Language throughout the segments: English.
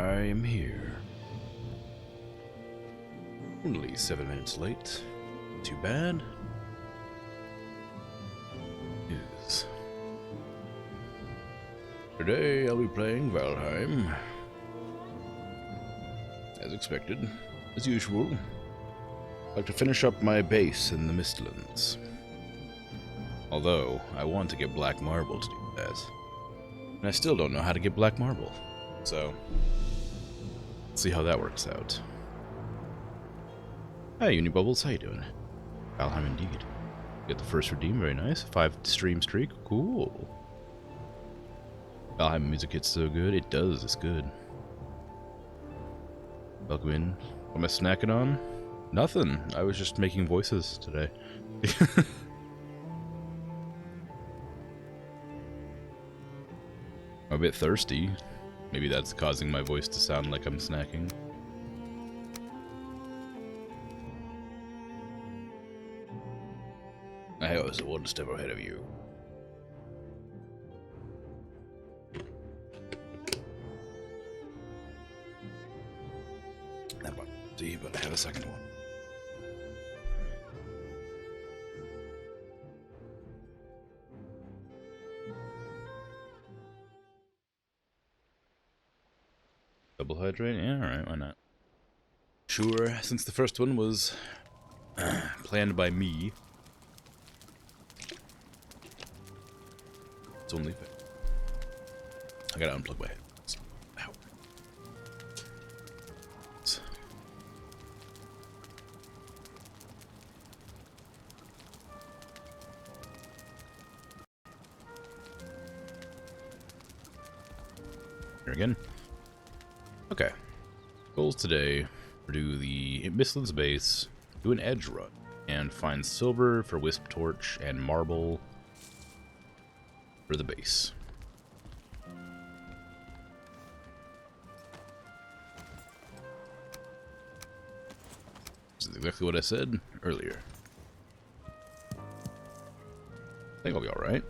I am here. Only 7 minutes late. Too bad. Is today I'll be playing Valheim. As expected, as usual. I'd like to finish up my base in the Mistlands. Although, I want to get black marble to do that. And I still don't know how to get black marble. So, let's see how that works out. Hey, Unibubbles, how you doing? Valheim indeed. Get the first redeem, very nice. 5 stream streak, cool. Valheim music hits so good, it does, it's good. Welcome in. What am I snacking on? Nothing, I was just making voices today. I'm a bit thirsty. Maybe that's causing my voice to sound like I'm snacking. I was one step ahead of you. That one, see, but I have a second one. Double hydrate? Yeah, alright, why not? Sure, since the first one was planned by me. It's only fair. I gotta unplug my headphones. Ow. Here again. Okay. Goals today are do the Mistlands base, do an edge run, and find silver for Wisp Torch and marble for the base. This is exactly what I said earlier. I think I'll be alright.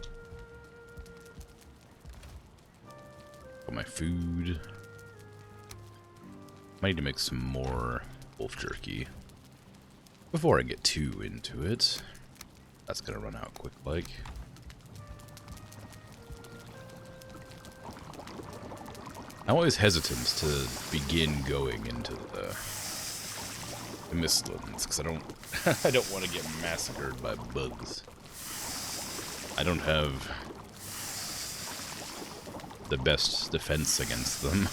Got my food. I need to make some more wolf jerky before I get too into it. That's gonna run out quick like. I'm always hesitant to begin going into the Mistlands because I don't want to get massacred by bugs. I don't have the best defense against them.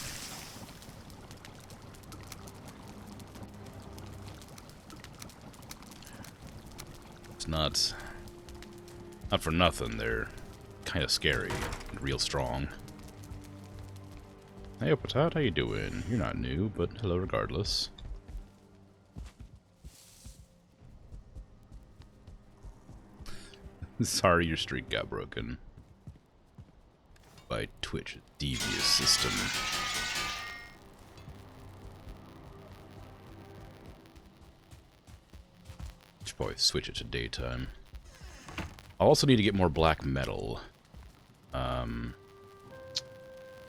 It's not for nothing, they're kind of scary and real strong. Hey, Patat, how you doing? You're not new, but hello regardless. Sorry your streak got broken by Twitch's devious system. Should probably switch it to daytime. I'll also need to get more black metal.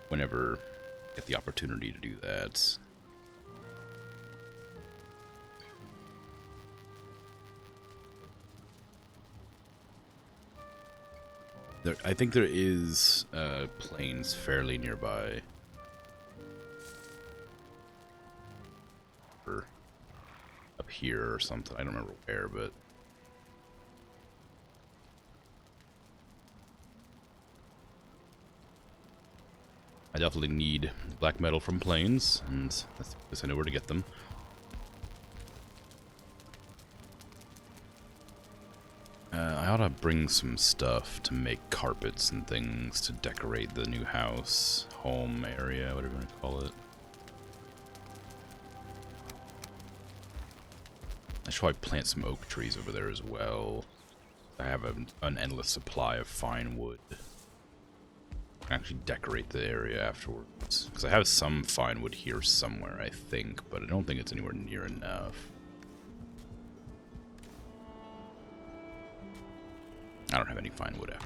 Whenever I get the opportunity to do that. I think there is plains fairly nearby. Or up here or something. I don't remember where, but I definitely need black metal from plains, and I know where to get them. I ought to bring some stuff to make carpets and things to decorate the new house, home area, whatever you want to call it. I should probably plant some oak trees over there as well. I have an endless supply of fine wood. I can actually decorate the area afterwards. Because I have some fine wood here somewhere, I think, but I don't think it's anywhere near enough. I don't have any fine wood out.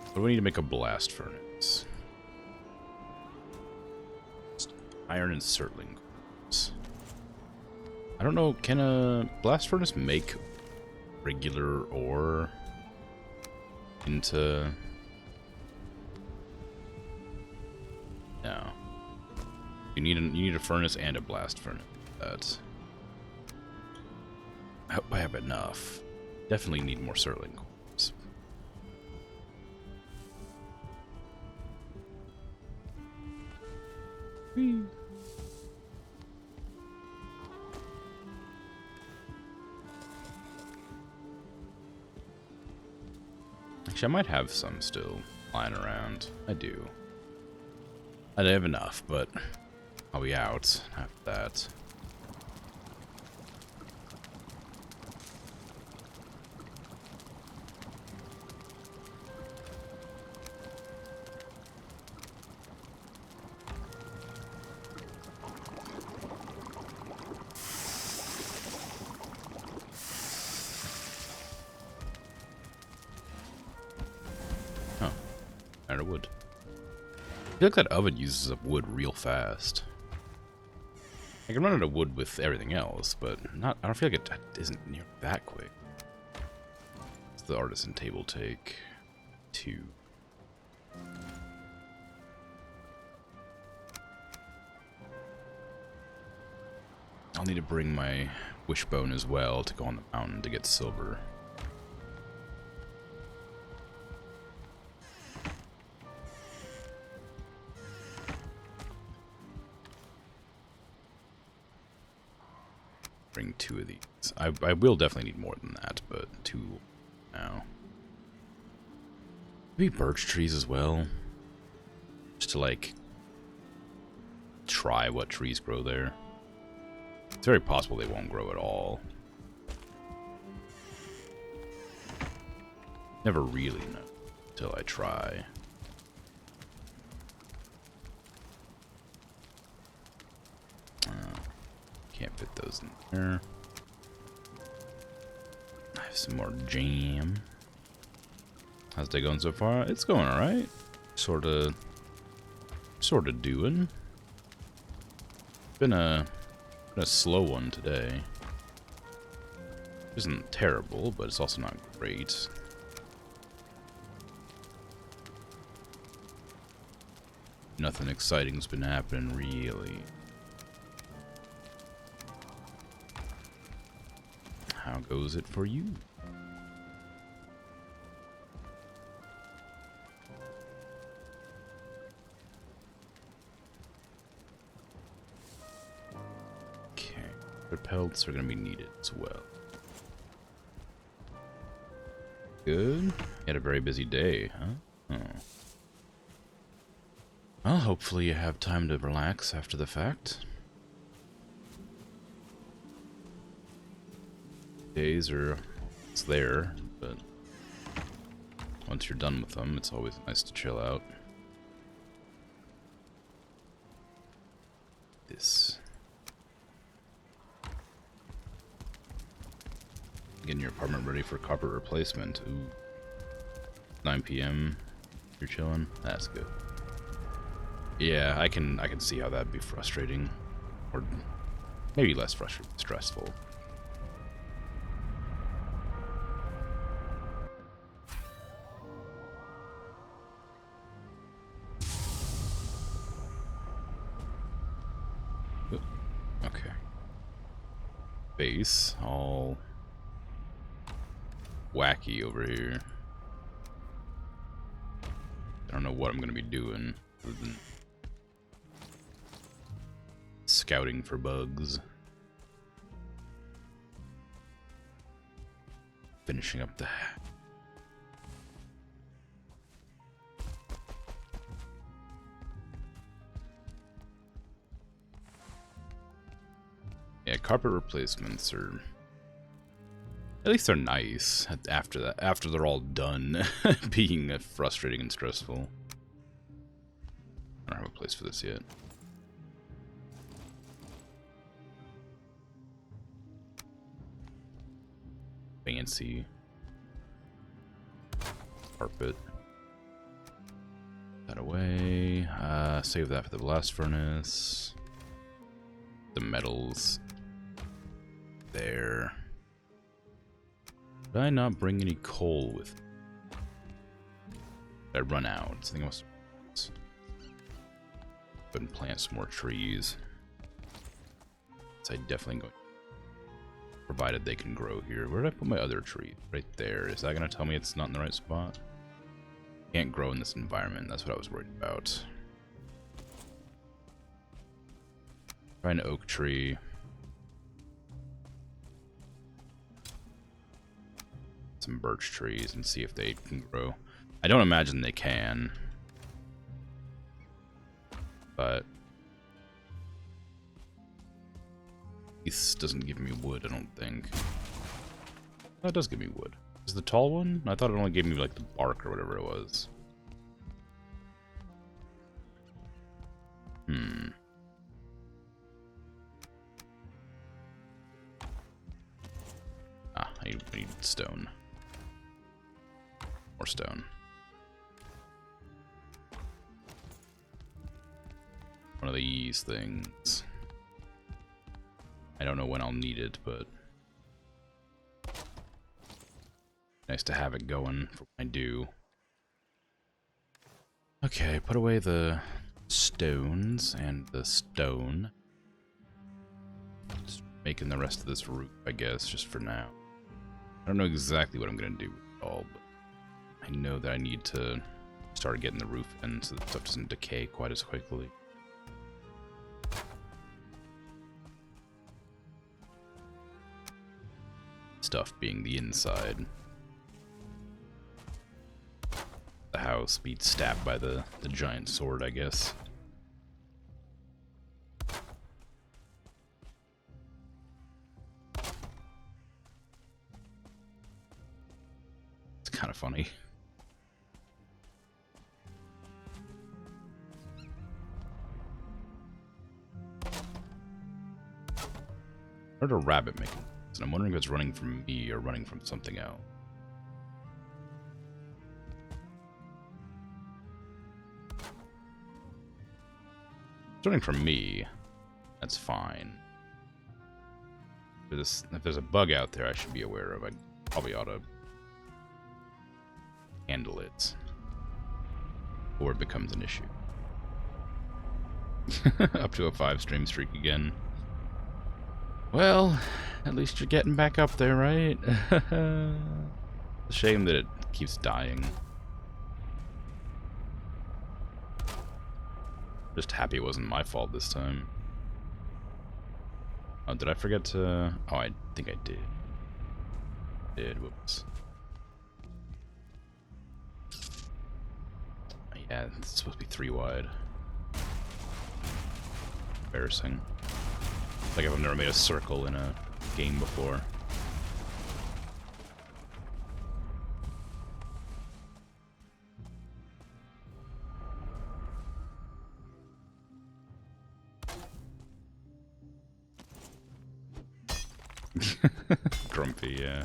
What do we need to make a blast furnace? Iron and Surtling cores. I don't know, can a blast furnace make regular ore into... No. You need a furnace and a blast furnace. I hope I have enough. Definitely need more Surtling cores. Whee. Actually, I might have some still lying around. I do. I don't have enough, but I'll be out after that. Out of wood. I feel like that oven uses up wood real fast. I can run out of wood with everything else, but not. I don't feel like it isn't near that quick. What's the artisan table take? 2. I'll need to bring my wishbone as well to go on the mountain to get silver. Bring 2 of these. I will definitely need more than that, but 2 now. Maybe birch trees as well. Just to, like, try what trees grow there. It's very possible they won't grow at all. Never really know until I try. Can't fit those in there. I have some more jam. How's the day going so far? It's going alright. Sorta doing. Been a slow one today. Isn't terrible, but it's also not great. Nothing exciting's been happening, really. How goes it for you? Okay, their pelts are going to be needed as well. Good. You had a very busy day, huh? Oh. Well, hopefully you have time to relax after the fact. Days are it's there, but once you're done with them, it's always nice to chill out. This. Getting your apartment ready for copper replacement. Ooh. 9 p.m. You're chilling? That's good. Yeah, I can see how that'd be frustrating. Or maybe less frustrating, stressful. Okay. Base, all wacky over here. I don't know what I'm going to be doing other than scouting for bugs. Finishing up the... Yeah, carpet replacements are... At least they're nice after that. After they're all done being frustrating and stressful. I don't have a place for this yet. Fancy carpet. That away. Save that for the blast furnace. The metals there. Did I not bring any coal with me? Did I run out? I think I must go and plant some more trees. So I definitely go. Provided they can grow here. Where did I put my other tree? Right there. Is that going to tell me it's not in the right spot? Can't grow in this environment. That's what I was worried about. Try an oak tree. Some birch trees and see if they can grow. I don't imagine they can. But this doesn't give me wood, I don't think. Oh, it does give me wood. Is the tall one? I thought it only gave me like the bark or whatever it was. I need stone. More stone. One of these things. I don't know when I'll need it, but nice to have it going for when I do. Okay, put away the stones and the stone. Just making the rest of this roof, I guess, just for now. I don't know exactly what I'm going to do with it all, but I know that I need to start getting the roof in so that stuff doesn't decay quite as quickly. Stuff being the inside. The house be stabbed by the giant sword, I guess. It's kind of funny. I heard a rabbit making noise, and I'm wondering if it's running from me or running from something else. It's running from me. That's fine. If there's a bug out there I should be aware of, I probably ought to handle it. Or it becomes an issue. Up to a 5-stream streak again. Well, at least you're getting back up there, right? It's a shame that it keeps dying. Just happy it wasn't my fault this time. Oh, did I forget to... Oh, I think I did. Whoops. Yeah, it's supposed to be 3 wide. Embarrassing. Like I've never made a circle in a game before. Grumpy, yeah.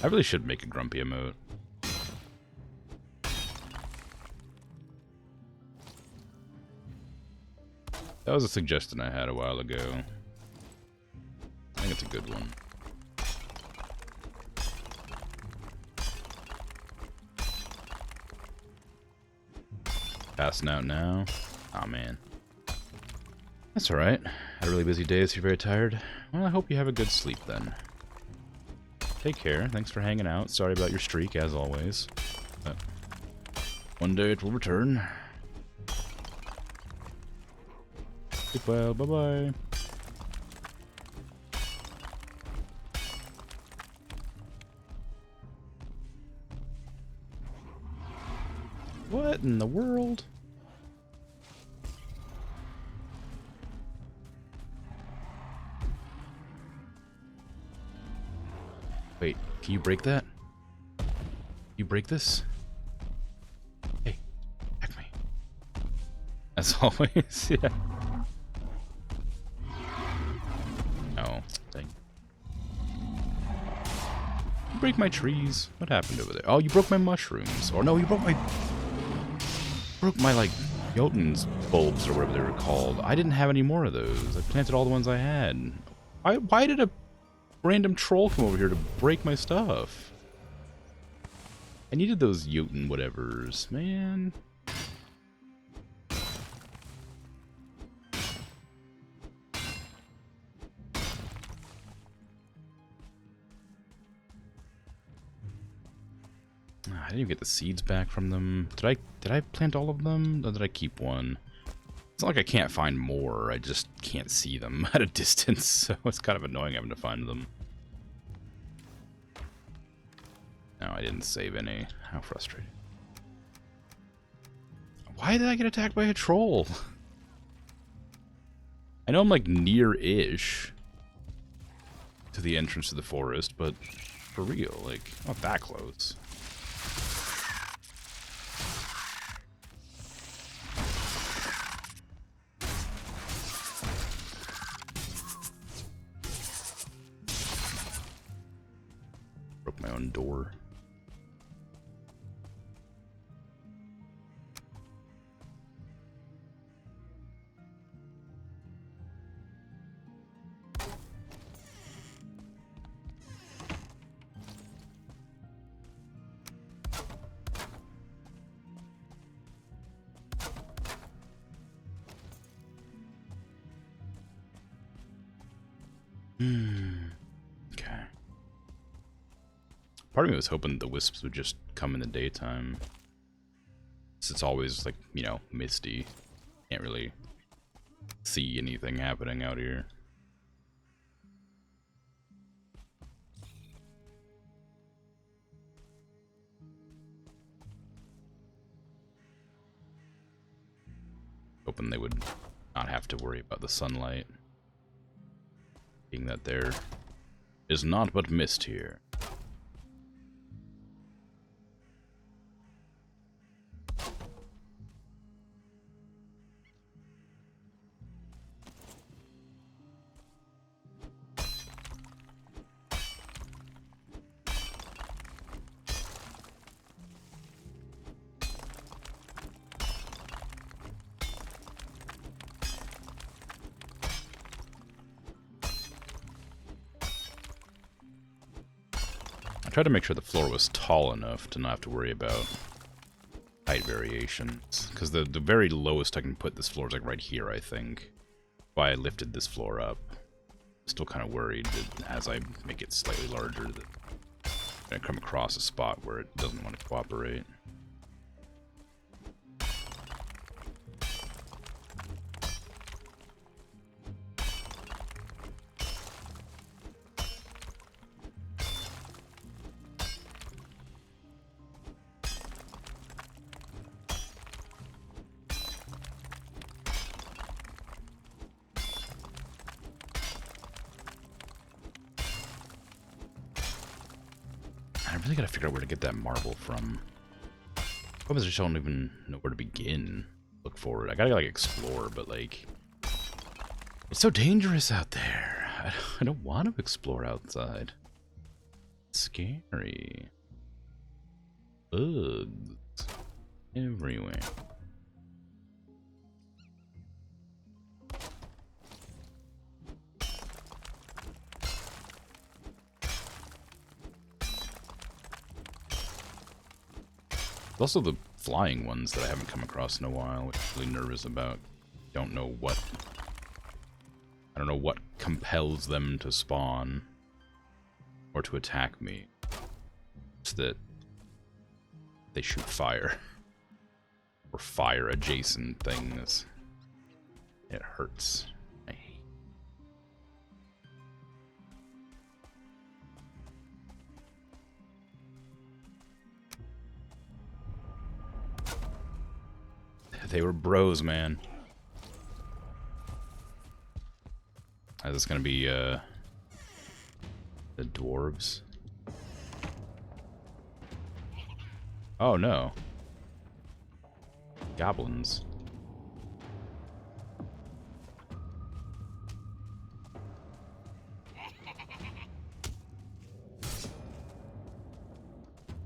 I really should make a grumpy emote. That was a suggestion I had a while ago. I think it's a good one. Passing out now. Aw, man. That's alright. Had a really busy day, so you're very tired. Well, I hope you have a good sleep then. Take care. Thanks for hanging out. Sorry about your streak, as always. But one day it will return. Sleep well. Bye-bye. What in the world? Wait, can you break that? You break this? Hey, hack me. As always, yeah. Oh, dang. You break my trees. What happened over there? Oh, you broke my mushrooms. Or no, you broke my like Jotun's bulbs, or whatever they were called. I didn't have any more of those. I planted all the ones I had. Why did a random troll come over here to break my stuff? I needed those Jotun whatevers, man. I didn't even get the seeds back from them. Did I plant all of them? Or did I keep one? It's not like I can't find more. I just can't see them at a distance, so it's kind of annoying having to find them. No, I didn't save any. How frustrating. Why did I get attacked by a troll? I know I'm like near-ish to the entrance to the forest, but for real, like, not that close. Broke my own door. Okay. Part of me was hoping the wisps would just come in the daytime. Since it's always, like, you know, misty. Can't really see anything happening out here. Hoping they would not have to worry about the sunlight. Being that there is not but mist here. I tried to make sure the floor was tall enough to not have to worry about height variations. Because the very lowest I can put this floor is like right here, I think. Why I lifted this floor up. Still kind of worried that as I make it slightly larger that I come across a spot where it doesn't want to cooperate. I really gotta figure out where to get that marble from. I just don't even know where to begin. Look for it. I gotta like explore, but like, it's so dangerous out there. I don't want to explore outside. It's scary. Bugs everywhere. Also the flying ones that I haven't come across in a while, which I'm really nervous about. I don't know what compels them to spawn or to attack me. It's that they shoot fire or fire adjacent things. It hurts. I hate. They were bros, man. Is this gonna be the dwarves? Oh no. Goblins.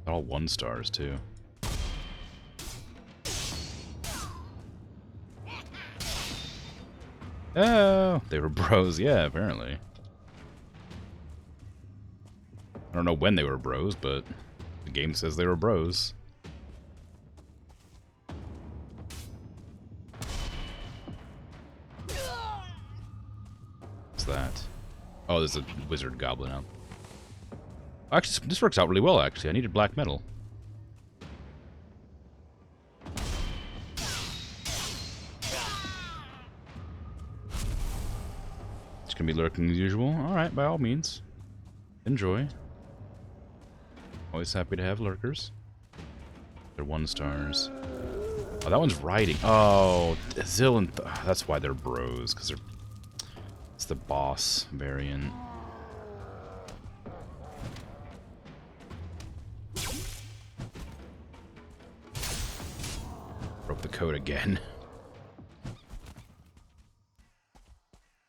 All 1 stars too. Oh, they were bros. Yeah, apparently. I don't know when they were bros, but the game says they were bros. What's that? Oh, there's a wizard goblin out. Actually, this works out really well, actually. I needed black metal. It's gonna be lurking as usual. Alright, by all means. Enjoy. Always happy to have lurkers. They're 1 stars. Oh, that one's riding. Oh, Zill and... that's why they're bros, because they're... it's the boss variant. Broke the code again.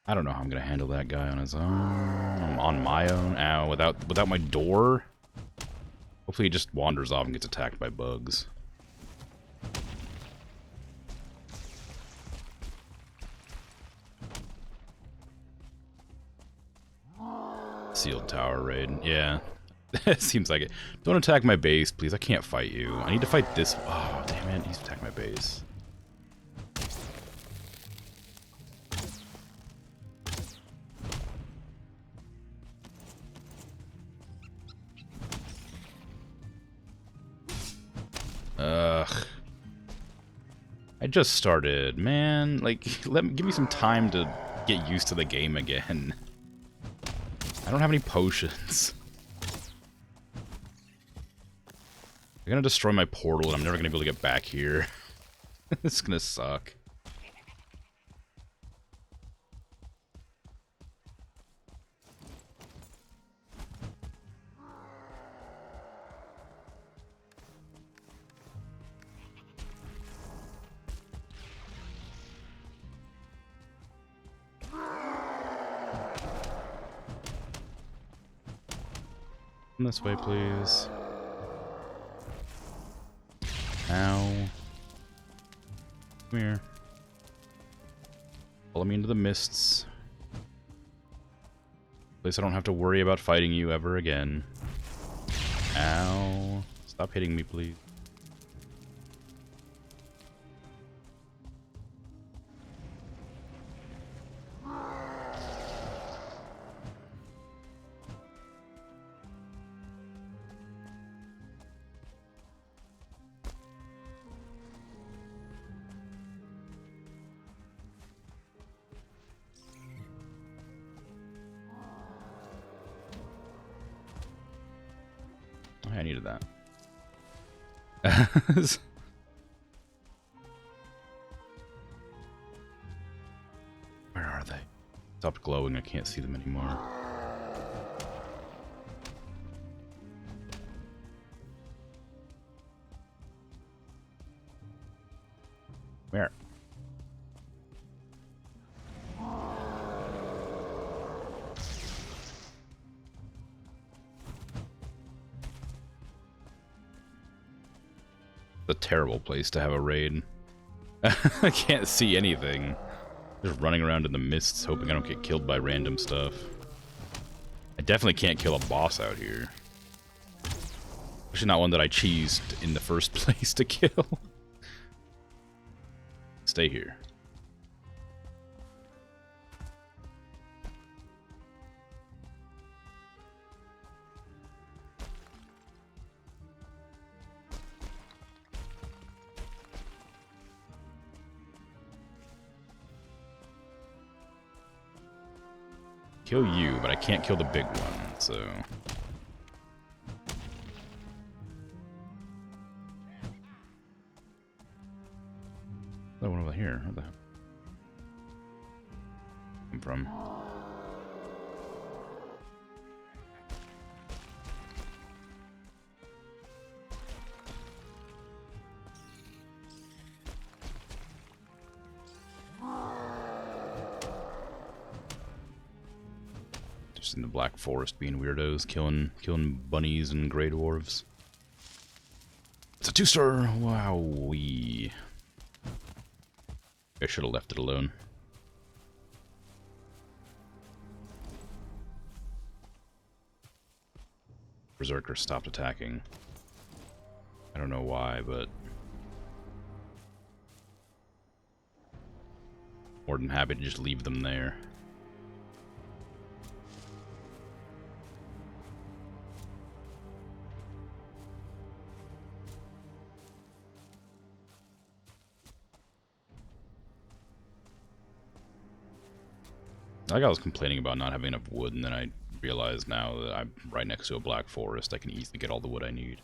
I don't know how I'm gonna handle that guy on his own. On my own. Ow, without my door. Hopefully he just wanders off and gets attacked by bugs. Sealed tower raid. Yeah. It seems like it. Don't attack my base, please. I can't fight you. I need to fight this. Oh, damn it. He's attacked my base. Ugh. I just started, man. Like, give me some time to get used to the game again. I don't have any potions. They're gonna destroy my portal and I'm never gonna be able to get back here. It's gonna suck. This way, please. Ow. Come here. Follow me into the mists. Place I don't have to worry about fighting you ever again. Ow. Stop hitting me, please. I needed that. Where are they? Stopped glowing, I can't see them anymore. Where? A terrible place to have a raid. I can't see anything. Just running around in the mists hoping I don't get killed by random stuff. I definitely can't kill a boss out here. Especially not one that I cheesed in the first place to kill. Stay here. Kill you, but I can't kill the big one, so... That one over here, where the hell? Come from? Just in the Black Forest being weirdos, killing bunnies and grey dwarves. It's a 2-star! Wowee. I should have left it alone. Berserker stopped attacking. I don't know why, but more than happy to just leave them there. Like I was complaining about not having enough wood, and then I realized now that I'm right next to a black forest, I can easily get all the wood I need.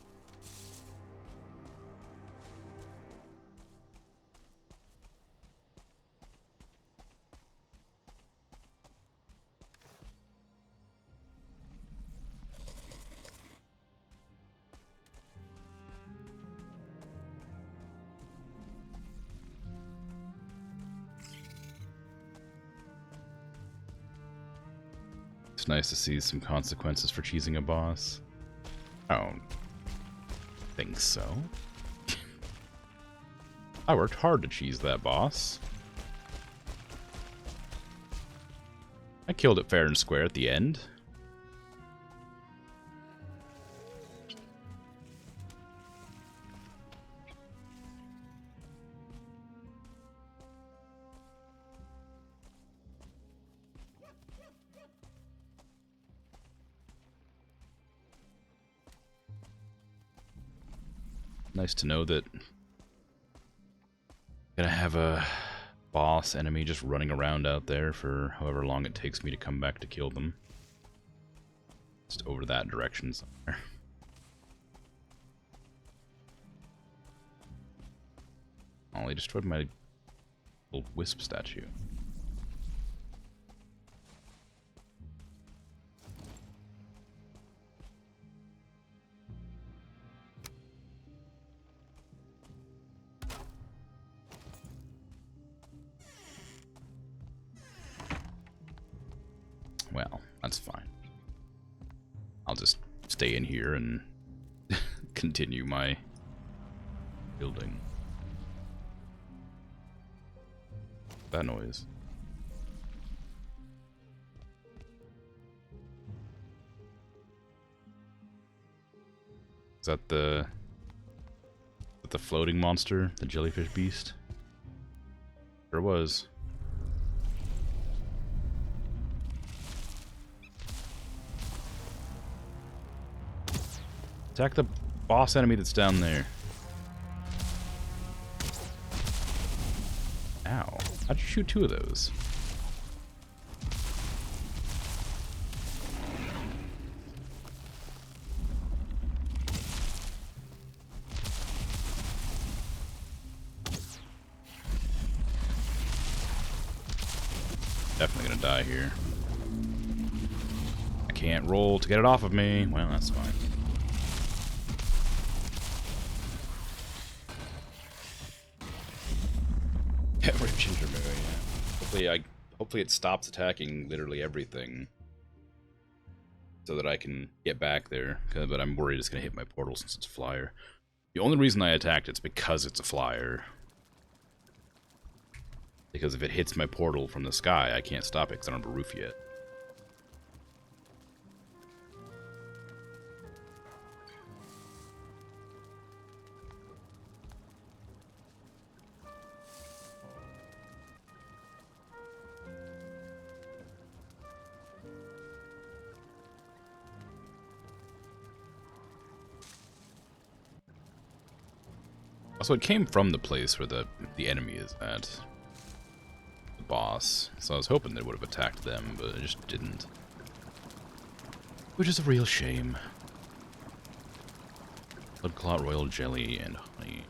It's nice to see some consequences for cheesing a boss. I don't think so. I worked hard to cheese that boss. I killed it fair and square at the end. Nice to know that I'm gonna have a boss enemy just running around out there for however long it takes me to come back to kill them. Just over that direction somewhere. Oh, they destroyed my little wisp statue. Well, that's fine. I'll just stay in here and continue my building. That noise. Is that the floating monster, the jellyfish beast? Sure was. Attack the boss enemy that's down there. Ow. How'd you shoot two of those? Definitely gonna die here. I can't roll to get it off of me. Well, that's fine. Ginger Moon, yeah. Hopefully it stops attacking literally everything, so that I can get back there. But I'm worried it's gonna hit my portal since it's a flyer. The only reason I attacked it's because it's a flyer. Because if it hits my portal from the sky, I can't stop it because I don't have a roof yet. So it came from the place where the enemy is at. The boss. So I was hoping they would have attacked them, but it just didn't. Which is a real shame. Bloodclot, royal jelly, and honey.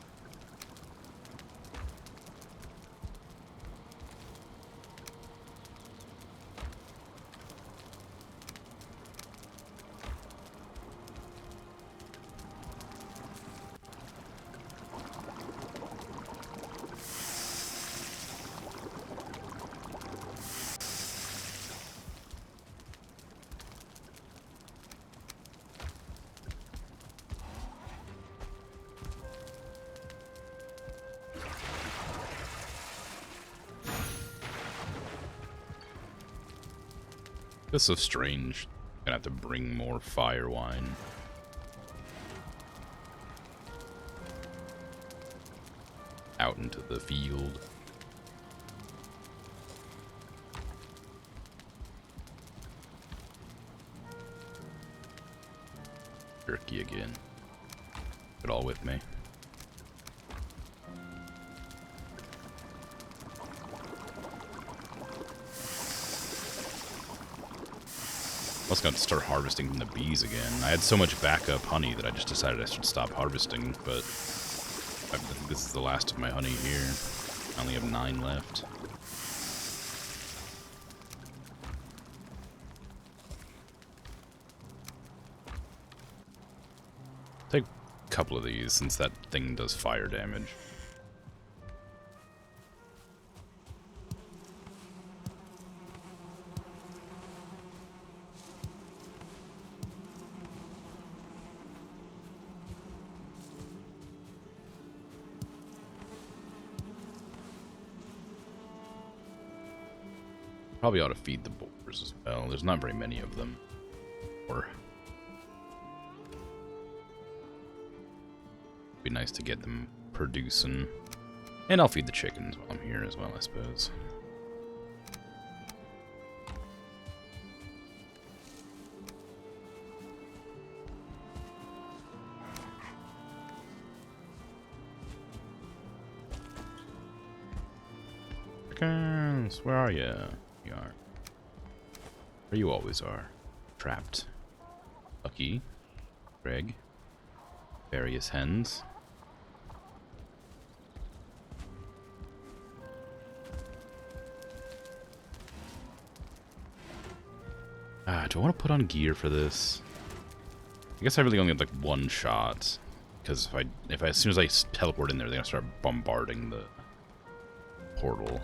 That's so strange. Gonna have to bring more fire wine. out into the field. Jerky again. It all with me. I was going to start harvesting from the bees again. I had so much backup honey that I just decided I should stop harvesting, but I think this is the last of my honey here. I only have 9 left. Take a couple of these since that thing does fire damage. Probably ought to feed the boars as well. There's not very many of them. Or be nice to get them producing. And I'll feed the chickens while I'm here as well, I suppose. Chickens, where are you? You are. Where you always are. Trapped. Lucky. Greg. Various hens. Do I want to put on gear for this? I guess I really only have like one shot. Because if I as soon as I teleport in there, they're gonna start bombarding the portal.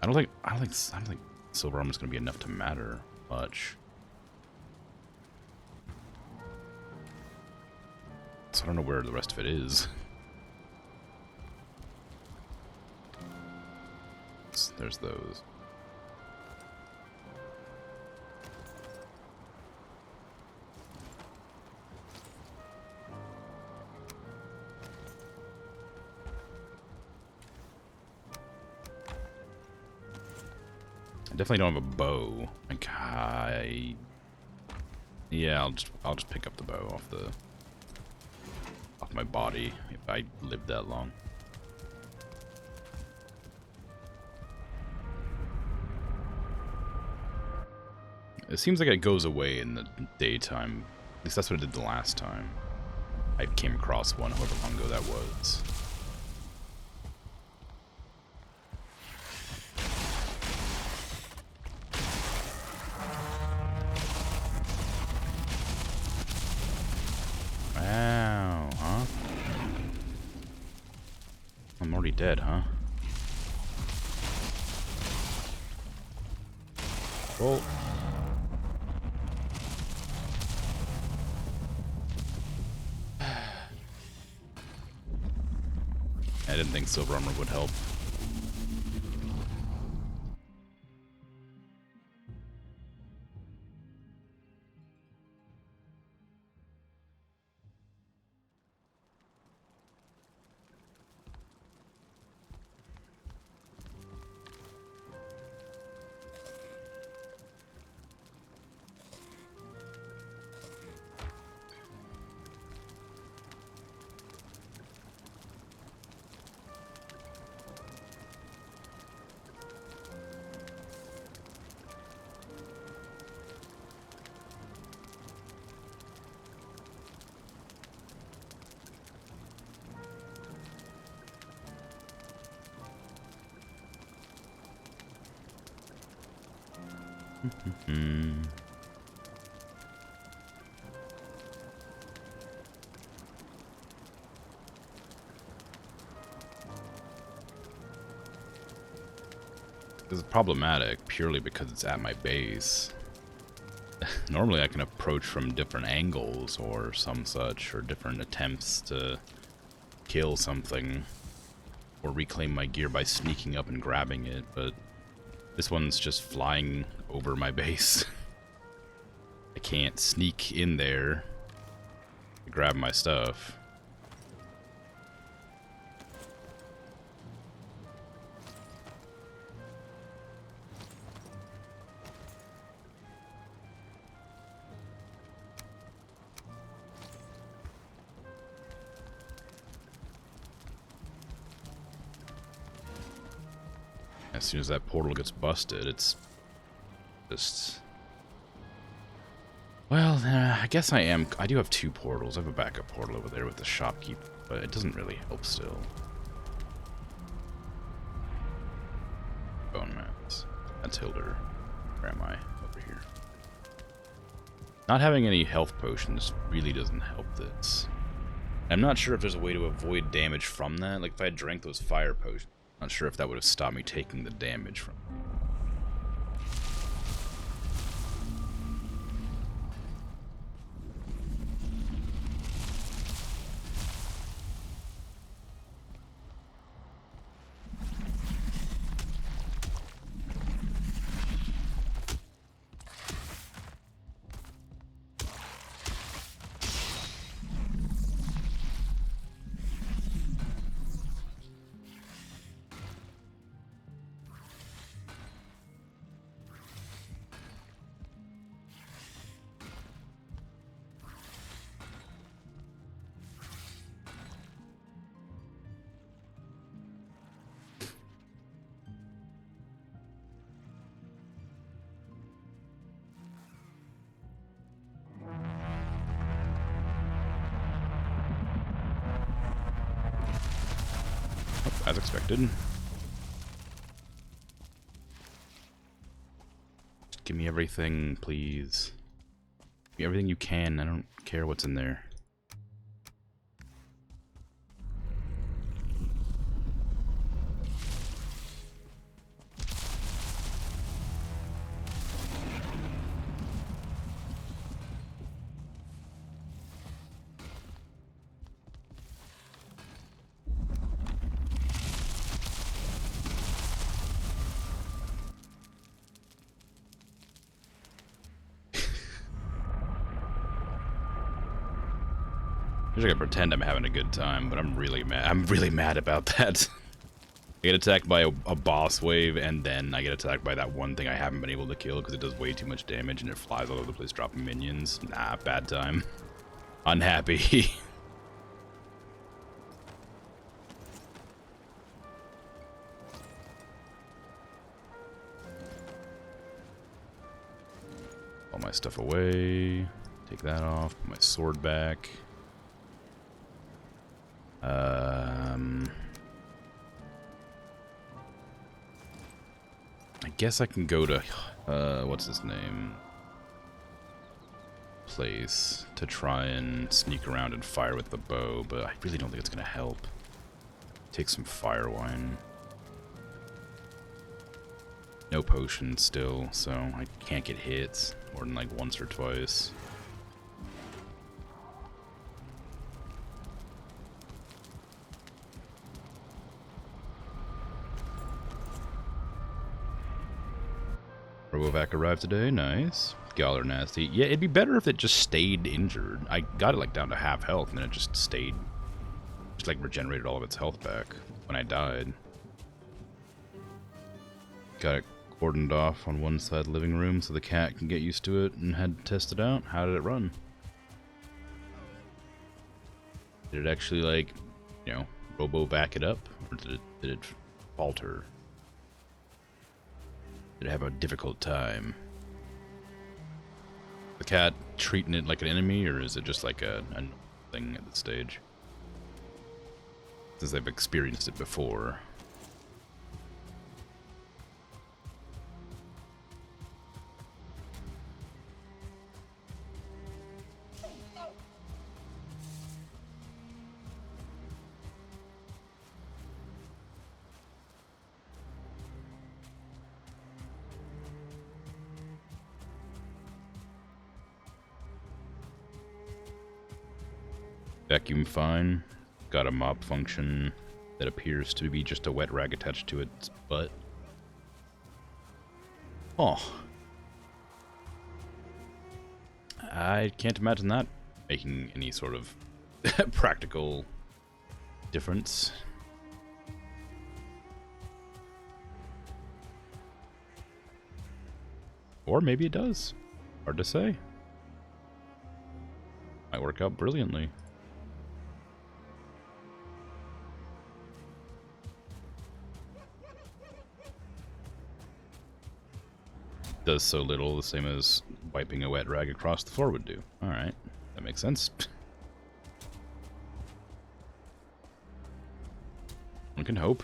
I don't think silver armor is gonna be enough to matter much. So I don't know where the rest of it is. There's those. I definitely don't have a bow. Like yeah, I'll just pick up the bow off my body if I live that long. It seems like it goes away in the daytime. At least that's what it did the last time I came across one, however long ago that was. Wow, huh? I'm already dead, huh? Well, I didn't think silver armor would help. This is problematic purely because it's at my base. Normally I can approach from different angles or some such, or different attempts to kill something or reclaim my gear by sneaking up and grabbing it, but this one's just flying over my base. I can't sneak in there to grab my stuff. As soon as that portal gets busted, it's just... Well, I guess I do have 2 portals. I have a backup portal over there with the shopkeep, but it doesn't really help still. Bone mats. That's Hilder. Where am I? Over here. Not having any health potions really doesn't help this. I'm not sure if there's a way to avoid damage from that. Like, if I had drank those fire potions, I'm not sure if that would have stopped me taking the damage from it. As expected. Just give me everything, please. Give me everything you can. I don't care what's in there. I wish I could pretend I'm having a good time, but I'm really mad. I'm really mad about that. I get attacked by a boss wave, and then I get attacked by that one thing I haven't been able to kill because it does way too much damage and it flies all over the place dropping minions. Nah, bad time. Unhappy. All my stuff away. Take that off. Put my sword back. I guess I can go to, what's his name? Place to try and sneak around and fire with the bow, but I really don't think it's gonna help. Take some fire wine. No potion still, so I can't get hit more than like once or twice. Robovac arrived today, nice. Galler nasty. Yeah, it'd be better if it just stayed injured. I got it like down to half health and then it just stayed, just like regenerated all of its health back when I died. Got it cordoned off on one side of the living room so the cat can get used to it and had to test it out. How did it run? Did it actually, like, you know, Robovac it up? Or did it falter? Did it have a difficult time? The cat treating it like an enemy, or is it just like a thing at this stage? Since they've experienced it before. Vacuum fine. Got a mop function that appears to be just a wet rag attached to its butt. Oh. I can't imagine that making any sort of practical difference. Or maybe it does. Hard to say. Might work out brilliantly. does so little, the same as wiping a wet rag across the floor would do. Alright, that makes sense. One can hope.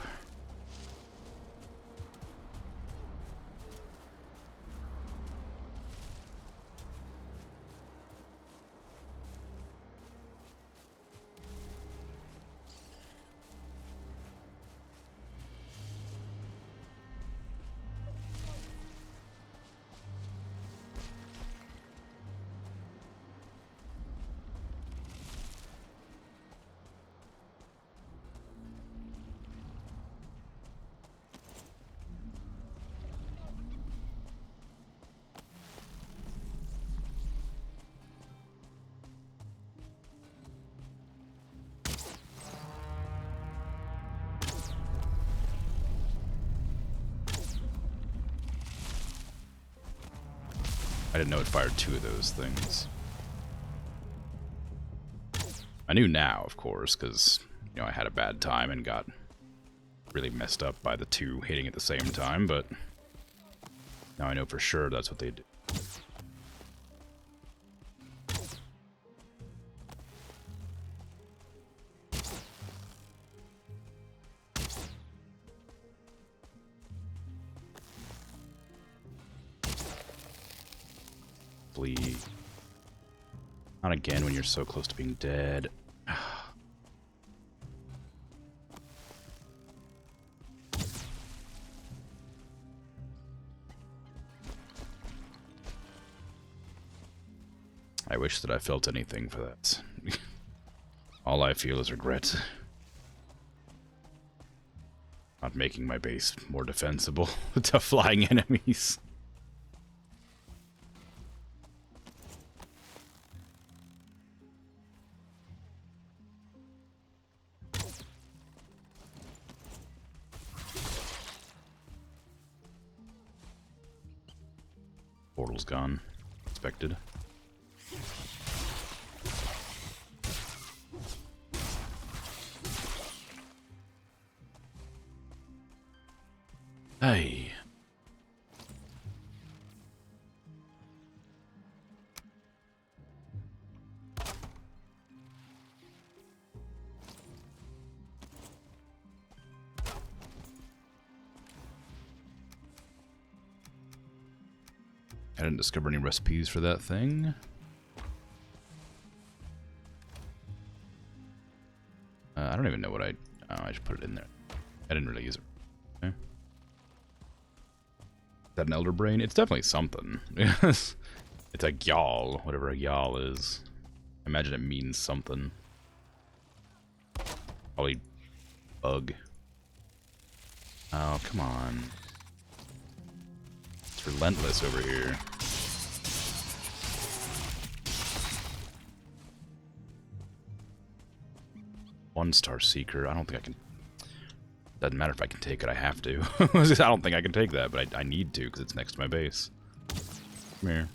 I didn't know it fired 2 of those things. I knew now, of course, because, you know, I had a bad time and got really messed up by the 2 hitting at the same time, but now I know for sure that's what they do. Flee. Not again when you're so close to being dead. I wish that I felt anything for that. All I feel is regret. Not making my base more defensible to flying enemies. Portal's gone. Expected. Hey. I didn't discover any recipes for that thing. I don't even know what I just put it in there. I didn't really use it. Okay. Is that an elder brain? It's definitely something. It's a gyal, whatever a gyal is. I imagine it means something. Probably bug. Oh, come on. It's relentless over here. One-star seeker. I don't think I can. Doesn't matter if I can take it. I have to. I don't think I can take that, but I need to because it's next to my base. Come here.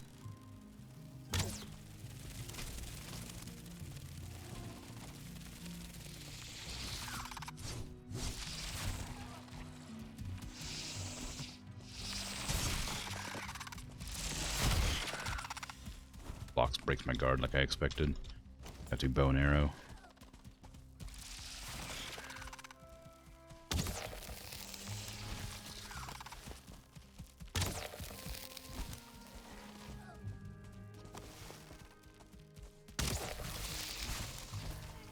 Blocks breaks my guard like I expected. Have to bow and arrow.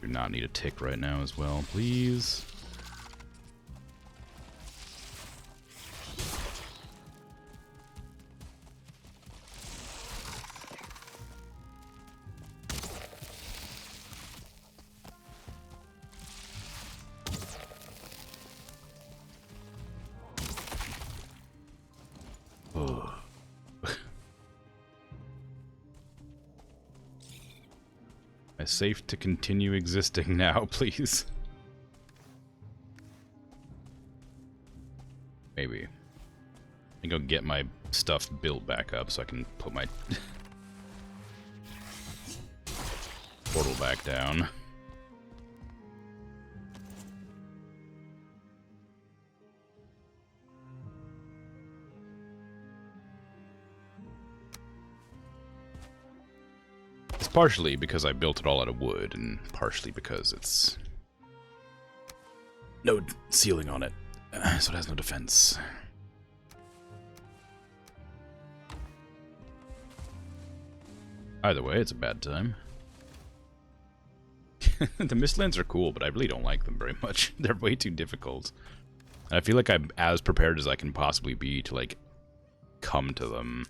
Do not need a tick right now as well, please. Safe to continue existing now, please. Maybe. I think I'll get my stuff built back up so I can put my portal back down. Partially because I built it all out of wood, and partially because it's no ceiling on it, so it has no defense. Either way, it's a bad time. The Mistlands are cool, but I really don't like them very much. They're way too difficult. I feel like I'm as prepared as I can possibly be to, like, come to them.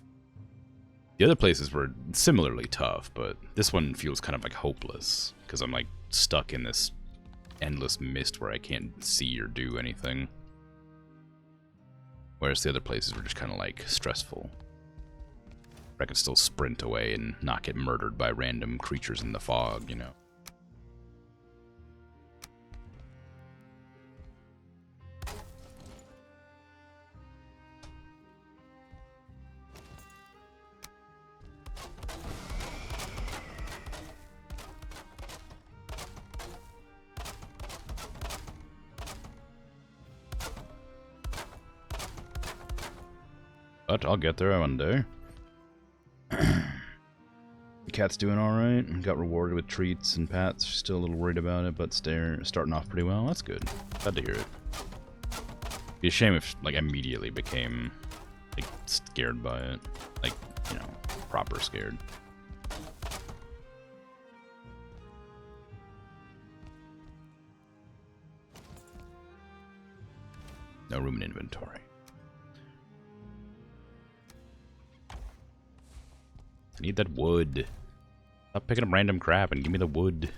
The other places were similarly tough, but this one feels kind of, like, hopeless. Because I'm, like, stuck in this endless mist where I can't see or do anything. Whereas the other places were just kind of, like, stressful. I could still sprint away and not get murdered by random creatures in the fog, you know. But I'll get there one day. The cat's doing alright. Got rewarded with treats and pats. Still a little worried about it, but starting off pretty well. That's good. Glad to hear it. Be a shame if, like, immediately became, like, scared by it. Like, you know, proper scared. No room in inventory. I need that wood. Stop picking up random crap and give me the wood.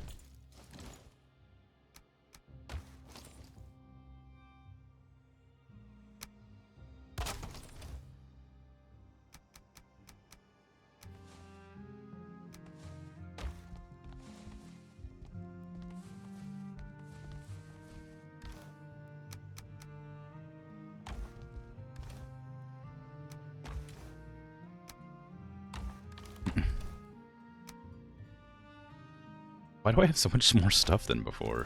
Why do I have so much more stuff than before?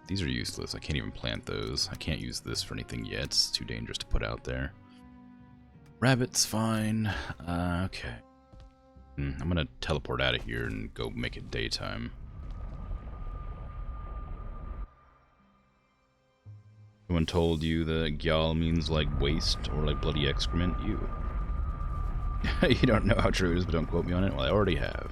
These are useless. I can't even plant those. I can't use this for anything yet. It's too dangerous to put out there. Rabbit's fine. Okay. I'm gonna teleport out of here and go make it daytime. Someone told you that gyal means like waste or like bloody excrement? You. You don't know how true it is, but don't quote me on it. Well, I already have.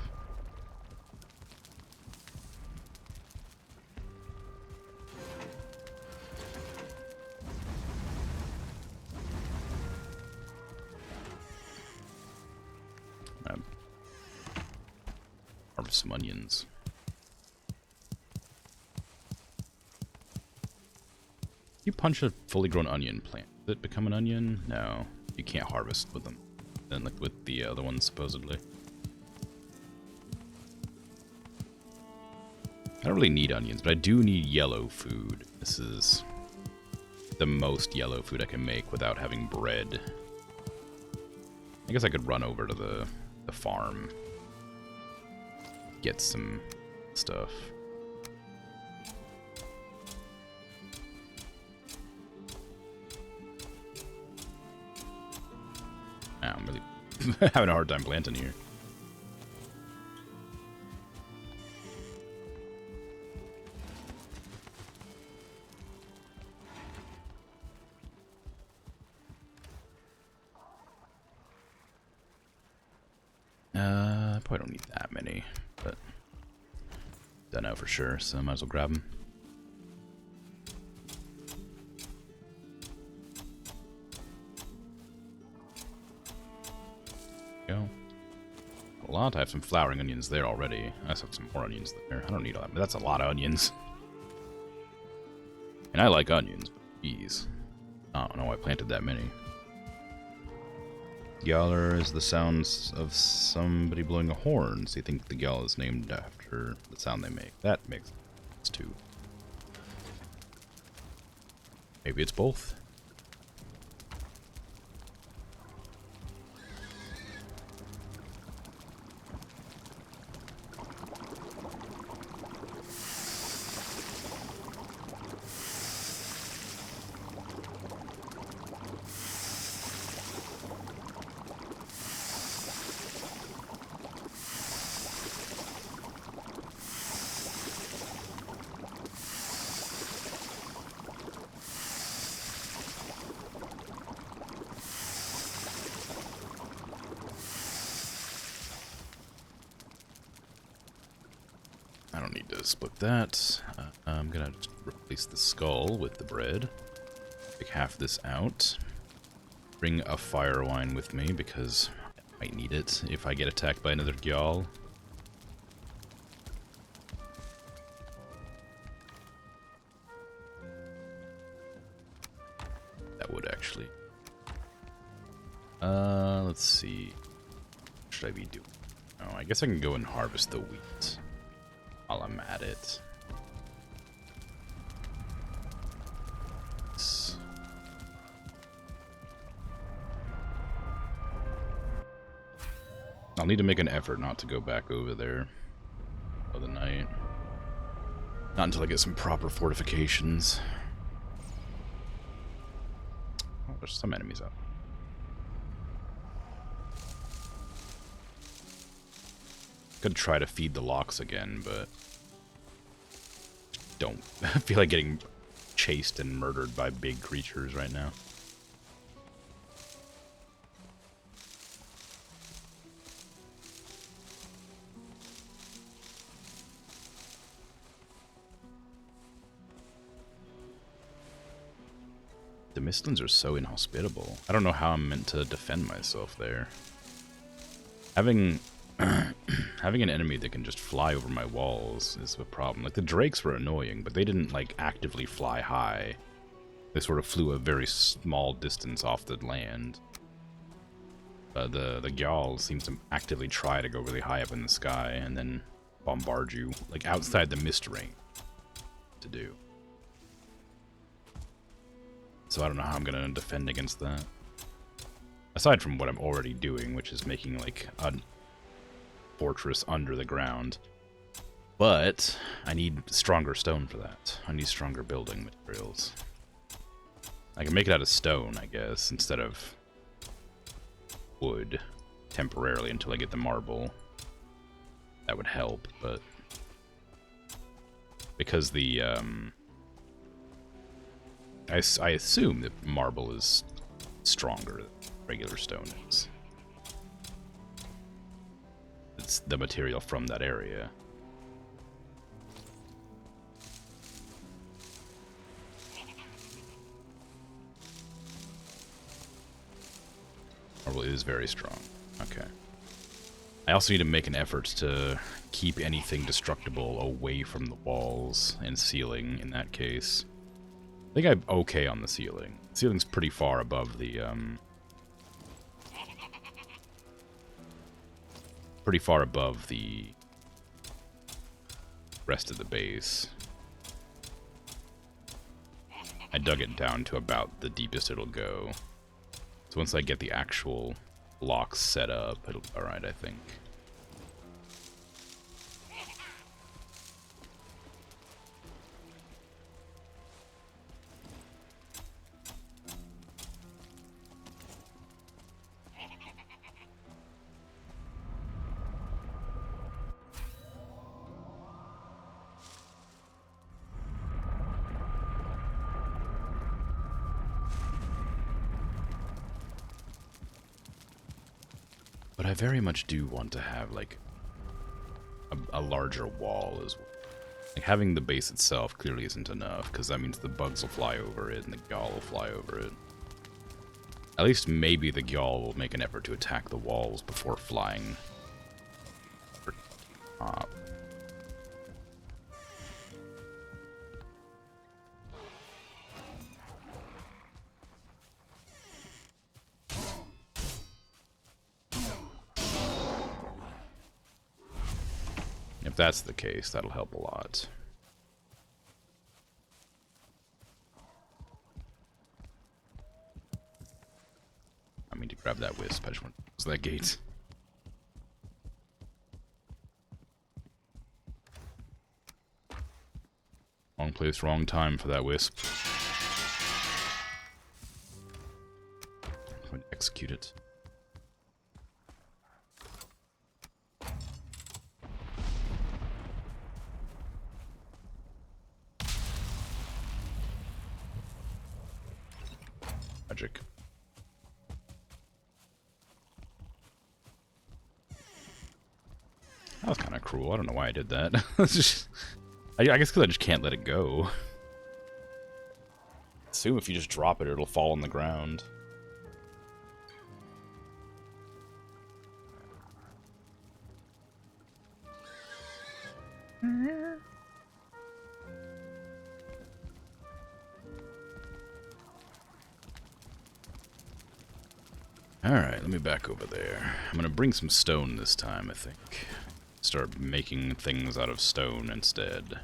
Harvest some onions. You punch a fully grown onion plant. Does it become an onion? No. You can't harvest with them. Then, like with the other ones, supposedly. I don't really need onions, but I do need yellow food. This is the most yellow food I can make without having bread. I guess I could run over to the farm. Get some stuff. I'm really having a hard time planting here. Probably don't need that many, but don't know for sure, so I might as well grab them. Go. A lot. I have some flowering onions there already. I just have some more onions there. I don't need all that, but that's a lot of onions. And I like onions, but geez. I don't know why I planted that many. Gyaller is the sounds of somebody blowing a horn, so you think the gyal is named after the sound they make. That makes sense too. Maybe it's both. I don't need to split that. I'm gonna just replace the skull with the bread. Take half this out. Bring a fire wine with me because I might need it if I get attacked by another Gyal. That would actually. Let's see. What should I be doing? Oh, I guess I can go and harvest the wheat while I'm at it. I'll need to make an effort not to go back over there for the night. Not until I get some proper fortifications. Oh, there's some enemies out. Could try to feed the locks again, but don't feel like getting chased and murdered by big creatures right now. The Mistlands are so inhospitable. I don't know how I'm meant to defend myself there. Having having an enemy that can just fly over my walls is a problem. Like, the drakes were annoying, but they didn't, like, actively fly high. They sort of flew a very small distance off the land. The Gyal seems to actively try to go really high up in the sky and then bombard you, like, outside the mist ring to do. So I don't know how I'm gonna defend against that. Aside from what I'm already doing, which is making, like, a fortress under the ground. But I need stronger stone for that. I need stronger building materials. I can make it out of stone, I guess, instead of wood temporarily until I get the marble. That would help, but because the I assume that marble is stronger than regular stone is. It's the material from that area. Marble is very strong. Okay. I also need to make an effort to keep anything destructible away from the walls and ceiling in that case. I think I'm okay on the ceiling. The ceiling's pretty far above the, rest of the base. I dug it down to about the deepest it'll go. So once I get the actual blocks set up, it'll be alright, I think. But I very much do want to have, like, a larger wall as well. Like, having the base itself clearly isn't enough, because that means the bugs will fly over it and the Gyal will fly over it. At least maybe the Gyal will make an effort to attack the walls before flying over top. If that's the case, that'll help a lot. I mean to grab that wisp, I just want to close that gate. Wrong place, wrong time for that wisp. I'm going to execute it. Magic. That was kind of cruel. I don't know why I did that. It's just, I guess because I just can't let it go. Assume if you just drop it, it'll fall on the ground. Alright, let me back over there. I'm gonna bring some stone this time, I think. Start making things out of stone instead.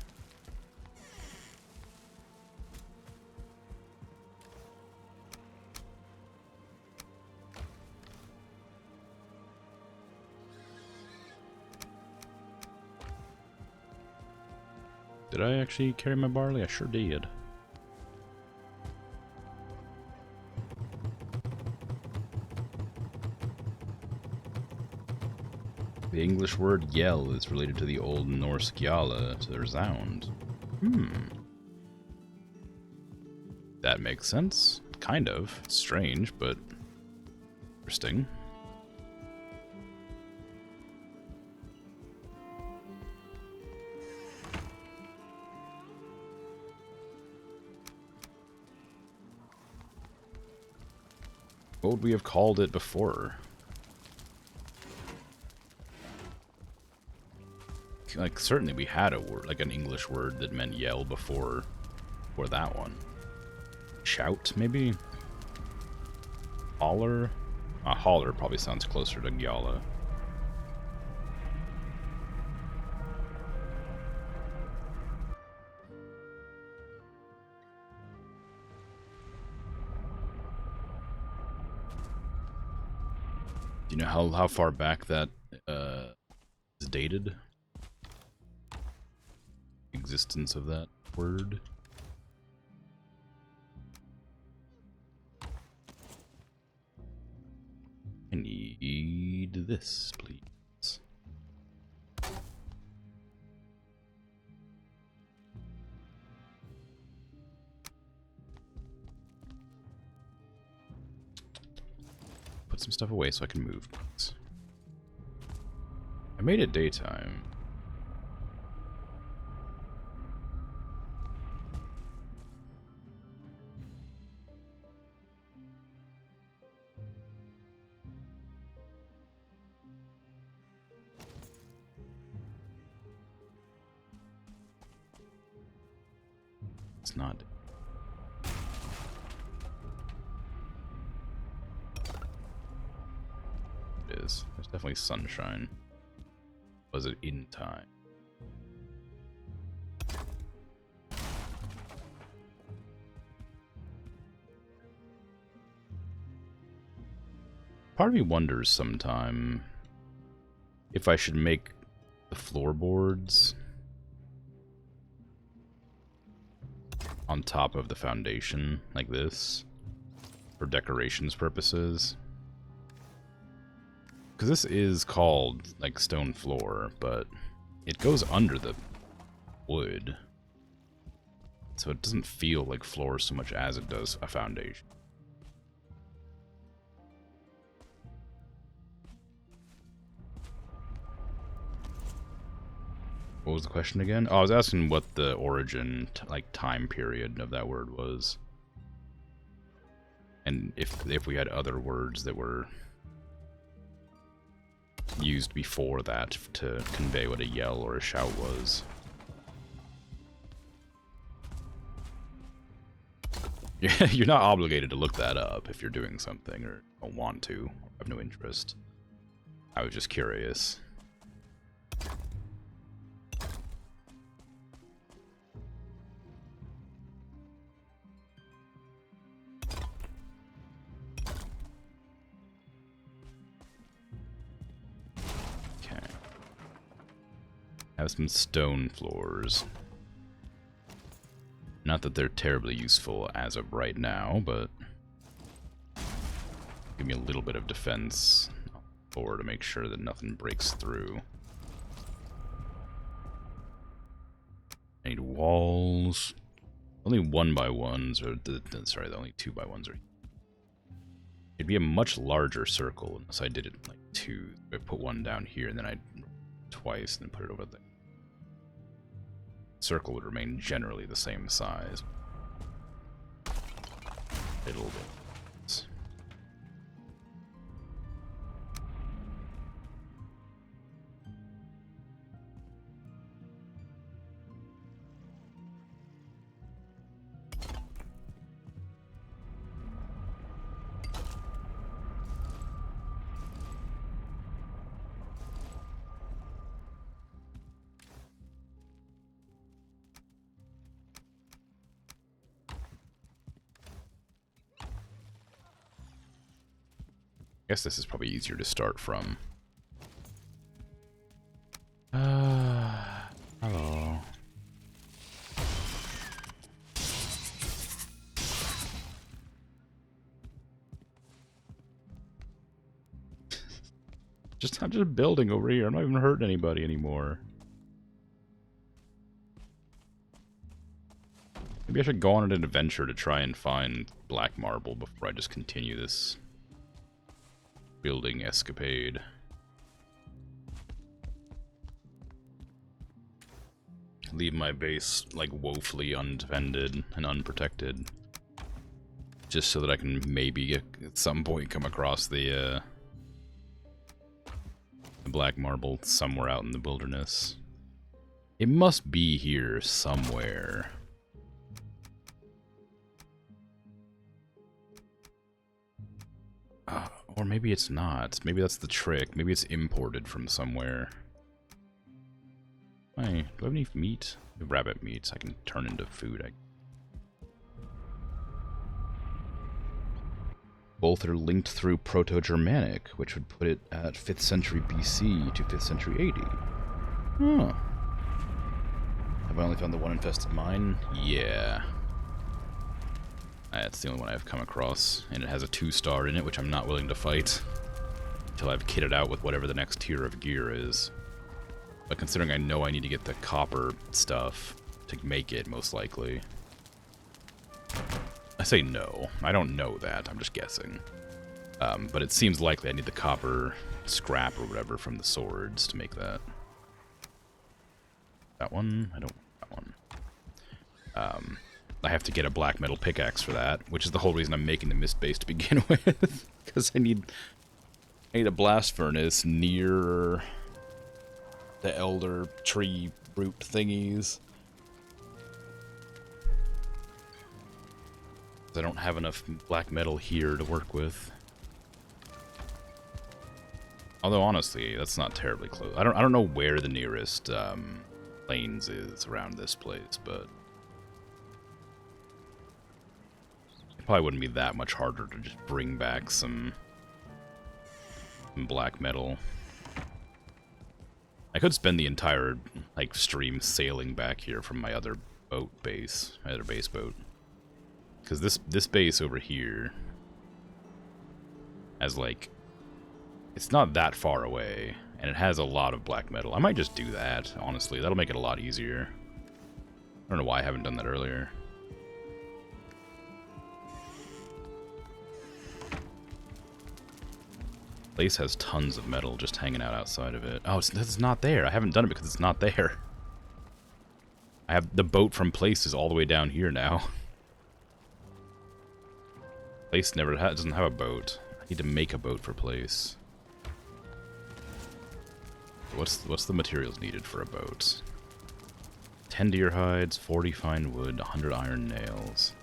Did I actually carry my barley? I sure did. The English word yell is related to the Old Norse gjala, to their sound. That makes sense. Kind of. It's strange, but interesting. What would we have called it before? Like, certainly we had a word, like an English word that meant yell before that one. Shout, maybe? Holler? Holler probably sounds closer to Gyala. Do you know how far back that is dated? Existence of that word? I need this, please. Put some stuff away so I can move, please. I made it daytime. It's not. It is. There's definitely sunshine. Was it in time? Part of me wonders sometime if I should make the floorboards on top of the foundation like this for decorations purposes. Because this is called like stone floor, but it goes under the wood. So it doesn't feel like floor so much as it does a foundation. What was the question again? Oh, I was asking what the origin, like, time period of that word was. And if we had other words that were used before that to convey what a yell or a shout was. You're not obligated to look that up if you're doing something or don't want to. I have no interest. I was just curious. Have some stone floors. Not that they're terribly useful as of right now, but give me a little bit of defense or to make sure that nothing breaks through. I need walls. Only 1x1s, or sorry, the only 2x1s are. It'd be a much larger circle unless I did it like 2. I put one down here and then I'd twice and then put it over there. Circle would remain generally the same size. Little bit. I guess this is probably easier to start from. Hello. I'm just building over here. I'm not even hurting anybody anymore. Maybe I should go on an adventure to try and find black marble before I just continue this building escapade. Leave my base, like, woefully undefended and unprotected. Just so that I can maybe at some point come across the black marble somewhere out in the wilderness. It must be here somewhere. Or maybe it's not. Maybe that's the trick. Maybe it's imported from somewhere. Hey, do I have any meat? Rabbit meat I can turn into food. Both are linked through Proto-Germanic, which would put it at 5th century BC to 5th century AD. Huh. Have I only found the one infested mine? Yeah. That's the only one I've come across, and it has a 2-star in it, which I'm not willing to fight until I've kitted out with whatever the next tier of gear is. But considering I know I need to get the copper stuff to make it, most likely. I say no. I don't know that. I'm just guessing. But it seems likely I need the copper scrap or whatever from the swords to make that. That one? I don't want that one. I have to get a black metal pickaxe for that, which is the whole reason I'm making the mist base to begin with. Because I need a blast furnace near the elder tree root thingies. I don't have enough black metal here to work with. Although honestly, that's not terribly close. I don't know where the nearest plains is around this place, but it probably wouldn't be that much harder to just bring back some black metal. I could spend the entire like stream sailing back here from my other boat base, my other base boat. Because this base over here has, like, it's not that far away, and it has a lot of black metal. I might just do that, honestly. That'll make it a lot easier. I don't know why I haven't done that earlier. Place has tons of metal just hanging out outside of it. Oh, it's not there. I haven't done it because it's not there. I have the boat from Place is all the way down here now. Place doesn't have a boat. I need to make a boat for Place. What's the materials needed for a boat? 10 deer hides, 40 fine wood, 100 iron nails.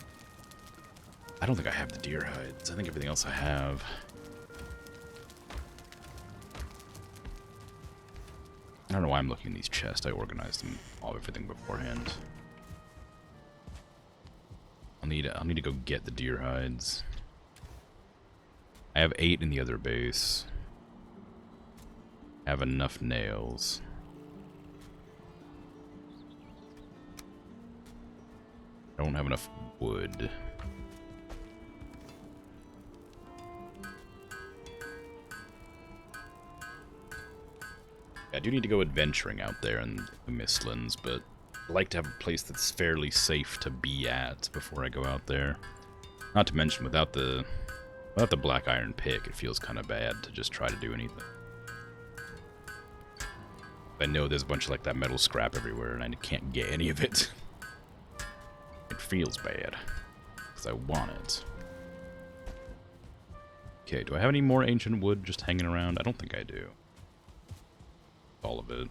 I don't think I have the deer hides. I think everything else I have. I don't know why I'm looking in these chests. I organized them everything beforehand. I'll need to go get the deer hides. I have 8 in the other base. I have enough nails. I don't have enough wood. I do need to go adventuring out there in the Mistlands, but I like to have a place that's fairly safe to be at before I go out there. Not to mention, without the black iron pick, it feels kind of bad to just try to do anything. I know there's a bunch of like that metal scrap everywhere, and I can't get any of it. It feels bad, because I want it. Okay, do I have any more ancient wood just hanging around? I don't think I do. All of it.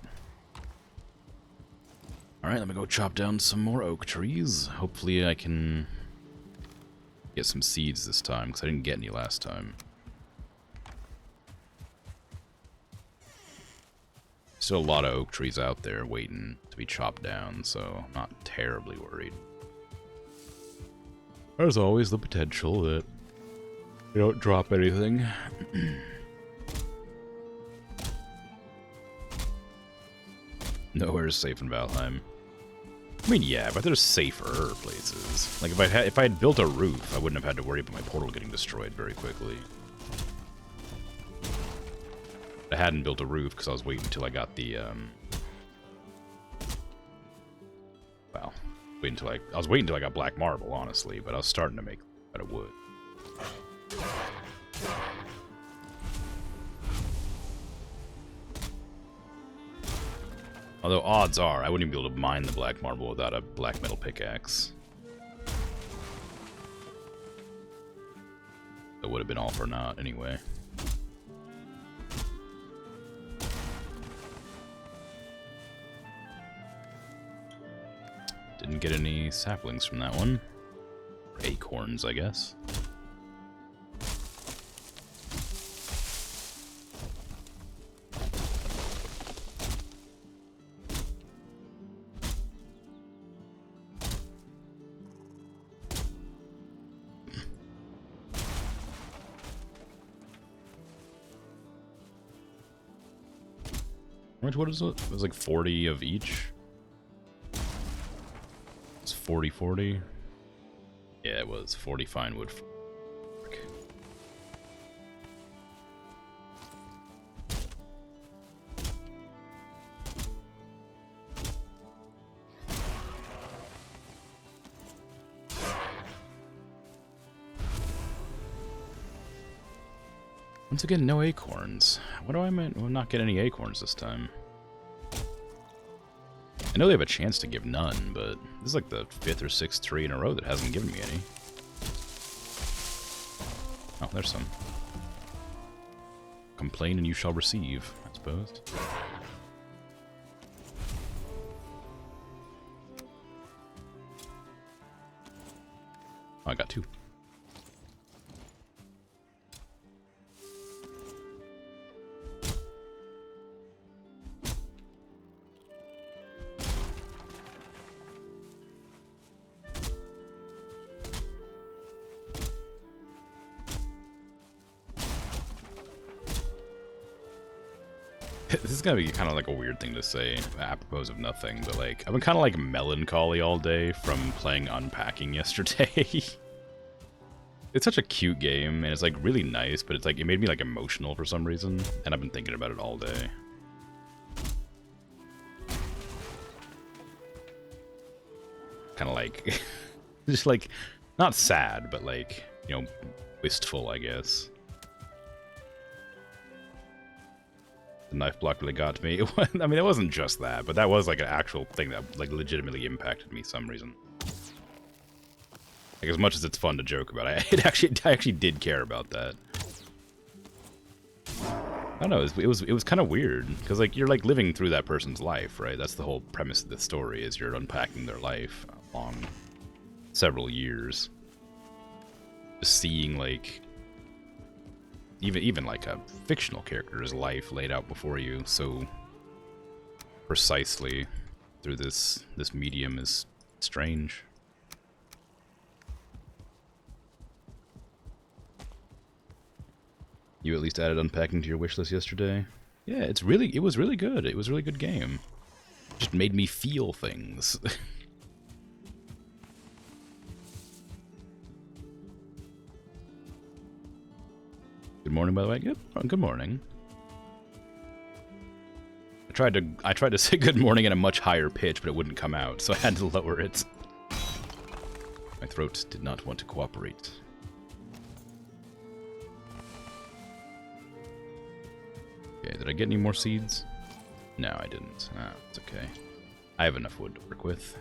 Alright, let me go chop down some more oak trees. Hopefully I can get some seeds this time, because I didn't get any last time. Still a lot of oak trees out there waiting to be chopped down, so I'm not terribly worried. There's always the potential that you don't drop anything. Nowhere is safe in Valheim. I mean, yeah, but there's safer places. Like, if I had built a roof, I wouldn't have had to worry about my portal getting destroyed very quickly. I hadn't built a roof because I was waiting until I got the, well, I was waiting until I got black marble, honestly, but I was starting to make out of wood. Although odds are, I wouldn't even be able to mine the black marble without a black metal pickaxe. That would have been all for naught, anyway. Didn't get any saplings from that one. Or acorns, I guess. What is it? It was like 40 of each. It's 40-40. Yeah, it was 40 fine wood. Once again, no acorns. What do I mean? We'll not get any acorns this time. I know they have a chance to give none, but this is like the 5th or 6th tree in a row that hasn't given me any. Oh, there's some. Complain and you shall receive, I suppose. Oh, I got 2. This is gonna be kind of like a weird thing to say, apropos of nothing, but like, I've been kind of like melancholy all day from playing Unpacking yesterday. It's such a cute game, and it's like really nice, but it's like, it made me like emotional for some reason, and I've been thinking about it all day. Kind of like, just like, not sad, but like, you know, wistful, I guess. The knife block really got to me. I mean, it wasn't just that, but that was like an actual thing that like legitimately impacted me some reason. Like, as much as it's fun to joke about, I actually did care about that. I don't know. It was kind of weird because like you're like living through that person's life, right? That's the whole premise of the story, is you're unpacking their life along several years, just seeing like. Even like a fictional character's life laid out before you so precisely through this medium is strange. You at least added Unpacking to your wishlist yesterday? Yeah, it was really good. It was a really good game. It just made me feel things. Good morning, by the way. Good morning. I tried to say good morning at a much higher pitch, but it wouldn't come out, so I had to lower it. My throat did not want to cooperate. Okay, did I get any more seeds? No, I didn't. Ah, it's okay. I have enough wood to work with.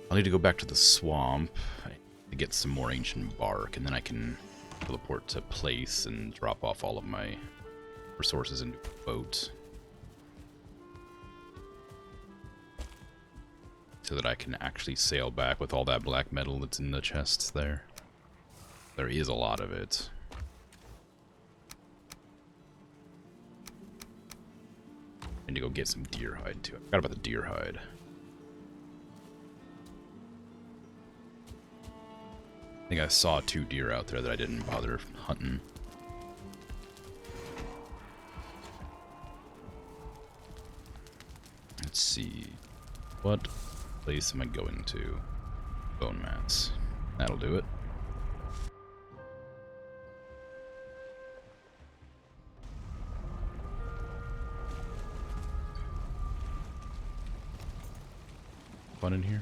I'll need to go back to the swamp to get some more ancient bark, and then I can teleport to place and drop off all of my resources into a boat. So that I can actually sail back with all that black metal that's in the chests there. There is a lot of it. I need to go get some deer hide too. I forgot about the deer hide. I think I saw 2 deer out there that I didn't bother hunting. Let's see. What place am I going to? Bone mats. That'll do it. Fun in here?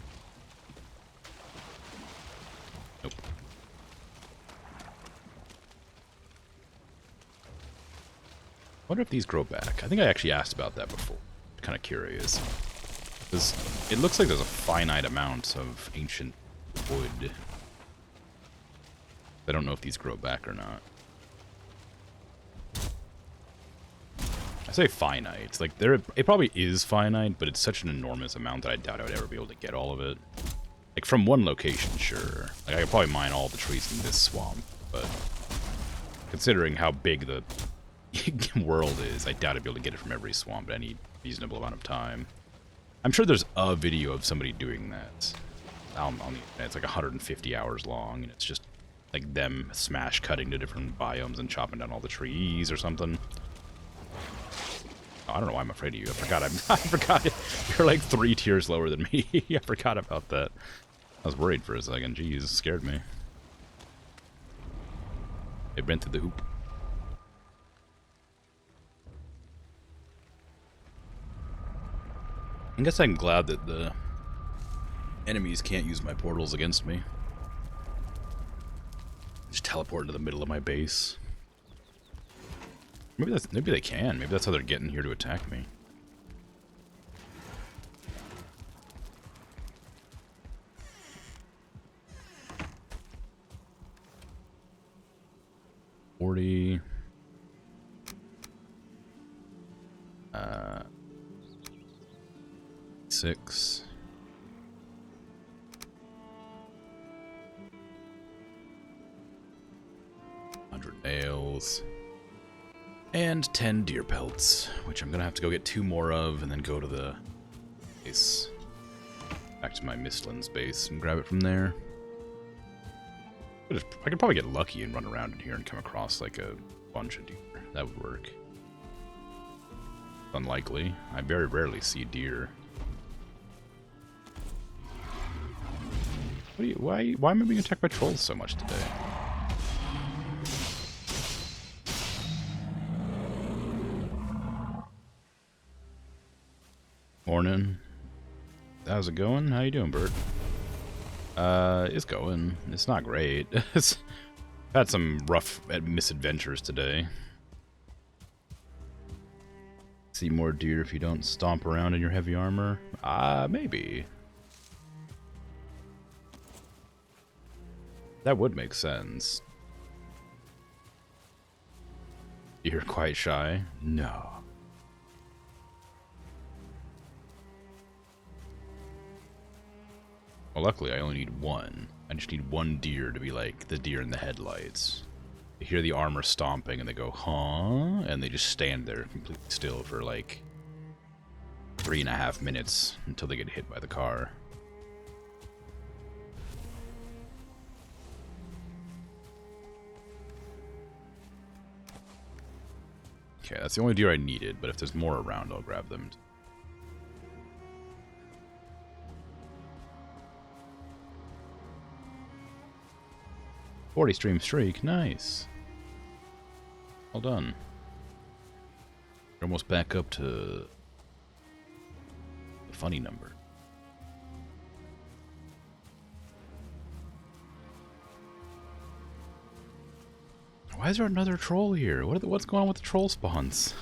Nope. Wonder if these grow back. I think I actually asked about that before. Kind of curious. Because it looks like there's a finite amount of ancient wood. I don't know if these grow back or not. I say finite. Like, it probably is finite, but it's such an enormous amount that I doubt I would ever be able to get all of it. Like, from one location, sure. Like, I could probably mine all the trees in this swamp, but considering how big the world is, I doubt I'd be able to get it from every swamp at any reasonable amount of time. I'm sure there's a video of somebody doing that on the internet. It's like 150 hours long, and it's just like them smash cutting to different biomes and chopping down all the trees or something. Oh, I don't know why I'm afraid of you. I forgot. You're like 3 tiers lower than me. I forgot about that. I was worried for a second. Jeez, it scared me. It went through the hoop. I guess I'm glad that the enemies can't use my portals against me. Just teleport into the middle of my base. Maybe they can. Maybe that's how they're getting here to attack me. Six. Nails. And 10 deer pelts, which I'm gonna have to go get 2 more of and then go to the base. Back to my Mistlands base and grab it from there. I could probably get lucky and run around in here and come across like a bunch of deer. That would work. Unlikely. I very rarely see deer. Why am I being attacked by trolls so much today? Morning. How's it going? How you doing, Bert? It's going. It's not great. I've had some rough misadventures today. See more deer if you don't stomp around in your heavy armor? Maybe. That would make sense. You're quite shy? No. Well, luckily I only need 1. I just need 1 deer to be like the deer in the headlights. They hear the armor stomping and they go, huh? And they just stand there completely still for like 3.5 minutes until they get hit by the car. Okay, that's the only deer I needed, but if there's more around, I'll grab them. 40 stream streak, nice. Well done. We're almost back up to the funny number. Why is there another troll here? What's going on with the troll spawns?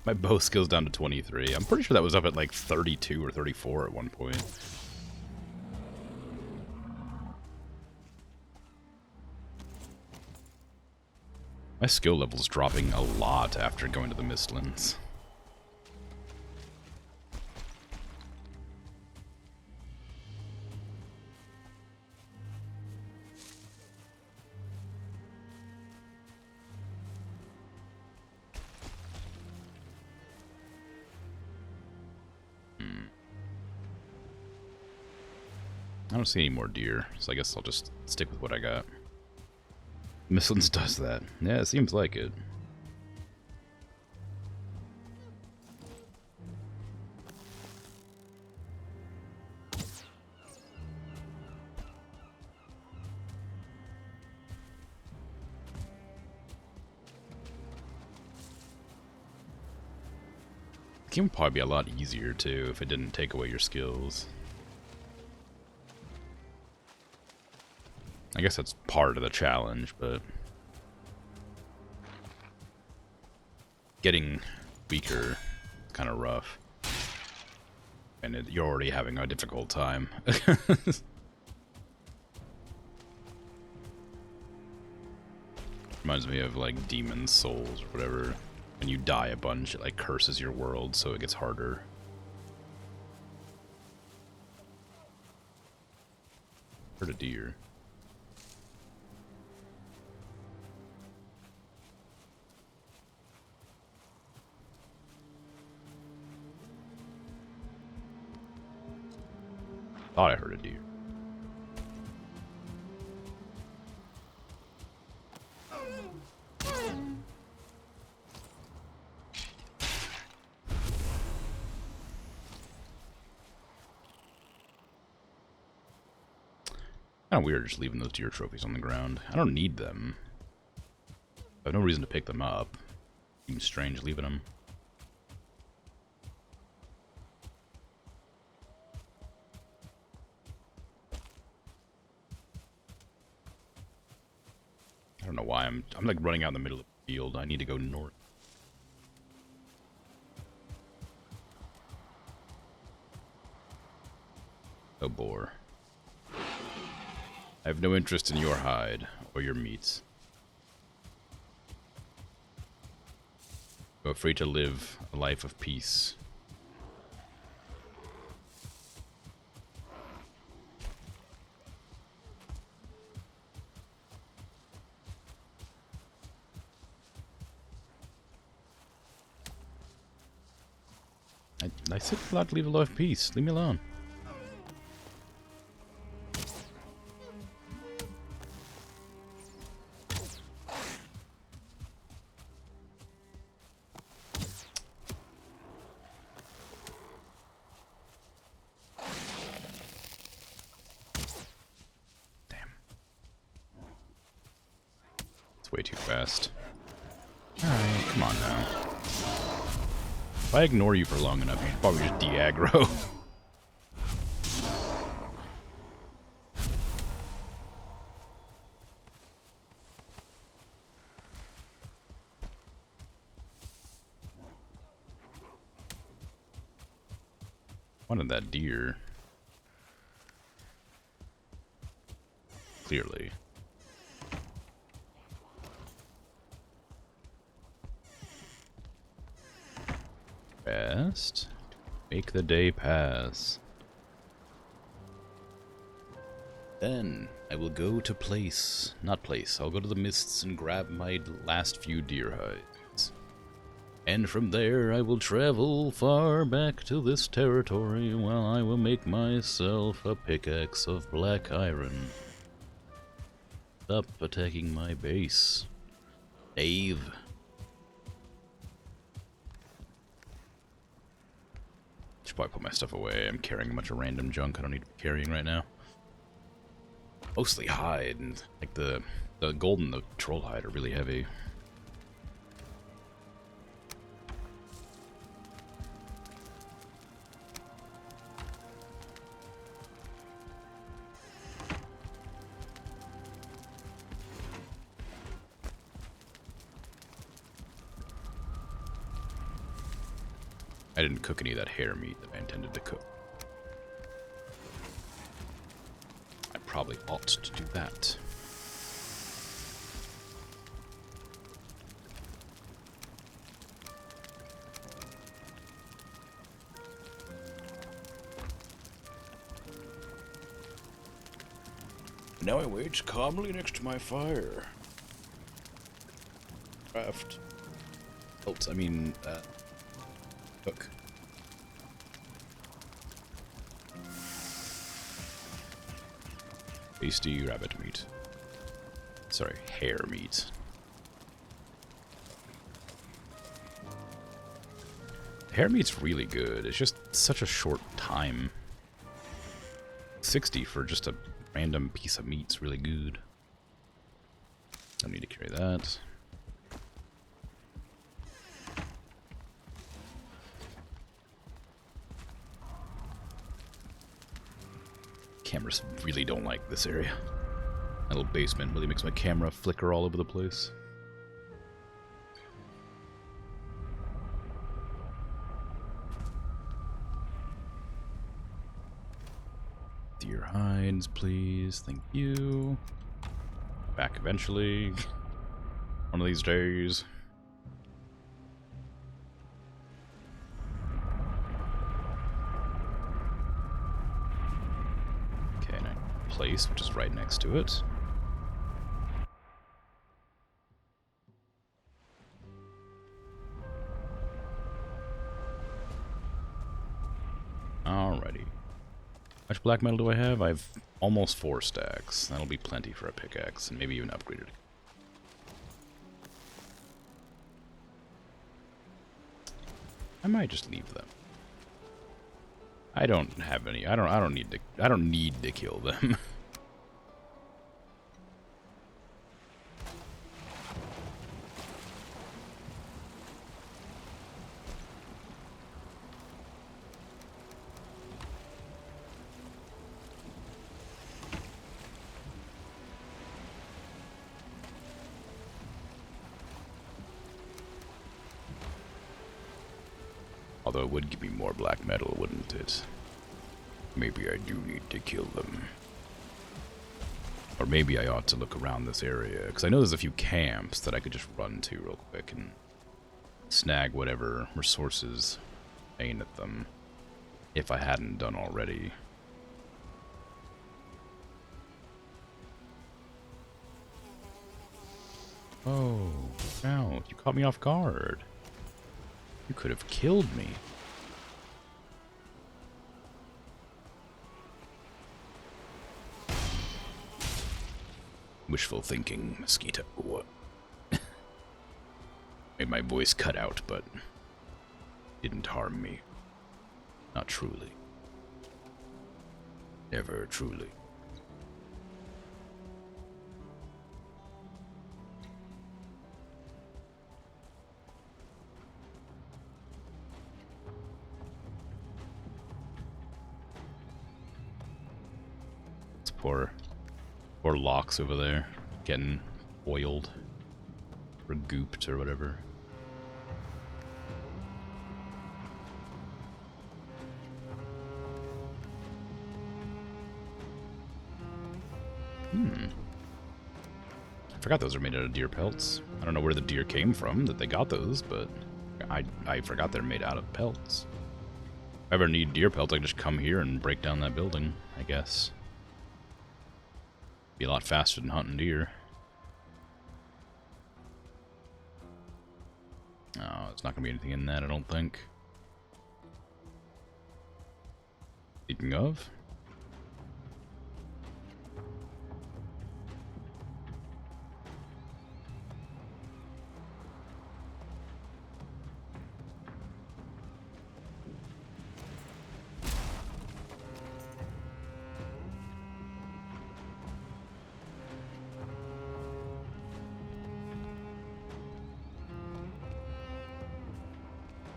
My bow skill's down to 23. I'm pretty sure that was up at like 32 or 34 at one point. My skill level's dropping a lot after going to the Mistlands. I don't see any more deer, so I guess I'll just stick with what I got. Mistlands does that. Yeah, it seems like it. The game would probably be a lot easier, too, if it didn't take away your skills. I guess that's part of the challenge, but getting weaker is kind of rough. And you're already having a difficult time. Reminds me of like Demon Souls or whatever. When you die a bunch, it like curses your world, so it gets harder. Heard a deer. Thought I heard a deer. Kind of weird just leaving those deer trophies on the ground. I don't need them. I have no reason to pick them up. Seems strange leaving them. I don't know why I'm like running out in the middle of the field. I need to go north. Oh, boar. I have no interest in your hide or your meats. Go free to live a life of peace. I said allowed to leave a life of peace. Leave me alone. Way too fast. Alright, come on now. If I ignore you for long enough, you should probably just de-aggro. Wanted that deer. Clearly. Fast. Make the day pass. Then I will go to place. Not place. I'll go to the mists and grab my last few deer hides. And from there I will travel far back to this territory while I will make myself a pickaxe of black iron. Stop attacking my base, Dave. Should probably put my stuff away. I'm carrying a bunch of random junk I don't need to be carrying right now. Mostly hide, and like the gold and the troll hide are really heavy. I didn't cook any of that hare meat that I intended to cook. I probably ought to do that. Now I wait calmly next to my fire. Craft. Cook. Tasty rabbit meat. Sorry, hare meat. Hare meat's really good. It's just such a short time. 60 for just a random piece of meat's really good. Don't need to carry that. Cameras really don't like this area. That little basement really makes my camera flicker all over the place. Deer hides, please. Thank you. Back eventually. One of these days. Okay, now place, which is right next to it. Alrighty. How much black metal do I have? I have almost 4 stacks. That'll be plenty for a pickaxe, and maybe even upgraded. I might just leave them. I don't have any. I don't need to kill them. Although it would give me more black metal, wouldn't it? Maybe I do need to kill them. Or maybe I ought to look around this area, because I know there's a few camps that I could just run to real quick and snag whatever resources aimed at them, if I hadn't done already. Oh, wow, you caught me off guard. You could have killed me. Wishful thinking, mosquito. Made my voice cut out, but didn't harm me. Not truly. Never truly. Poor Locks over there, getting oiled, or gooped, or whatever. I forgot those are made out of deer pelts. I don't know where the deer came from that they got those, but I forgot they're made out of pelts. If I ever need deer pelts, I can just come here and break down that building, I guess. Be a lot faster than hunting deer. Oh, there's not gonna be anything in that, I don't think. Speaking of,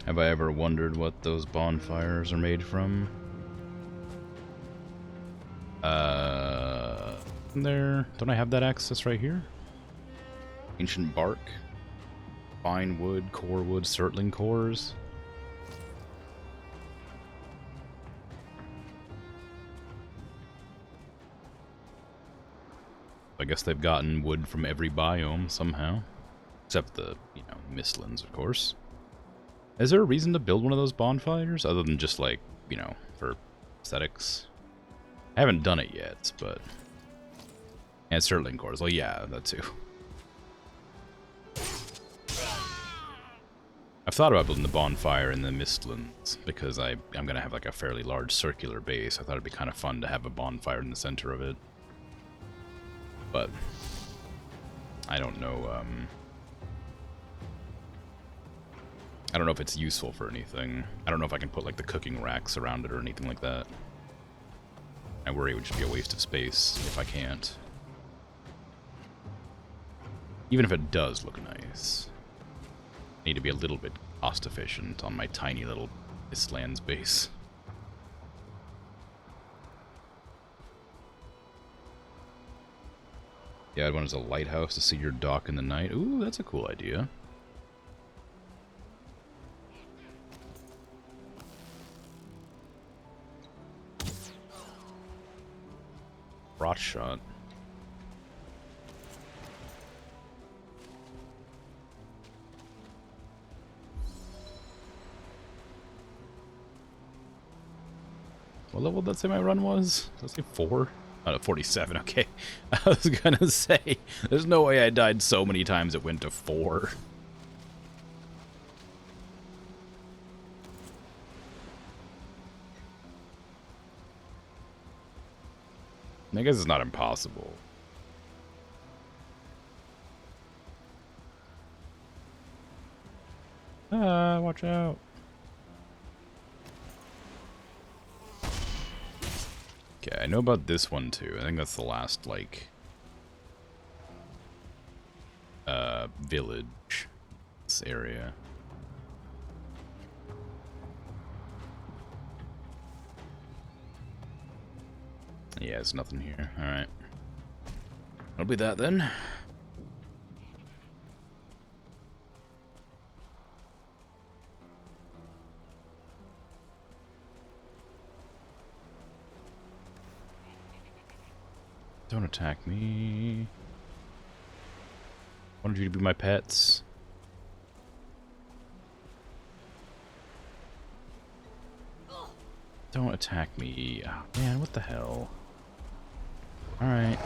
have I ever wondered what those bonfires are made from? Don't I have that access right here? Ancient bark, fine wood, core wood, surtling cores. I guess they've gotten wood from every biome somehow. Except the, you know, Mistlands, of course. Is there a reason to build one of those bonfires? Other than just, like, you know, for aesthetics? I haven't done it yet, but... And Sterling cores. Well, yeah, that too. I've thought about building the bonfire in the Mistlands, because I'm going to have, like, a fairly large circular base. I thought it'd be kind of fun to have a bonfire in the center of it. But... I don't know, I don't know if it's useful for anything. I don't know if I can put, like, the cooking racks around it or anything like that. I worry it would just be a waste of space if I can't. Even if it does look nice. I need to be a little bit cost efficient on my tiny little Mistlands base. Yeah, I'd want as a lighthouse to see your dock in the night. Ooh, that's a cool idea. Rot shot. What level did that say my run was? Did that say 4? 47, okay. I was gonna say, there's no way I died so many times it went to 4. I guess it's not impossible. Ah, watch out. Okay, I know about this one too. I think that's the last, like, village. This area. Yeah, there's nothing here. Alright. That'll be that then. Don't attack me. I wanted you to be my pets. Don't attack me. Oh, man, what the hell? Alright.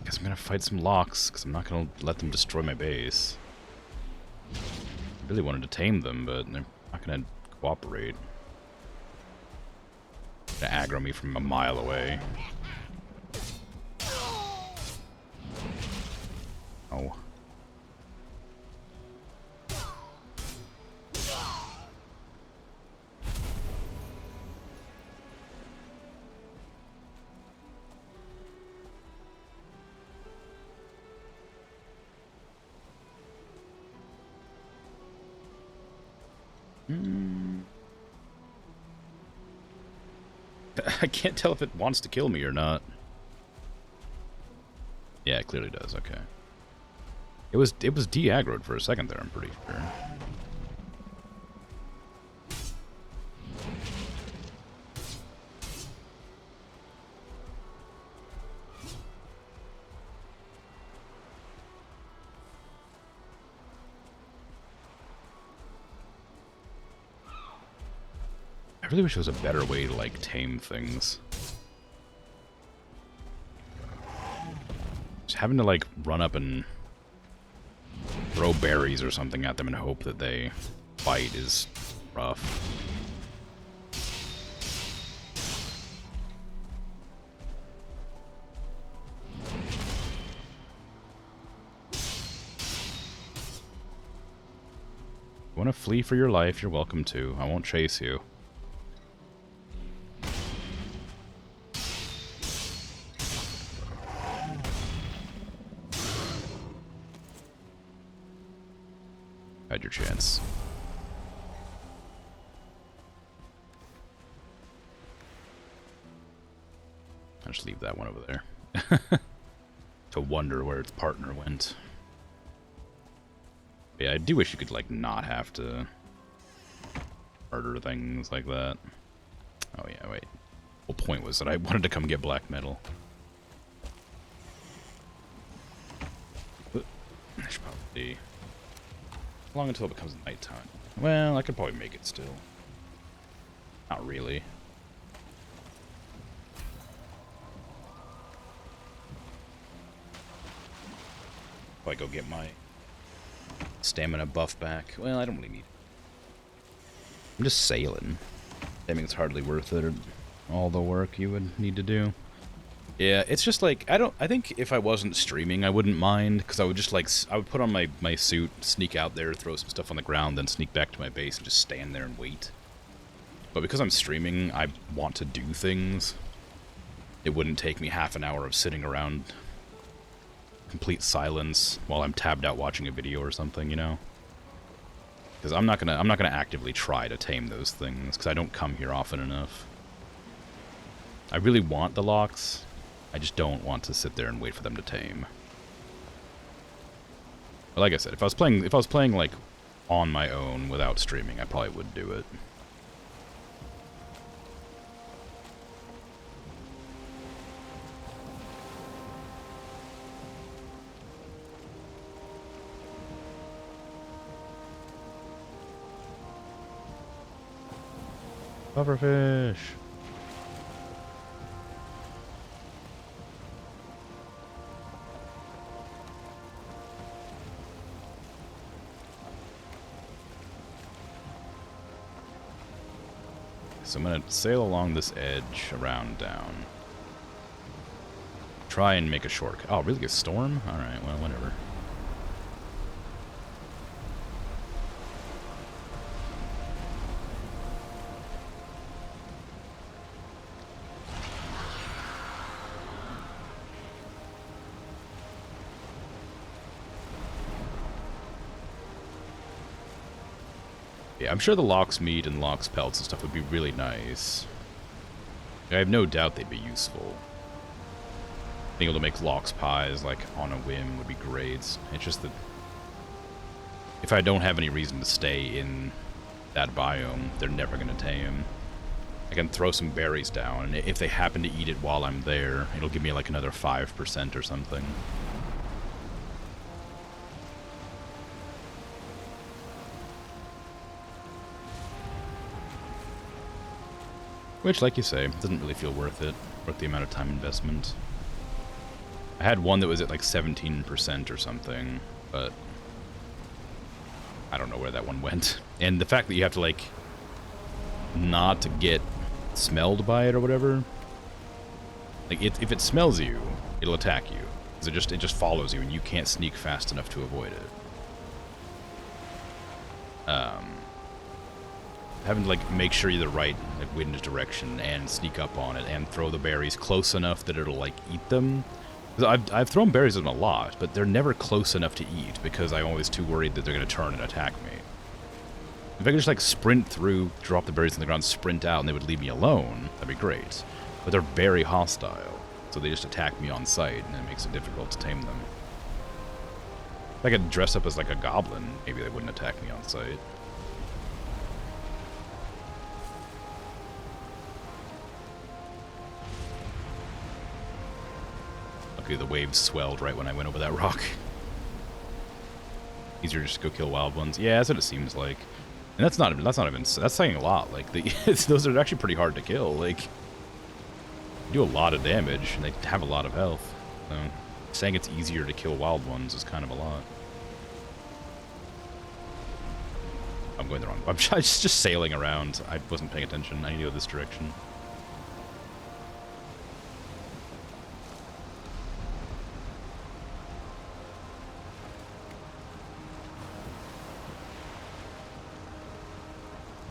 Guess I'm gonna fight some locks, because I'm not gonna let them destroy my base. I really wanted to tame them, but they're not gonna cooperate. They're gonna aggro me from a mile away. Oh. I can't tell if it wants to kill me or not. Yeah, it clearly does. Okay. It was de-aggroed for a second there, I'm pretty sure. I really wish there was a better way to, like, tame things. Just having to, like, run up and throw berries or something at them and hope that they bite is rough. You want to flee for your life, you're welcome to. I won't chase you. Had your chance. I'll just leave that one over there. To wonder where its partner went. Yeah, I do wish you could, like, not have to murder things like that. Oh yeah, wait. The whole point was that I wanted to come get black metal. See. Long until it becomes nighttime. Well, I could probably make it still. Not really. Probably go get my stamina buff back. Well, I don't really need it. I'm just sailing. I mean, it's hardly worth it, or all the work you would need to do. Yeah, it's just like, I think if I wasn't streaming, I wouldn't mind, because I would just like, I would put on my suit, sneak out there, throw some stuff on the ground, then sneak back to my base and just stand there and wait. But because I'm streaming, I want to do things. It wouldn't take me half an hour of sitting around complete silence while I'm tabbed out watching a video or something, you know? Because I'm not gonna actively try to tame those things, because I don't come here often enough. I really want the locks. I just don't want to sit there and wait for them to tame. But like I said, if I was playing like on my own without streaming, I probably would do it. Pufferfish. So I'm going to sail along this edge around down. Try and make a shortcut. Oh, really? A storm? Alright, well, whatever. Yeah, I'm sure the Lox meat and Lox pelts and stuff would be really nice. I have no doubt they'd be useful. Being able to make Lox pies, like, on a whim would be great. It's just that if I don't have any reason to stay in that biome, they're never going to tame. I can throw some berries down, and if they happen to eat it while I'm there, it'll give me, like, another 5% or something. Which, like you say, doesn't really feel worth it, worth the amount of time investment. I had one that was at like 17% or something, but I don't know where that one went. And the fact that you have to, like, not get smelled by it or whatever, like, if it smells you, it'll attack you. Because it just follows you, and you can't sneak fast enough to avoid it. Having to, like, make sure you're the right, like, wind direction and sneak up on it and throw the berries close enough that it'll, like, eat them. I've thrown berries at them a lot, but they're never close enough to eat because I'm always too worried that they're going to turn and attack me. If I could just, like, sprint through, drop the berries on the ground, sprint out, and they would leave me alone, that'd be great. But they're very hostile, so they just attack me on sight, and it makes it difficult to tame them. If I could dress up as, like, a goblin, maybe they wouldn't attack me on sight. The waves swelled right when I went over that rock. Easier just to go kill wild ones. Yeah, that's what it seems like. And that's not even, that's saying a lot. Like, those are actually pretty hard to kill. Like, they do a lot of damage, and they have a lot of health. So, saying it's easier to kill wild ones is kind of a lot. I'm going the wrong way. I'm just sailing around. I wasn't paying attention. I need to go this direction.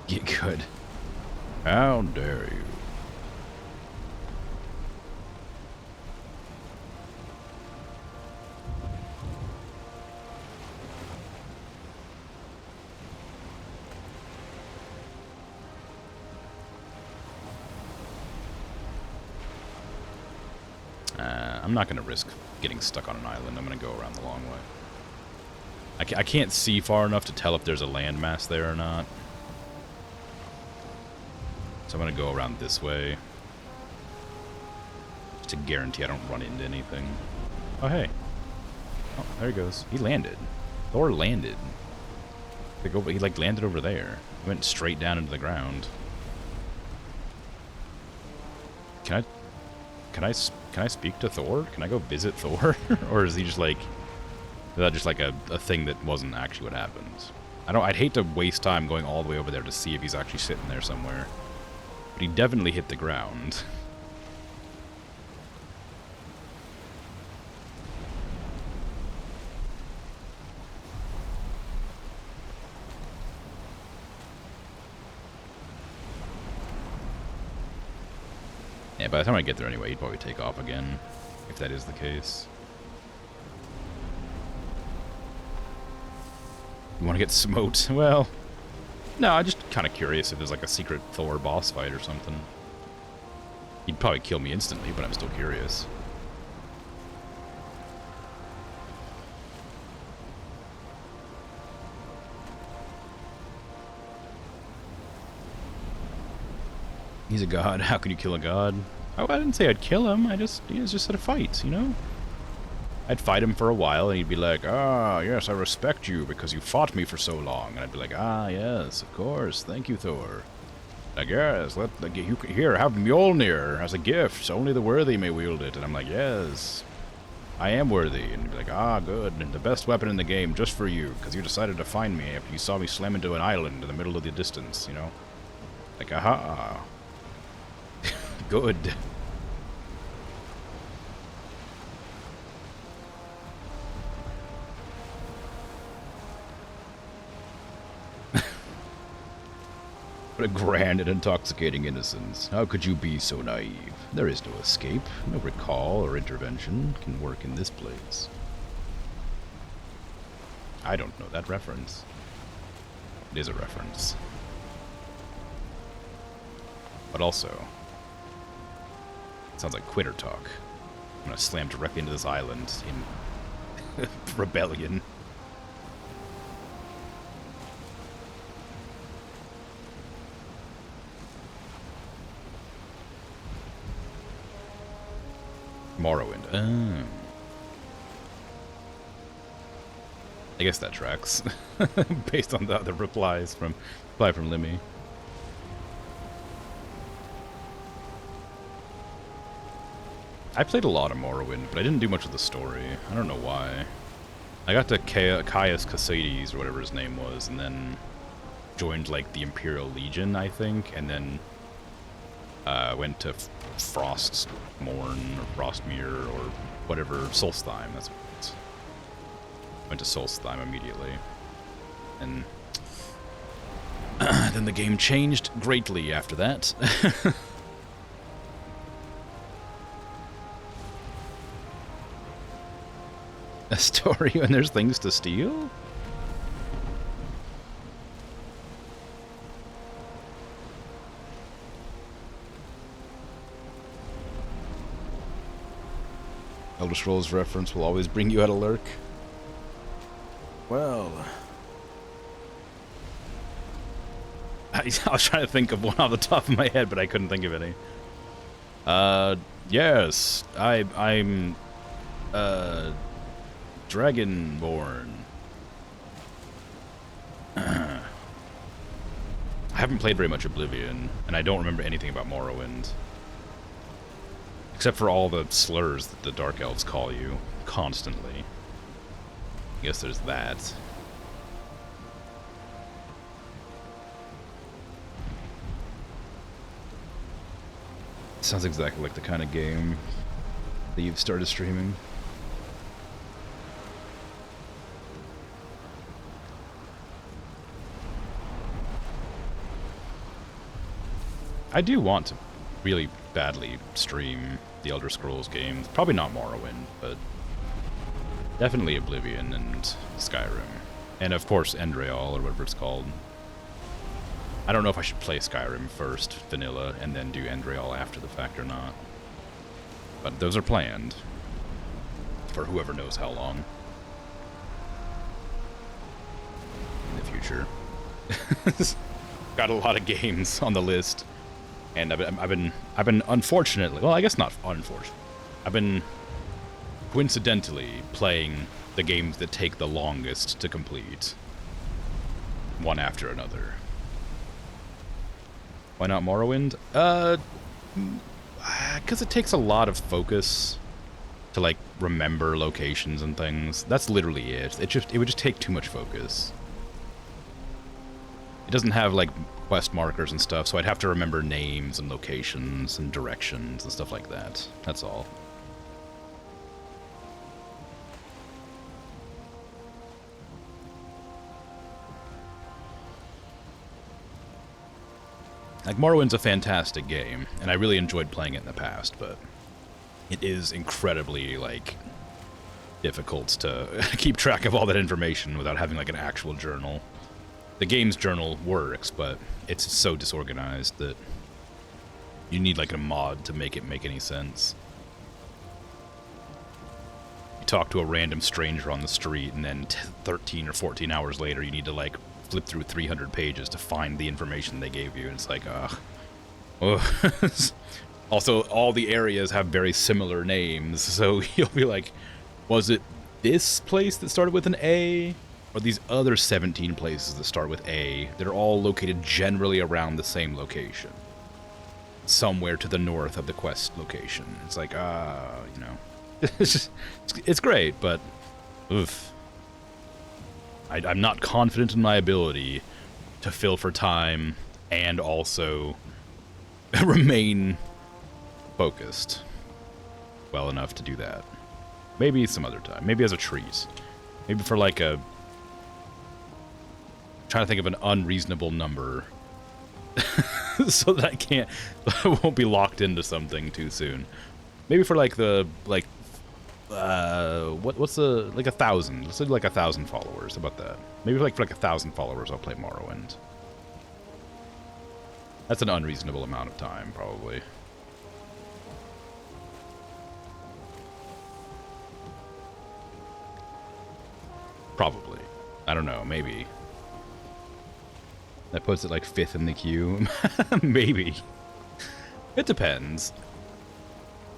Get good. How dare you? I'm not going to risk getting stuck on an island. I'm going to go around the long way. I can't see far enough to tell if there's a landmass there or not. So I'm going to go around this way. Just to guarantee I don't run into anything. Oh, hey. Oh, there he goes. He landed. Thor landed. He like landed over there. He went straight down into the ground. Can I speak to Thor? Can I go visit Thor? Or is he just like, is that just like a thing that wasn't actually what happened? I'd hate to waste time going all the way over there to see if he's actually sitting there somewhere. But he definitely hit the ground. Yeah, by the time I get there anyway, he'd probably take off again, if that is the case. You want to get smote? Well, no, I'm just kind of curious if there's like a secret Thor boss fight or something. He'd probably kill me instantly, but I'm still curious. He's a god. How can you kill a god? Oh, I didn't say I'd kill him. It was just at a fight, you know? I'd fight him for a while, and he'd be like, "Ah, yes, I respect you because you fought me for so long." And I'd be like, "Ah, yes, of course. Thank you, Thor." Like, "Yes, here, have Mjolnir as a gift. Only the worthy may wield it." And I'm like, "Yes, I am worthy." And he'd be like, "Ah, good. And the best weapon in the game just for you because you decided to find me after you saw me slam into an island in the middle of the distance, you know?" Like, aha. Good. What a grand and intoxicating innocence. How could you be so naive? There is no escape. No recall or intervention can work in this place. I don't know that reference. It is a reference. But also, it sounds like quitter talk. I'm gonna slam directly into this island in rebellion. Morrowind. Oh. I guess that tracks. Based on the reply from Limmy. I played a lot of Morrowind, but I didn't do much of the story. I don't know why. I got to Caius Casades, or whatever his name was, and then joined, like, the Imperial Legion, I think, and then went to Frostmourne, or Frostmere, or whatever, Solstheim, that's what it is. Went to Solstheim immediately. And then the game changed greatly after that. A story when there's things to steal? Elder Scrolls reference will always bring you out of lurk. Well, I was trying to think of one off the top of my head, but I couldn't think of any. Yes, I'm Dragonborn. I haven't played very much Oblivion, and I don't remember anything about Morrowind. Except for all the slurs that the Dark Elves call you constantly. I guess there's that. Sounds exactly like the kind of game that you've started streaming. I do want to really badly stream the Elder Scrolls games. Probably not Morrowind, but definitely Oblivion and Skyrim. And of course Endreal, or whatever it's called. I don't know if I should play Skyrim first, vanilla, and then do Endreal after the fact or not. But those are planned. For whoever knows how long. In the future. Got a lot of games on the list. And I've been unfortunately, well, I guess not unfortunately. I've been coincidentally playing the games that take the longest to complete, one after another. Why not Morrowind? Because it takes a lot of focus to, like, remember locations and things. That's literally it. It would just take too much focus. It doesn't have, like, quest markers and stuff, so I'd have to remember names and locations and directions and stuff like that. That's all. Like, Morrowind's a fantastic game, and I really enjoyed playing it in the past, but it is incredibly, like, difficult to keep track of all that information without having, like, an actual journal. The game's journal works, but it's so disorganized that you need, like, a mod to make it make any sense. You talk to a random stranger on the street, and then 13 or 14 hours later, you need to, like, flip through 300 pages to find the information they gave you, and it's like, ugh. Also, all the areas have very similar names, so you'll be like, was it this place that started with an A? Or these other 17 places that start with A? They're all located generally around the same location. Somewhere to the north of the quest location. It's like, you know. It's great, but, oof. I'm not confident in my ability to fill for time and also remain focused well enough to do that. Maybe some other time. Maybe as a treat. Maybe for like a... I'm trying to think of an unreasonable number so that I won't be locked into something too soon. Maybe for like the, like, what's the, like 1,000? Let's say like 1,000 followers. How about that? Maybe for like 1,000 followers, I'll play Morrowind. That's an unreasonable amount of time, probably. Probably. I don't know, maybe. That puts it like 5th in the queue. Maybe. It depends.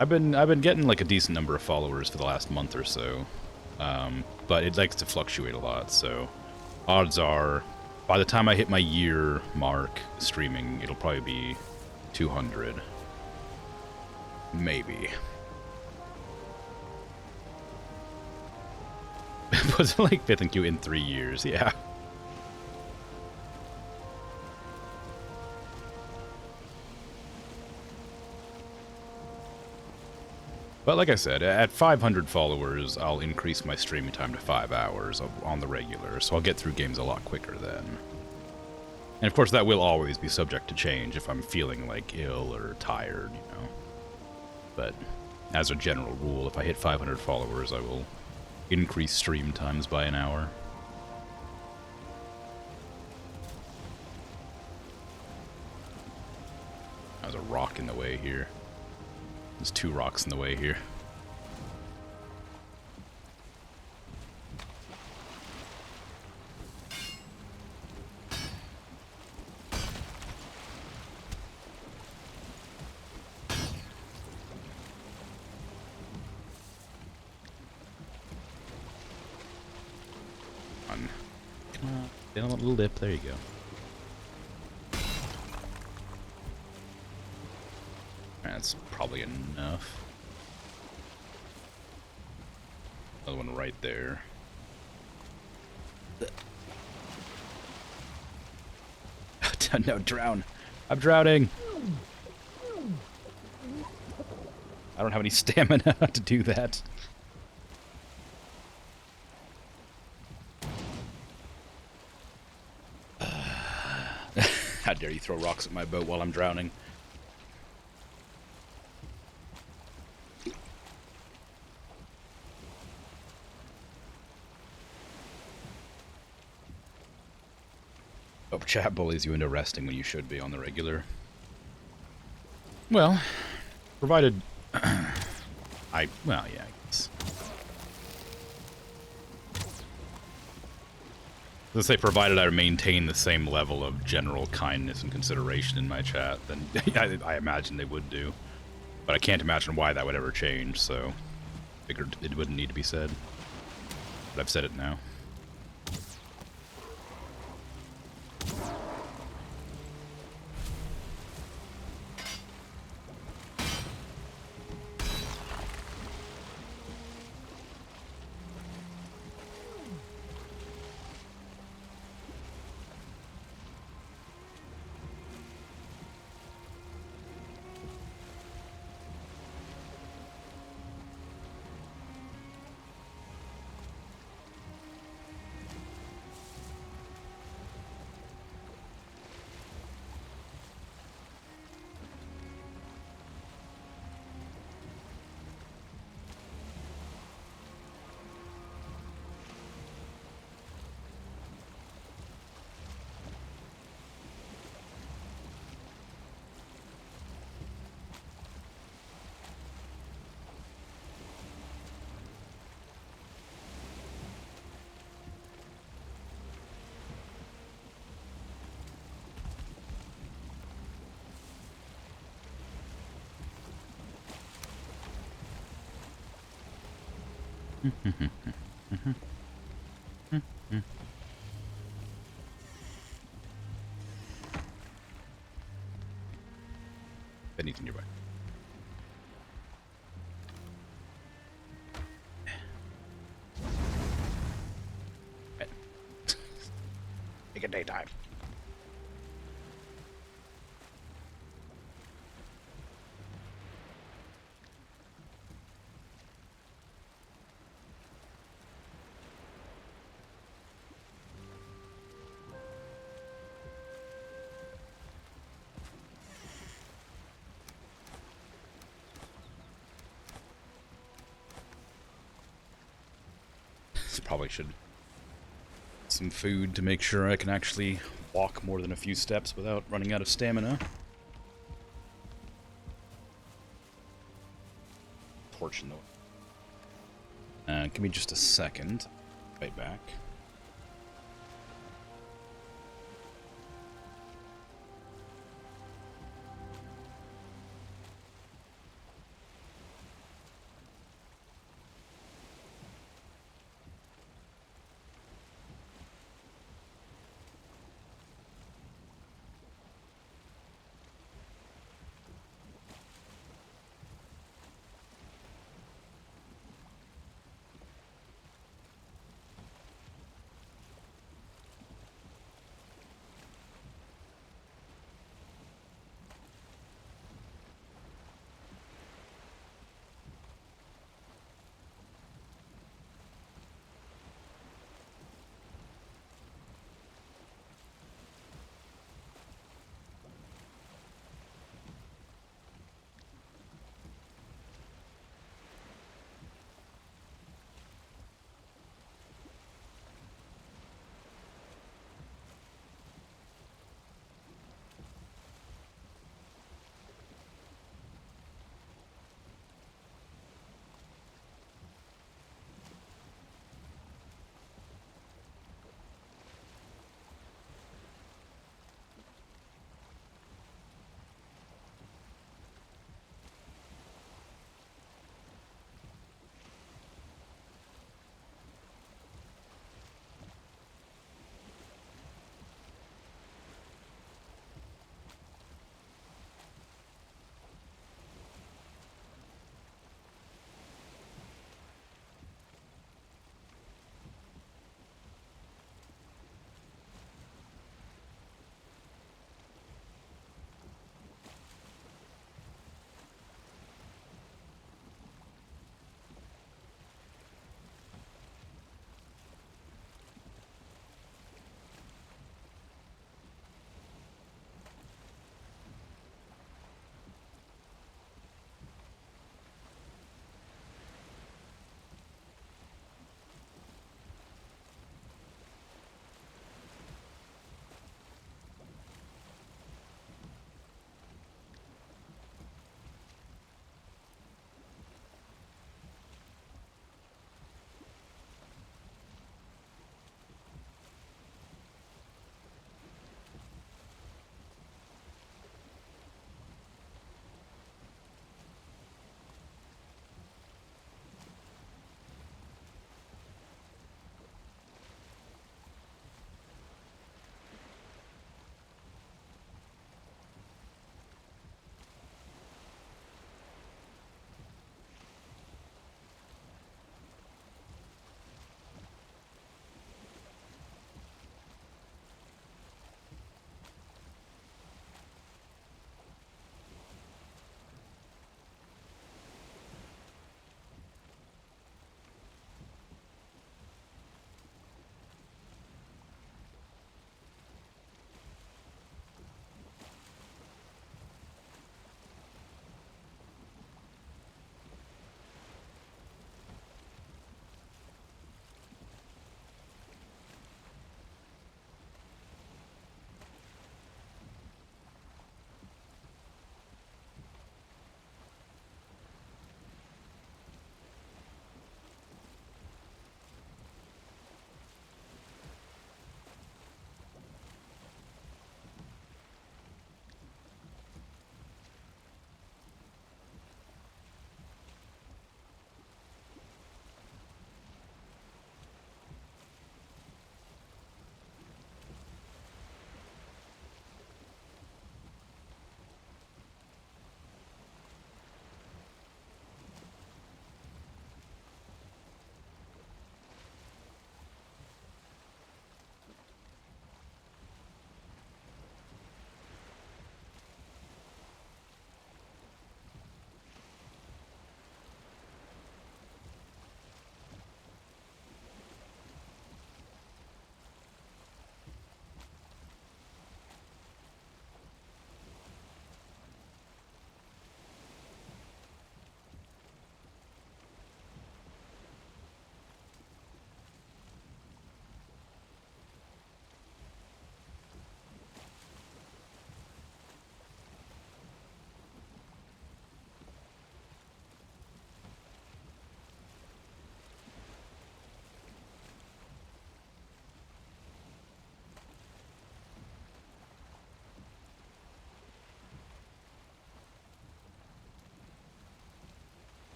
I've been getting like a decent number of followers for the last month or so. But it likes to fluctuate a lot, so odds are by the time I hit my year mark streaming, it'll probably be 200. Maybe. Puts it like 5th in queue in 3 years, yeah. But like I said, at 500 followers, I'll increase my streaming time to 5 hours on the regular, so I'll get through games a lot quicker then. And of course, that will always be subject to change if I'm feeling like ill or tired, you know. But as a general rule, if I hit 500 followers, I will increase stream times by an hour. There's a rock in the way here. There's 2 rocks in the way here. Come on. Get on that little dip. There you go. That's probably enough. Another one right there. No, drown. I'm drowning. I don't have any stamina to do that. How dare you throw rocks at my boat while I'm drowning? Oh, chat bullies you into resting when you should be on the regular. Well, provided... well, yeah, I guess. Let's say provided I maintain the same level of general kindness and consideration in my chat, then I imagine they would do. But I can't imagine why that would ever change, so... Figured it wouldn't need to be said, but I've said it now. Anything nearby. Make it daytime. Probably should some food to make sure I can actually walk more than a few steps without running out of stamina. Torch in the way. Give me just a second. Right back.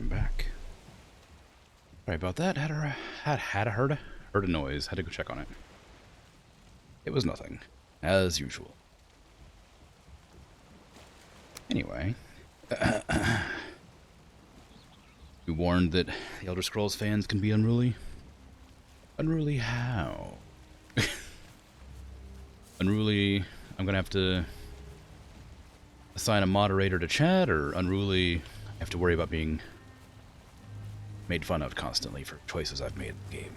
I'm back. Sorry about that. Heard a noise. Had to go check on it. It was nothing, as usual. Anyway, we warned that the Elder Scrolls fans can be unruly. Unruly how? Unruly, I'm gonna have to assign a moderator to chat, or unruly, I have to worry about being made fun of constantly for choices I've made in the game.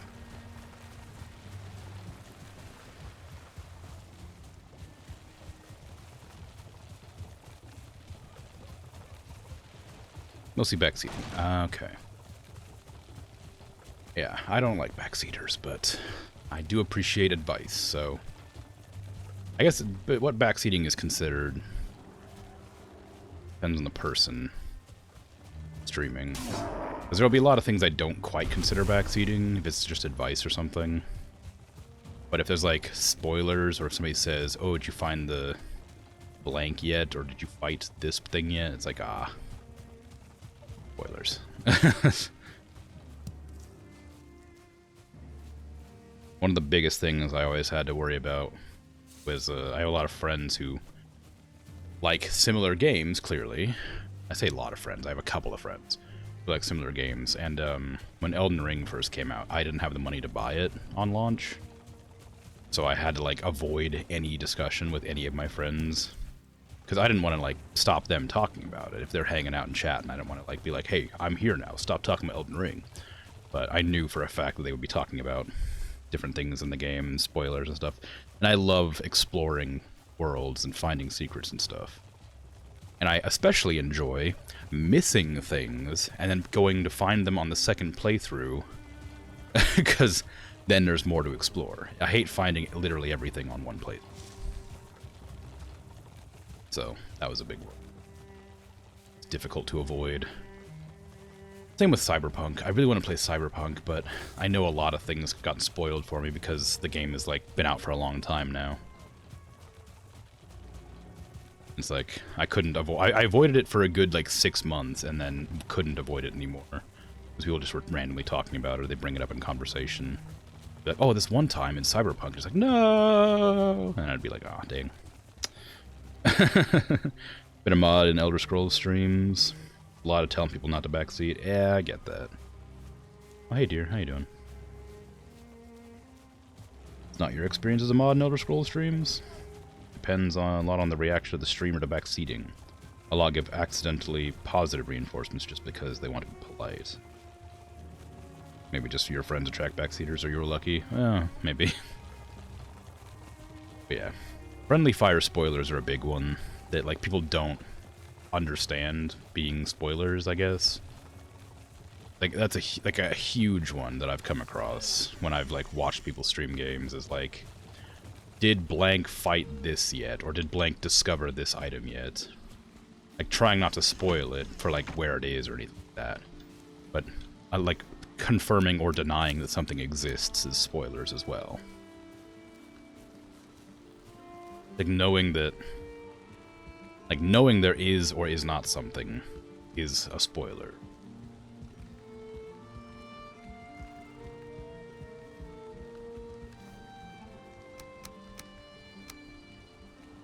Mostly backseating. Okay. Yeah, I don't like backseaters, but I do appreciate advice, so... I guess what backseating is considered depends on the person streaming. Because there'll be a lot of things I don't quite consider backseating, if it's just advice or something. But if there's, like, spoilers, or if somebody says, oh, did you find the blank yet, or did you fight this thing yet? It's like, ah... spoilers. One of the biggest things I always had to worry about was I have a lot of friends who like similar games, clearly. I say a lot of friends. I have a couple of friends who like similar games. And when Elden Ring first came out, I didn't have the money to buy it on launch. So I had to like avoid any discussion with any of my friends. Because I didn't want to, like, stop them talking about it if they're hanging out in chat, and I didn't want to, like, be like, hey, I'm here now, stop talking about Elden Ring. But I knew for a fact that they would be talking about different things in the game, spoilers and stuff. And I love exploring worlds and finding secrets and stuff. And I especially enjoy missing things and then going to find them on the second playthrough, because then there's more to explore. I hate finding literally everything on one playthrough. So, that was a big one. It's difficult to avoid. Same with Cyberpunk. I really want to play Cyberpunk, but I know a lot of things have gotten spoiled for me because the game has, like, been out for a long time now. It's like, I couldn't avoid... I avoided it for a good, like, 6 months, and then couldn't avoid it anymore. Because people just were randomly talking about it, or they bring it up in conversation. Like, oh, this one time in Cyberpunk, it's like, no! And I'd be like, oh, dang. Been a mod in Elder Scrolls streams. A lot of telling people not to backseat. Yeah, I get that. Oh, hey dear, how you doing? It's not your experience as a mod in Elder Scrolls streams. Depends on a lot on the reaction of the streamer to backseating. A lot give accidentally positive reinforcements just because they want to be polite. Maybe just your friends attract backseaters, or you were lucky. Maybe. But yeah. Friendly fire spoilers are a big one that, like, people don't understand being spoilers, I guess. Like, that's a huge one that I've come across when I've, like, watched people stream games, is like, did blank fight this yet? Or did blank discover this item yet? Like, trying not to spoil it for, like, where it is or anything like that. But, like, confirming or denying that something exists is spoilers as well. Like, knowing that... like, knowing there is or is not something is a spoiler.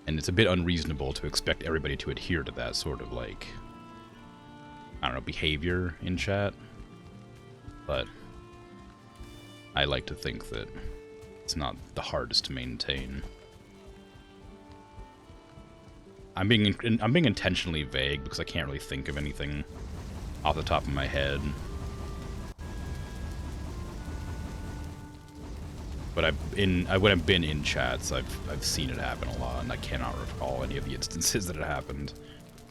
And it's a bit unreasonable to expect everybody to adhere to that sort of, like... I don't know, behavior in chat. But... I like to think that it's not the hardest to maintain. I'm being intentionally vague because I can't really think of anything off the top of my head. But when I've been in chats, I've seen it happen a lot, and I cannot recall any of the instances that it happened.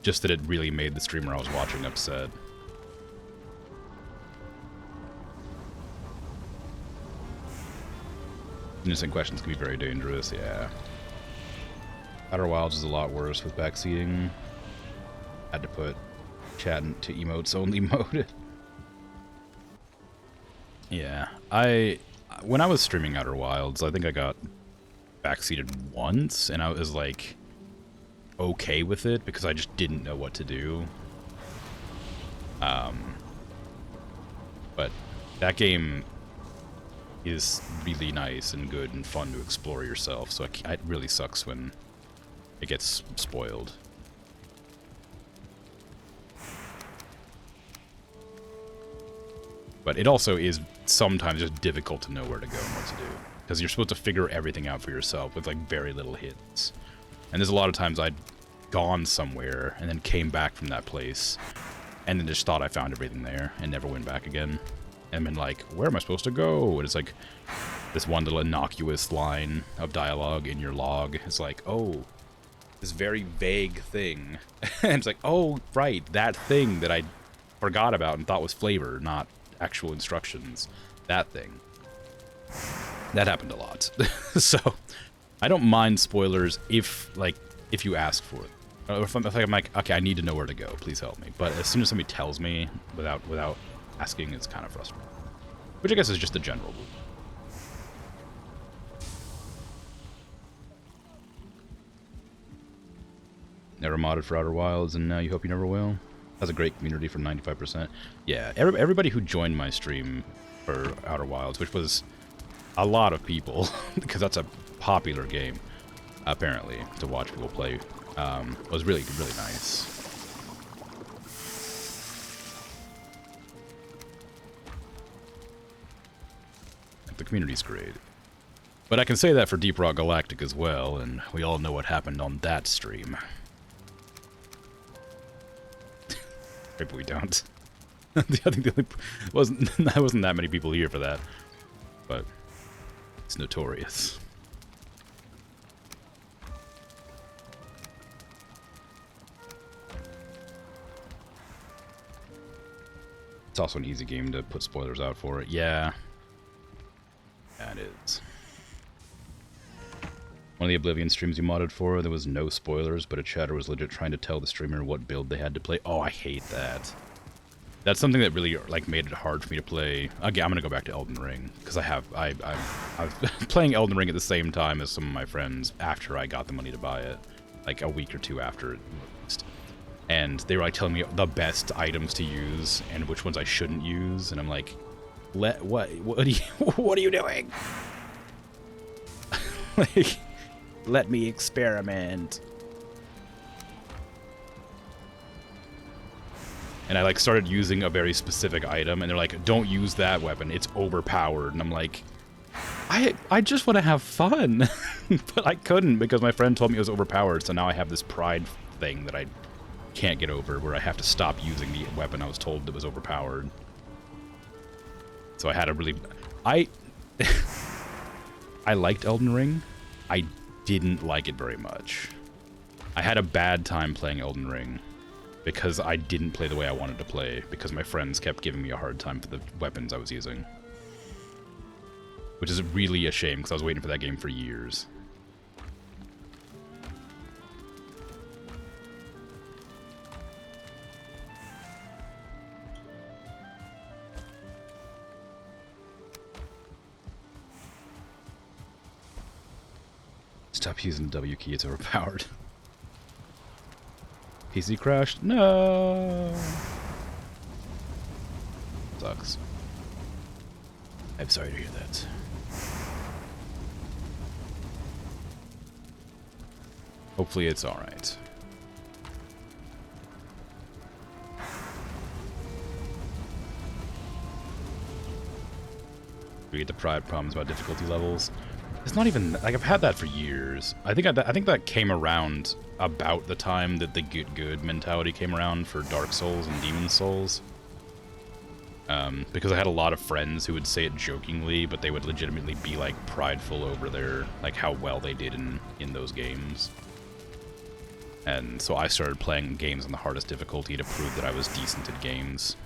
Just that it really made the streamer I was watching upset. Innocent questions can be very dangerous, yeah. Outer Wilds is a lot worse with backseating. Had to put chat into emotes only mode. Yeah, when I was streaming Outer Wilds, I think I got backseated once, and I was like okay with it because I just didn't know what to do. But that game is really nice and good and fun to explore yourself, so it really sucks when it gets spoiled. But it also is sometimes just difficult to know where to go and what to do, because you're supposed to figure everything out for yourself with like very little hits. And there's a lot of times I'd gone somewhere and then came back from that place and then just thought I found everything there and never went back again. And been like, where am I supposed to go? And it's like this one little innocuous line of dialogue in your log. It's like, oh, this very vague thing. And it's like, oh, right, that thing that I forgot about and thought was flavor, not actual instructions. That thing. That happened a lot. So, I don't mind spoilers if you ask for it. Or if I'm like, okay, I need to know where to go, please help me. But as soon as somebody tells me without asking, it's kind of frustrating. Which I guess is just the general rule. Never modded for Outer Wilds, and now you hope you never will. Has a great community for 95%. Yeah, everybody who joined my stream for Outer Wilds, which was a lot of people, because that's a popular game, apparently, to watch people play, was really, really nice. The community's great. But I can say that for Deep Rock Galactic as well, and we all know what happened on that stream. Maybe we don't. I think there wasn't that many people here for that, but it's notorious. It's also an easy game to put spoilers out for it. Yeah. Yeah, it is. One of the Oblivion streams you modded for, there was no spoilers, but a chatter was legit trying to tell the streamer what build they had to play. Oh, I hate that. That's something that really like made it hard for me to play. Again, I'm gonna go back to Elden Ring because I was playing Elden Ring at the same time as some of my friends after I got the money to buy it, like a week or two after it released. And they were like telling me the best items to use and which ones I shouldn't use, and I'm like, what are you doing? Like, let me experiment. And I like started using a very specific item, and they're like, don't use that weapon, it's overpowered. And I'm like, I just want to have fun. But I couldn't because my friend told me it was overpowered, so now I have this pride thing that I can't get over, where I have to stop using the weapon I was told that was overpowered. So I had a really... I liked Elden Ring. I didn't like it very much. I had a bad time playing Elden Ring because I didn't play the way I wanted to play, because my friends kept giving me a hard time for the weapons I was using. Which is really a shame, because I was waiting for that game for years. Stop using the W key, it's overpowered. PC crashed? No! Sucks. I'm sorry to hear that. Hopefully it's alright. We get the pride problems about difficulty levels. It's not even like I've had that for years. I think that came around about the time that the get good mentality came around for Dark Souls and Demon Souls. Because I had a lot of friends who would say it jokingly, but they would legitimately be like prideful over their like how well they did in those games. And so I started playing games on the hardest difficulty to prove that I was decent at games,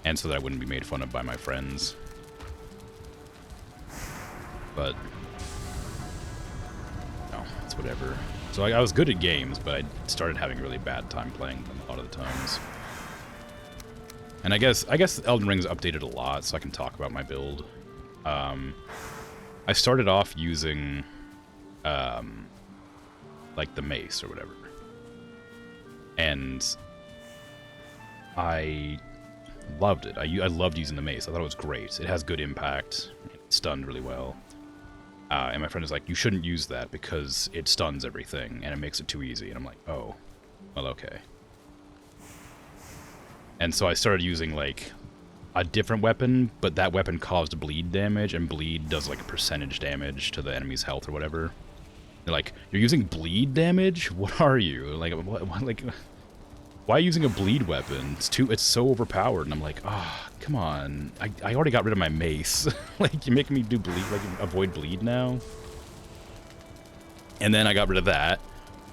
and so that I wouldn't be made fun of by my friends. But no, it's whatever. So I was good at games, but I started having a really bad time playing them a lot of the times. And I guess Elden Ring's updated a lot, so I can talk about my build. I started off using like the mace or whatever, and I Loved it. I loved using the mace. I thought it was great. It has good impact. It stunned really well. And my friend was like, you shouldn't use that because it stuns everything and it makes it too easy. And I'm like, oh, well, okay. And so I started using, like, a different weapon, but that weapon caused bleed damage, and bleed does, like, a percentage damage to the enemy's health or whatever. They're like, you're using bleed damage? What are you? Like, what, like, why are you using a bleed weapon? It's so overpowered. And I'm like, ah, oh, come on. I already got rid of my mace. Like, you're making me do bleed, like, avoid bleed now? And then I got rid of that,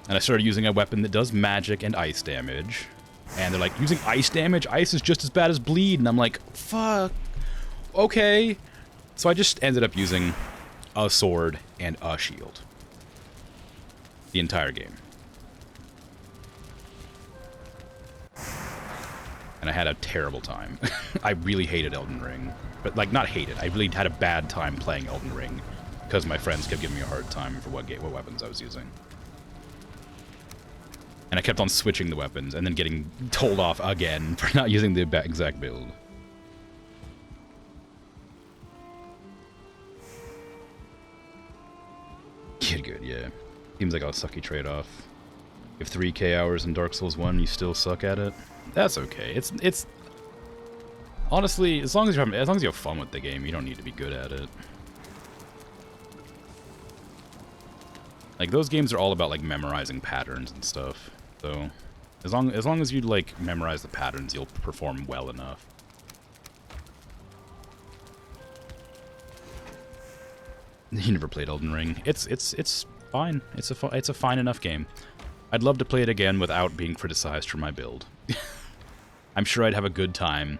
and I started using a weapon that does magic and ice damage. And they're like, using ice damage? Ice is just as bad as bleed. And I'm like, fuck. Okay. So I just ended up using a sword and a shield. The entire game. And I had a terrible time. I really hated Elden Ring. But, like, not hated. I really had a bad time playing Elden Ring. Because my friends kept giving me a hard time for what weapons I was using. And I kept on switching the weapons and then getting told off again for not using the exact build. Good, yeah. Seems like a sucky trade-off. If 3k hours in Dark Souls 1, you still suck at it. That's okay. It's honestly, as long as you have fun with the game, you don't need to be good at it. Like, those games are all about, like, memorizing patterns and stuff. So, as long as you, like, memorize the patterns, you'll perform well enough. You never played Elden Ring. It's fine. It's a fine enough game. I'd love to play it again without being criticized for my build. I'm sure I'd have a good time,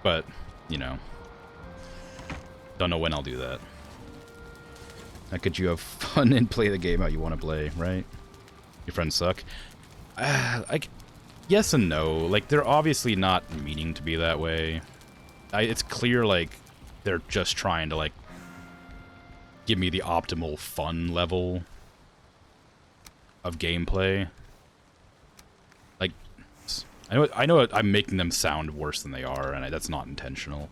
but, you know, don't know when I'll do that. How could you have fun and play the game how you want to play, right? Your friends suck? Like, yes and no. Like, they're obviously not meaning to be that way. It's clear, like, they're just trying to, like, give me the optimal fun level of gameplay. Like, I know I'm making them sound worse than they are, and that's not intentional.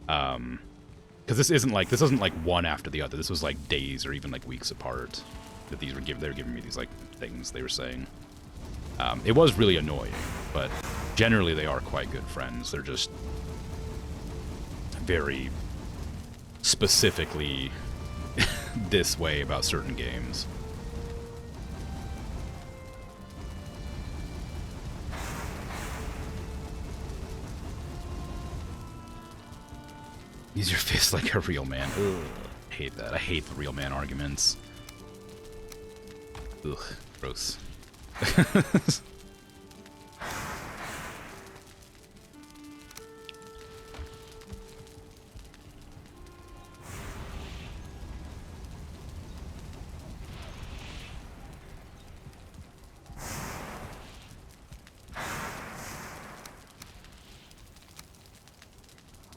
Because this isn't like one after the other. This was like days or even like weeks apart that they were giving me these like things they were saying. It was really annoying, but generally they are quite good friends. They're just very specifically this way about certain games. Use your fist like a real man. Ugh, I hate that. I hate the real man arguments. Ugh, gross.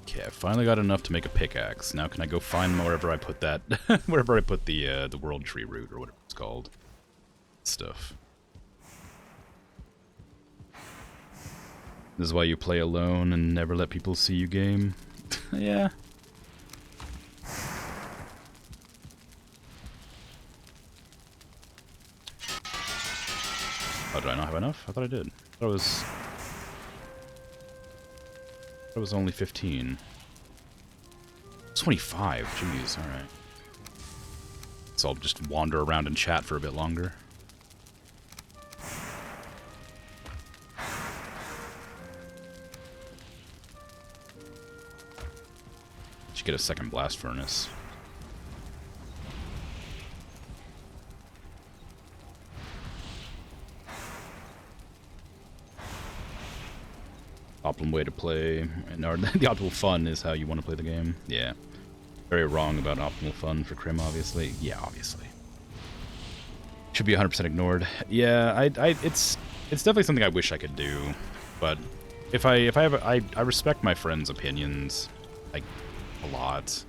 Okay, I finally got enough to make a pickaxe. Now can I go find wherever I put that, wherever I put the world tree root or whatever it's called. Stuff. This is why you play alone and never let people see you game. Yeah. Oh, did I not have enough? I thought I did. I thought it was only 15. 25, jeez, alright. So I'll just wander around and chat for a bit longer. Should get a second blast furnace. Optimal way to play, or the optimal fun is how you want to play the game. Yeah. Very wrong about optimal fun for Krim, obviously. Yeah, obviously. Should be 100% ignored. Yeah, it's definitely something I wish I could do, but I respect my friends' opinions, like, a lot.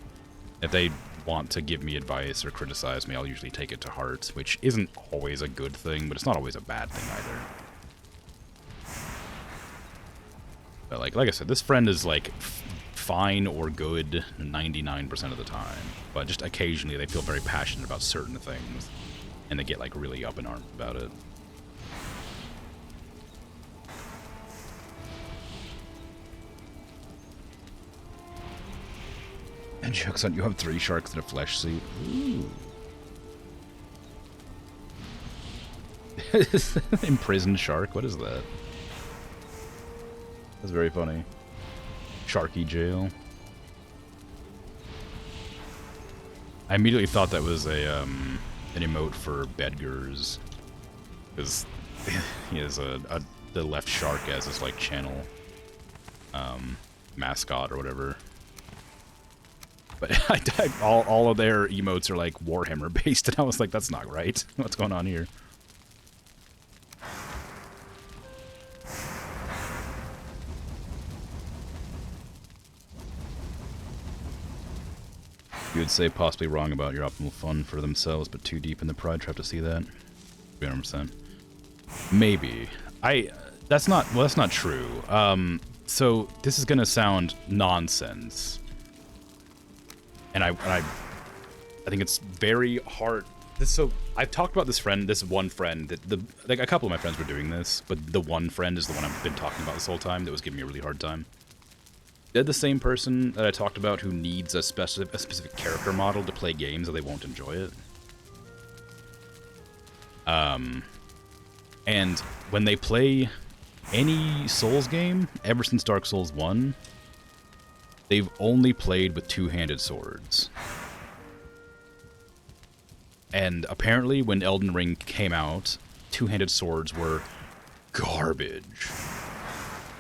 If they want to give me advice or criticize me, I'll usually take it to heart, which isn't always a good thing, but it's not always a bad thing either. But like I said, this friend is like fine or good 99% of the time, but just occasionally they feel very passionate about certain things, and they get like really up in arms about it. And jokes on you have 3 sharks in a flesh suit. Ooh. Imprisoned shark? What is that? That's very funny. Sharky jail. I immediately thought that was a an emote for Bedgars, because he has the left shark as his like channel mascot or whatever. But all of their emotes are like Warhammer based, and I was like, that's not right. What's going on here? You would say possibly wrong about your optimal fun for themselves, but too deep in the pride trap to see that. 300%. Maybe. That's not true. So this is gonna sound nonsense. And I think it's very hard. So I've talked about this one friend that like a couple of my friends were doing this, but the one friend is the one I've been talking about this whole time that was giving me a really hard time. They're the same person that I talked about who needs a specific character model to play games, or they won't enjoy it. And when they play any Souls game, ever since Dark Souls 1, they've only played with two-handed swords. And apparently when Elden Ring came out, two-handed swords were garbage.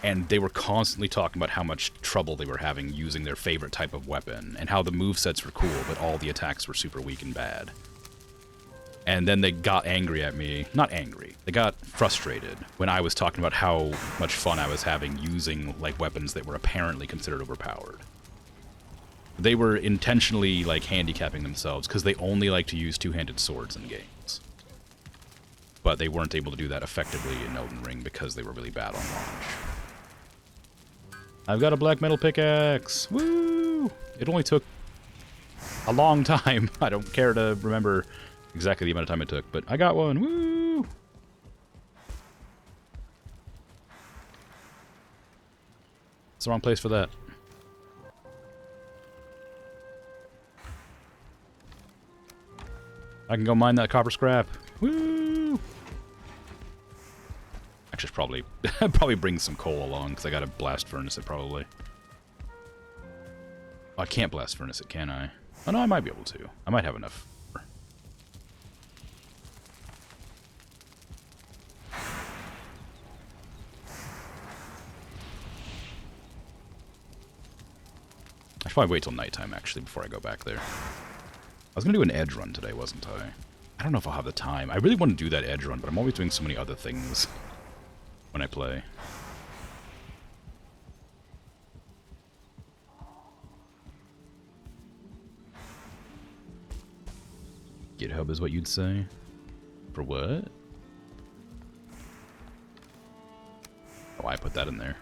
And they were constantly talking about how much trouble they were having using their favorite type of weapon, and how the movesets were cool, but all the attacks were super weak and bad. And then they got angry at me. Not angry. They got frustrated when I was talking about how much fun I was having using like weapons that were apparently considered overpowered. They were intentionally like handicapping themselves because they only like to use two-handed swords in games. But they weren't able to do that effectively in Elden Ring because they were really bad on launch. I've got a black metal pickaxe! Woo! It only took a long time. I don't care to remember exactly the amount of time it took, but I got one! Woo! It's the wrong place for that. I can go mine that copper scrap. Woo! I should probably bring some coal along, because I got to blast furnace it, probably. Oh, I can't blast furnace it, can I? Oh, no, I might be able to. I might have enough. I should probably wait till nighttime, actually, before I go back there. I was going to do an edge run today, wasn't I? I don't know if I'll have the time. I really want to do that edge run, but I'm always doing so many other things when I play. GitHub is what you'd say? For what? Oh, I put that in there.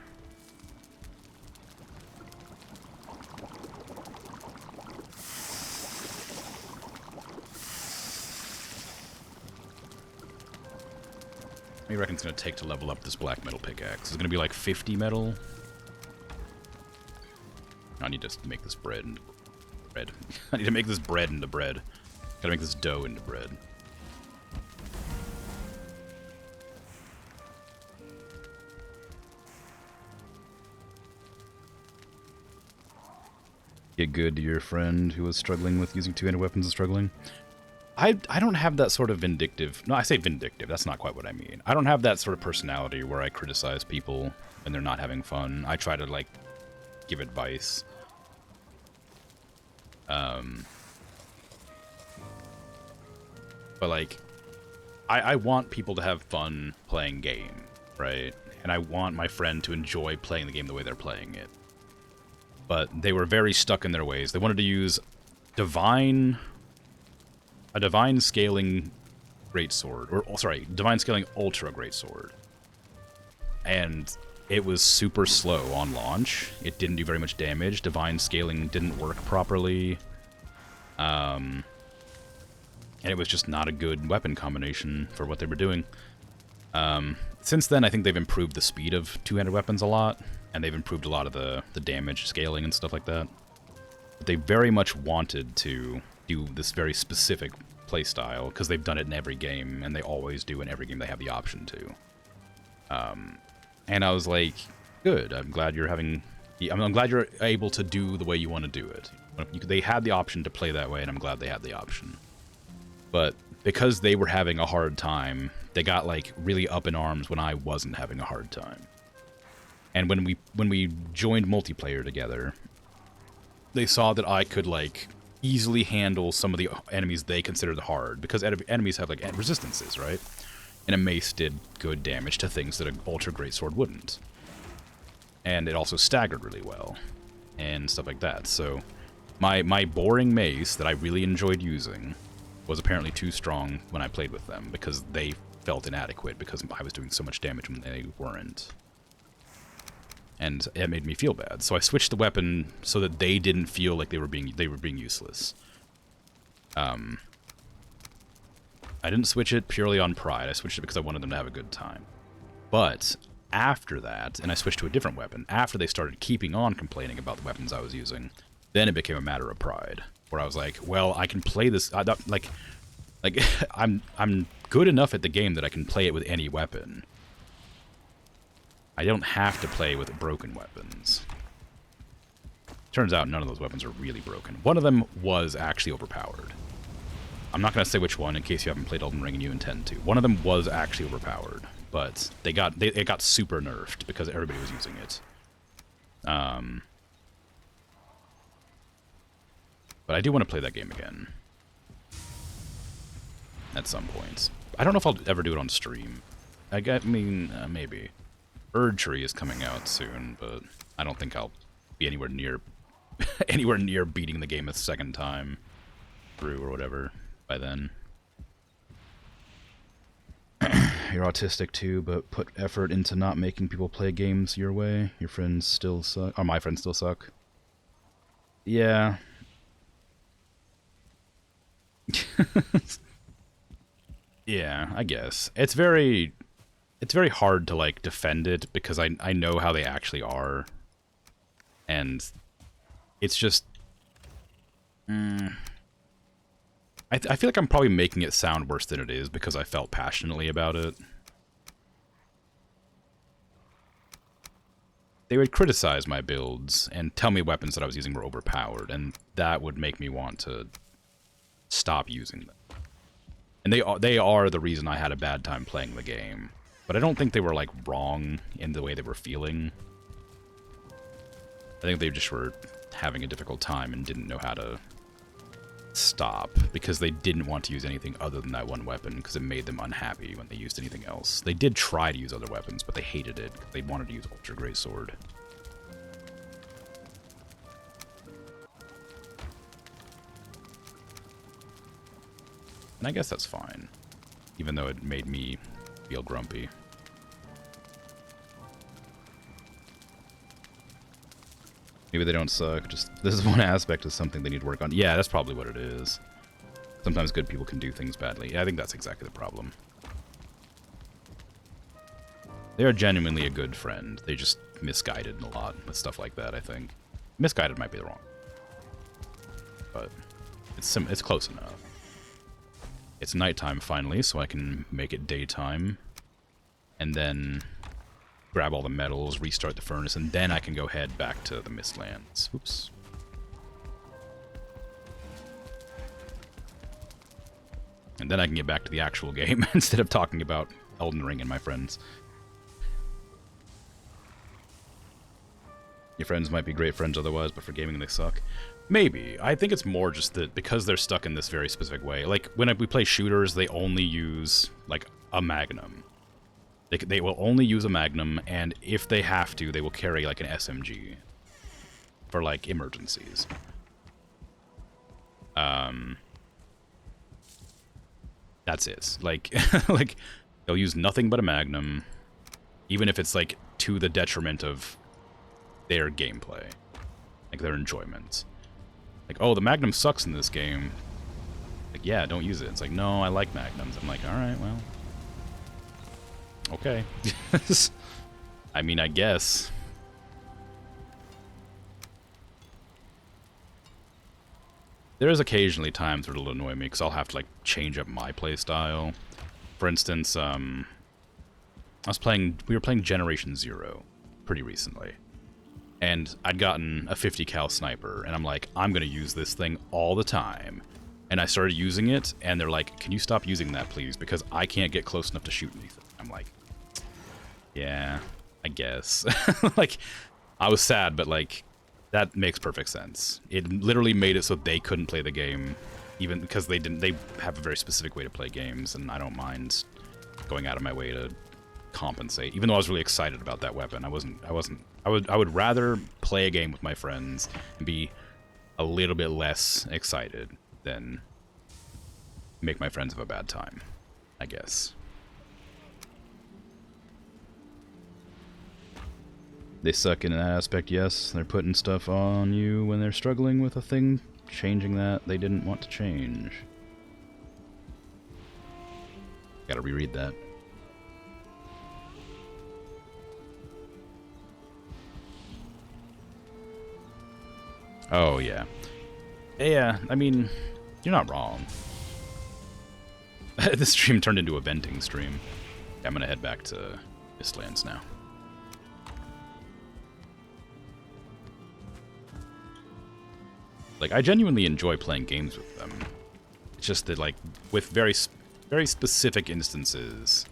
What do you reckon it's going to take to level up this black metal pickaxe? Is it going to be like 50 metal? I need to make this bread into bread. I need to make this bread into bread. Gotta make this dough into bread. Get good to your friend who was struggling with using two-handed weapons and struggling. I don't have that sort of vindictive... No, I say vindictive. That's not quite what I mean. I don't have that sort of personality where I criticize people when they're not having fun. I try to, like, give advice. But, like, I want people to have fun playing game, right? And I want my friend to enjoy playing the game the way they're playing it. But they were very stuck in their ways. They wanted to use a divine scaling greatsword, or sorry, divine scaling ultra greatsword. And it was super slow on launch. It didn't do very much damage. Divine scaling didn't work properly. And it was just not a good weapon combination for what they were doing. Since then, I think they've improved the speed of two-handed weapons a lot, and they've improved a lot of the damage scaling and stuff like that. But they very much wanted to do this very specific playstyle, because they've done it in every game, and they always do in every game they have the option to. And I was like, good, I'm glad you're having... I'm glad you're able to do the way you want to do it. They had the option to play that way, and I'm glad they had the option. But because they were having a hard time, they got, like, really up in arms when I wasn't having a hard time. And when we joined multiplayer together, they saw that I could, like, easily handle some of the enemies they considered hard, because enemies have, like, resistances, right? And a mace did good damage to things that an Ultra Greatsword wouldn't. And it also staggered really well, and stuff like that. So, my boring mace that I really enjoyed using was apparently too strong when I played with them, because they felt inadequate, because I was doing so much damage when they weren't. And it made me feel bad. So I switched the weapon so that they didn't feel like they were being useless. I didn't switch it purely on pride. I switched it because I wanted them to have a good time. But after that, and I switched to a different weapon, after they started keeping on complaining about the weapons I was using, then it became a matter of pride, where I was like, well, I can play this, like I'm good enough at the game that I can play it with any weapon. I don't have to play with broken weapons. Turns out none of those weapons are really broken. One of them was actually overpowered. I'm not going to say which one in case you haven't played Elden Ring and you intend to. One of them was actually overpowered, but it got super nerfed because everybody was using it. But I do want to play that game again. At some point. I don't know if I'll ever do it on stream. I mean, maybe. Erdtree is coming out soon, but I don't think I'll be anywhere near beating the game a second time through or whatever by then. You're autistic too, but put effort into not making people play games your way. Your friends still suck. Or my friends still suck. Yeah. Yeah, I guess. It's very hard to, like, defend it because I know how they actually are. And it's just... I feel like I'm probably making it sound worse than it is because I felt passionately about it. They would criticize my builds and tell me weapons that I was using were overpowered, and that would make me want to stop using them. And they are the reason I had a bad time playing the game. But I don't think they were, like, wrong in the way they were feeling. I think they just were having a difficult time and didn't know how to stop, because they didn't want to use anything other than that one weapon, because it made them unhappy when they used anything else. They did try to use other weapons, but they hated it. They wanted to use Ultra Greatsword. And I guess that's fine, even though it made me feel grumpy. Maybe they don't suck, just this is one aspect of something they need to work on. Yeah, that's probably what it is. Sometimes good people can do things badly. Yeah, I think that's exactly the problem. They are genuinely a good friend. They just misguided a lot with stuff like that, I think. Misguided might be the wrong. But it's close enough. It's nighttime finally, so I can make it daytime. And then grab all the metals, restart the furnace, and then I can go head back to the Mistlands. Oops. And then I can get back to the actual game instead of talking about Elden Ring and my friends. Your friends might be great friends otherwise, but for gaming they suck. Maybe. I think it's more just that because they're stuck in this very specific way. Like, when we play shooters, they only use, like, a Magnum. They will only use a Magnum, and if they have to, they will carry, like, an SMG. For, like, emergencies. That's it. Like, like, they'll use nothing but a Magnum. Even if it's, like, to the detriment of their gameplay, like their enjoyment. Like, oh, the Magnum sucks in this game. Like, yeah, don't use it. It's like, no, I like Magnums. I'm like, all right, well, okay. I mean, I guess. There's occasionally times where it'll annoy me because I'll have to like change up my playstyle. For instance, we were playing Generation Zero pretty recently, and I'd gotten a 50 cal sniper, and I'm like, I'm gonna use this thing all the time. And I started using it, and they're like, can you stop using that, please? Because I can't get close enough to shoot anything. I'm like, yeah, I guess. Like, I was sad, but like, that makes perfect sense. It literally made it so they couldn't play the game, even because they have a very specific way to play games, and I don't mind going out of my way to compensate. Even though I was really excited about that weapon, I would rather play a game with my friends and be a little bit less excited than make my friends have a bad time, I guess. They suck in that aspect, yes. They're putting stuff on you when they're struggling with a thing, changing that they didn't want to change. Gotta reread that. Oh, yeah. Yeah, I mean, you're not wrong. This stream turned into a venting stream. I'm gonna head back to Mistlands now. Like, I genuinely enjoy playing games with them. It's just that, like, with very specific instances,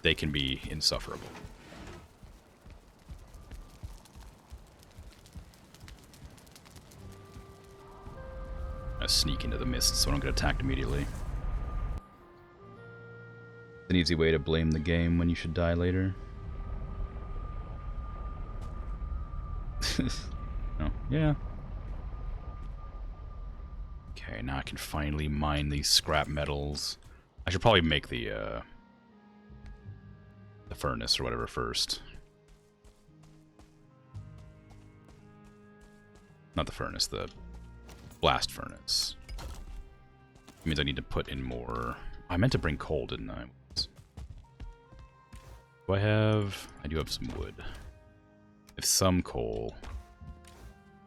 they can be insufferable. I sneak into the mist so I don't get attacked immediately. An easy way to blame the game when you should die later. Oh, yeah. Okay, now I can finally mine these scrap metals. I should probably make the furnace or whatever first. Not the furnace, the blast furnace. It means I need to put in more. I meant to bring coal, didn't I? Do I have... I do have some wood. I have some coal.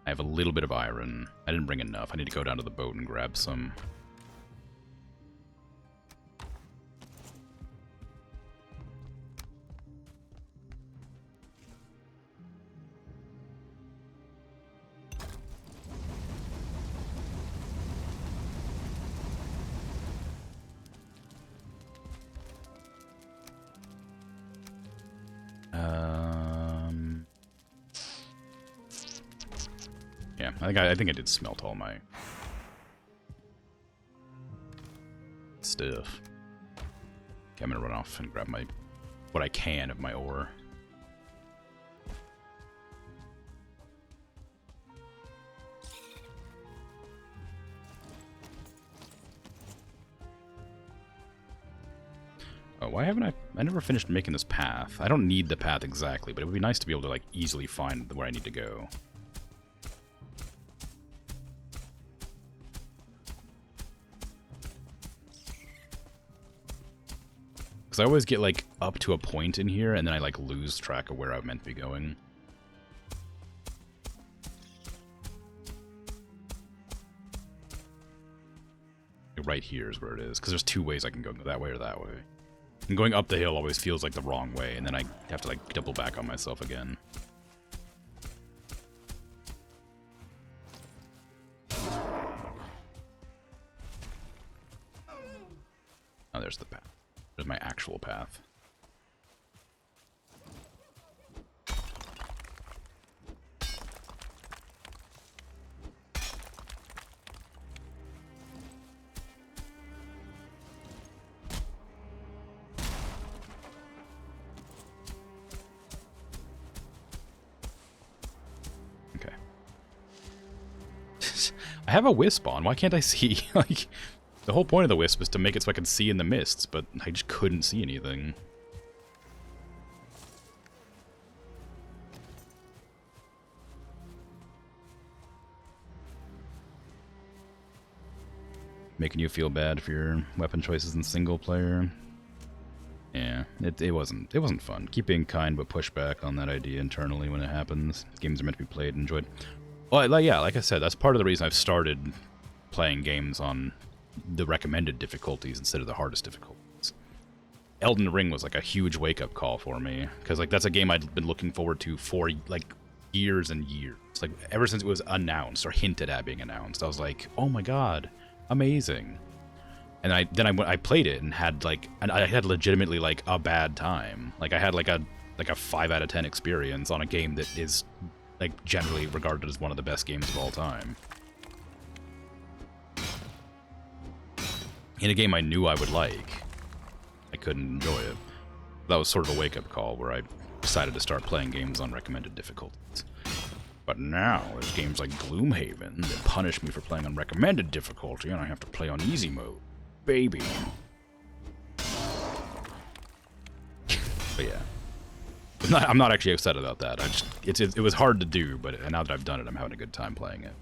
I have a little bit of iron. I didn't bring enough. I need to go down to the boat and grab some. Yeah, I think I did smelt all my stuff. Okay, I'm gonna run off and grab what I can of my ore. Oh, why haven't I never finished making this path. I don't need the path exactly, but it would be nice to be able to like easily find where I need to go. Because I always get, like, up to a point in here, and then I, like, lose track of where I'm meant to be going. Right here is where it is, because there's two ways I can go that way or that way. And going up the hill always feels like the wrong way, and then I have to, like, double back on myself again. Oh, there's the path. There's my actual path. Okay. I have a wisp on. Why can't I see? Like... The whole point of the wisp is to make it so I can see in the mists, but I just couldn't see anything. making you feel bad for your weapon choices in single player. Yeah, it wasn't fun. Keep being kind, but push back on that idea internally when it happens. Games are meant to be played and enjoyed. Well, like I said, that's part of the reason I've started playing games on the recommended difficulties instead of the hardest difficulties. Elden Ring was like a huge wake-up call for me, because like that's a game I'd been looking forward to for like years and years. Like ever since it was announced or hinted at being announced, I was like, oh my god, amazing. And I played it and I had legitimately like a bad time. Like I had like a 5 out of 10 experience on a game that is like generally regarded as one of the best games of all time. In a game I knew I would like, I couldn't enjoy it. That was sort of a wake-up call where I decided to start playing games on recommended difficulties. But now there's games like Gloomhaven that punish me for playing on recommended difficulty, and I have to play on easy mode. Baby. But yeah. I'm not actually upset about that. It was hard to do, but now that I've done it, I'm having a good time playing it.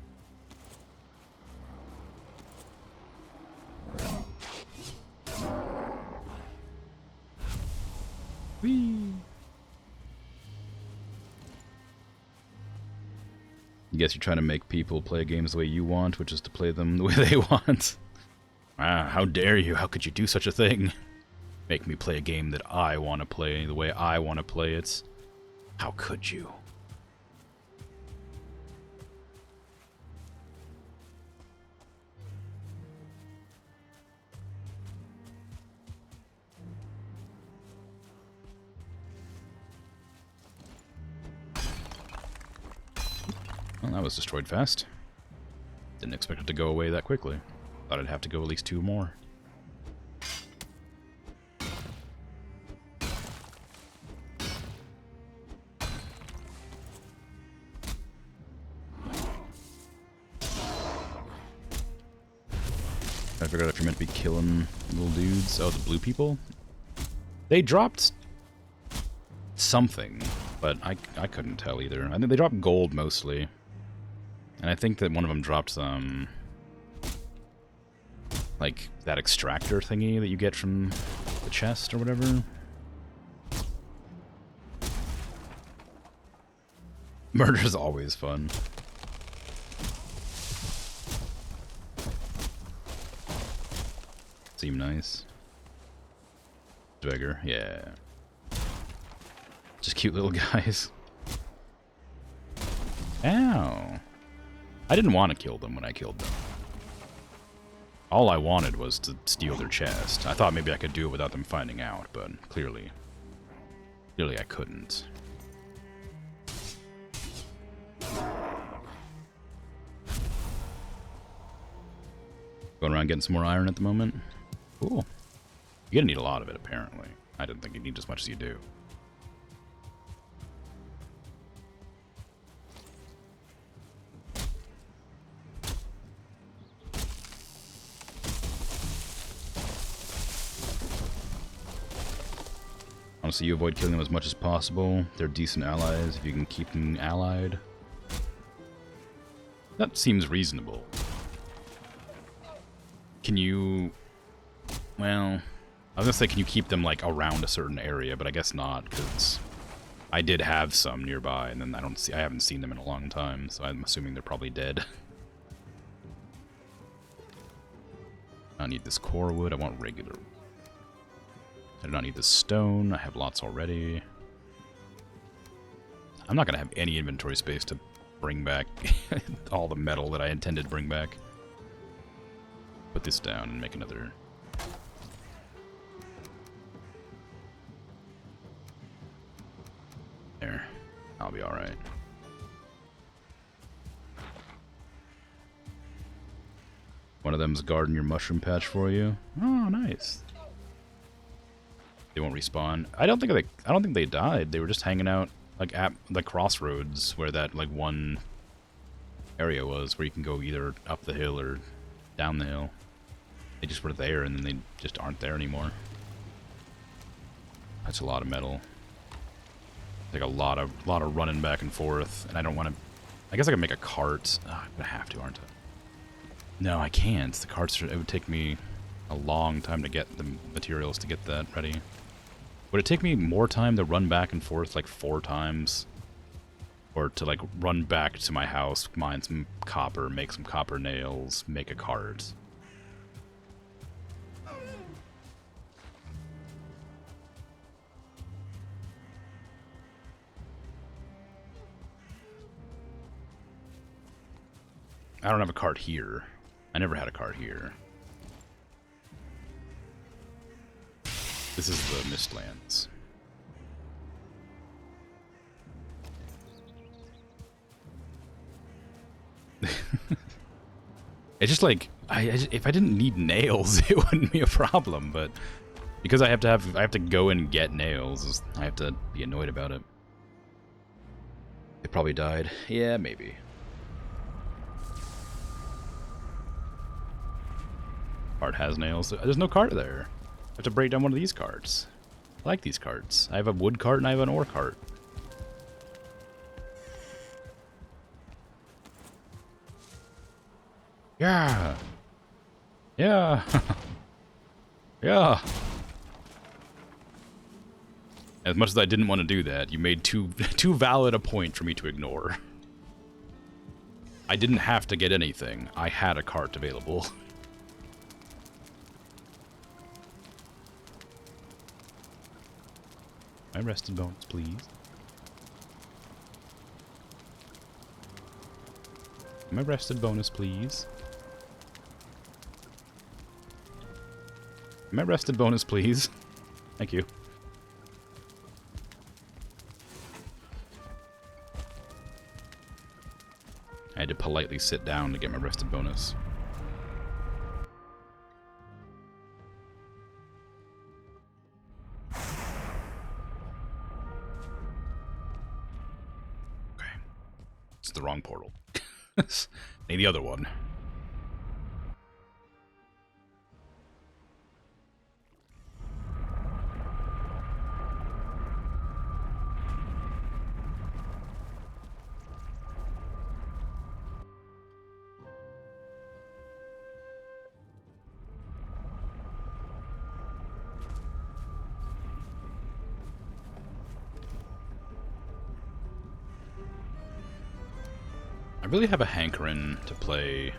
Whee! I guess you're trying to make people play games the way you want, which is to play them the way they want. Ah, how dare you? How could you do such a thing? Make me play a game that I want to play the way I want to play it. How could you? Well, that was destroyed fast. Didn't expect it to go away that quickly. Thought I'd have to go at least 2 more. I figured out if you're meant to be killing little dudes. Oh, the blue people? They dropped something, but I couldn't tell either. I think they dropped gold mostly. And I think that one of them dropped some, like, that extractor thingy that you get from the chest or whatever. Murder's always fun. Seem nice. Dweger, yeah. Just cute little guys. Ow. I didn't want to kill them when I killed them. All I wanted was to steal their chest. I thought maybe I could do it without them finding out, but clearly I couldn't. Going around getting some more iron at the moment. Cool. You're gonna need a lot of it, apparently. I didn't think you'd need as much as you do. Honestly, you avoid killing them as much as possible. They're decent allies if you can keep them allied. That seems reasonable. Can you... Well, I was gonna say, can you keep them, like, around a certain area, but I guess not, because I did have some nearby, and then I haven't seen them in a long time, so I'm assuming they're probably dead. I need this core wood, I want regular. I do not need this stone, I have lots already. I'm not gonna have any inventory space to bring back all the metal that I intended to bring back. Put this down and make another. There. I'll be alright. One of them's guarding your mushroom patch for you. Oh, nice. They won't respawn. I don't think they died. They were just hanging out like at the crossroads where that like one area was where you can go either up the hill or down the hill. They just were there, and then they just aren't there anymore. That's a lot of metal. Like a lot of running back and forth, and I don't want to. I guess I could make a cart. Oh, I'm gonna have to, aren't I? No, I can't. The carts, it would take me a long time to get the materials to get that ready. Would it take me more time to run back and forth like 4 times? Or to like run back to my house, mine some copper, make some copper nails, make a cart? I don't have a cart here. I never had a cart here. This is the Mistlands. It's just like if I didn't need nails, it wouldn't be a problem. But because I have to go and get nails, I have to be annoyed about it. It probably died. Yeah, maybe. Cart has nails. There's no cart there. I have to break down one of these carts. I like these carts. I have a wood cart and I have an ore cart. Yeah. Yeah. Yeah. As much as I didn't want to do that, you made too valid a point for me to ignore. I didn't have to get anything. I had a cart available. My rested bonus, please. My rested bonus, please. My rested bonus, please. Thank you. I had to politely sit down to get my rested bonus. The wrong portal. Need the other one. I really have a hankering to play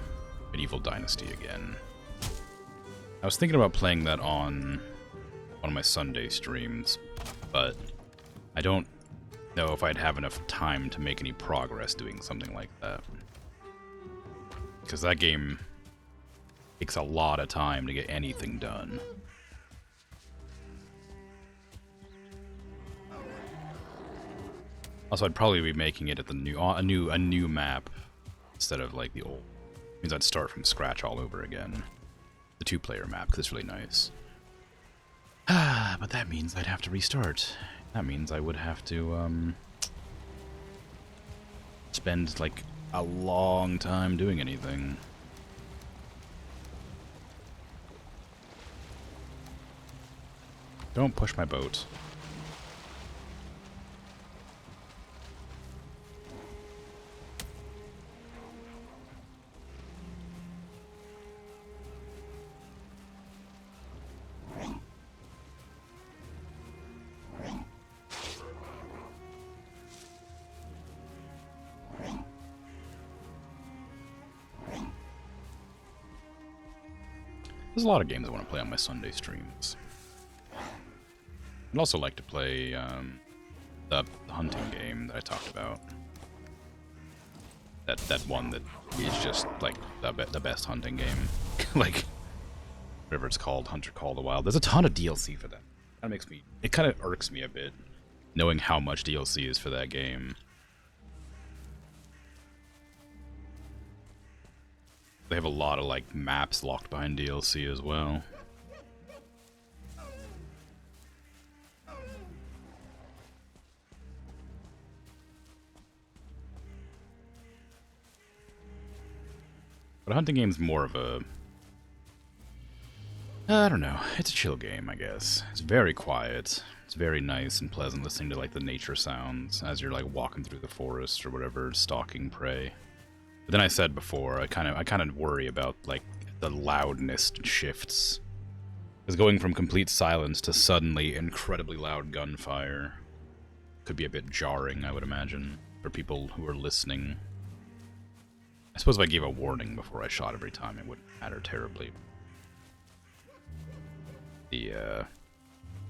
Medieval Dynasty again. I was thinking about playing that on one of my Sunday streams, but I don't know if I'd have enough time to make any progress doing something like that. Because that game takes a lot of time to get anything done. Also, I'd probably be making it at the a new map instead of like the old. It means I'd start from scratch all over again. The 2-player map, because it's really nice. But that means I'd have to restart. That means I would have to spend like a long time doing anything. Don't push my boat. There's a lot of games I want to play on my Sunday streams. I'd also like to play the hunting game that I talked about. That one that is just like the best hunting game, like whatever it's called, Hunter Call of the Wild. There's a ton of DLC for that. It kind of irks me a bit, knowing how much DLC is for that game. They have a lot of like maps locked behind DLC as well. But a hunting game's more of a... I don't know. It's a chill game, I guess. It's very quiet. It's very nice and pleasant listening to like the nature sounds as you're like walking through the forest or whatever, stalking prey. But then I said before, I kind of worry about like the loudness shifts. Because going from complete silence to suddenly incredibly loud gunfire could be a bit jarring, I would imagine, for people who are listening. I suppose if I gave a warning before I shot every time, it wouldn't matter terribly. The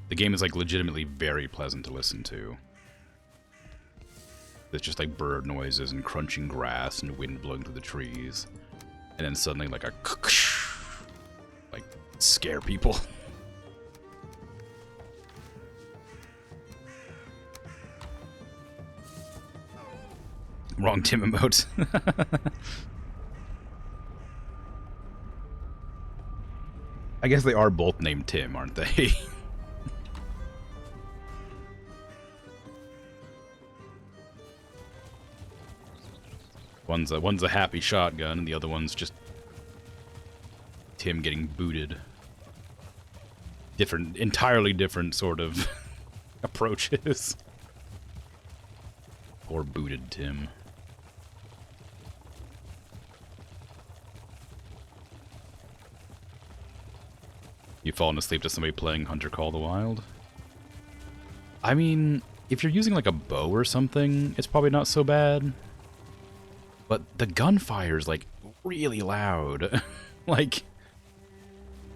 game is like legitimately very pleasant to listen to. It's just like bird noises and crunching grass and wind blowing through the trees. And then suddenly like a like scare people. Wrong Tim emote. I guess they are both named Tim, aren't they? One's a happy shotgun, and the other one's just Tim getting booted. Entirely different sort of approaches. Or booted Tim. You fallen asleep to somebody playing Hunter Call the Wild? I mean, if you're using like a bow or something, it's probably not so bad. But the gunfire's like really loud. like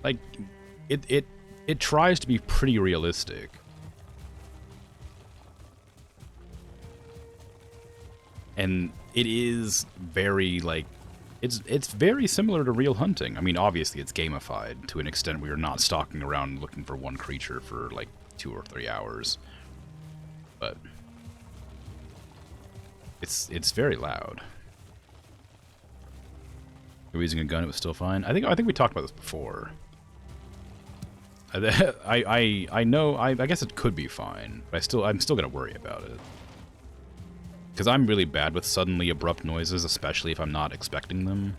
it tries to be pretty realistic. And it is very like it's very similar to real hunting. I mean, obviously it's gamified to an extent where you're not stalking around looking for one creature for like 2 or 3 hours. But it's very loud. You're using a gun, it was still fine. I think we talked about this before. I know I guess it could be fine, but I'm still gonna worry about it. Because I'm really bad with suddenly abrupt noises, especially if I'm not expecting them.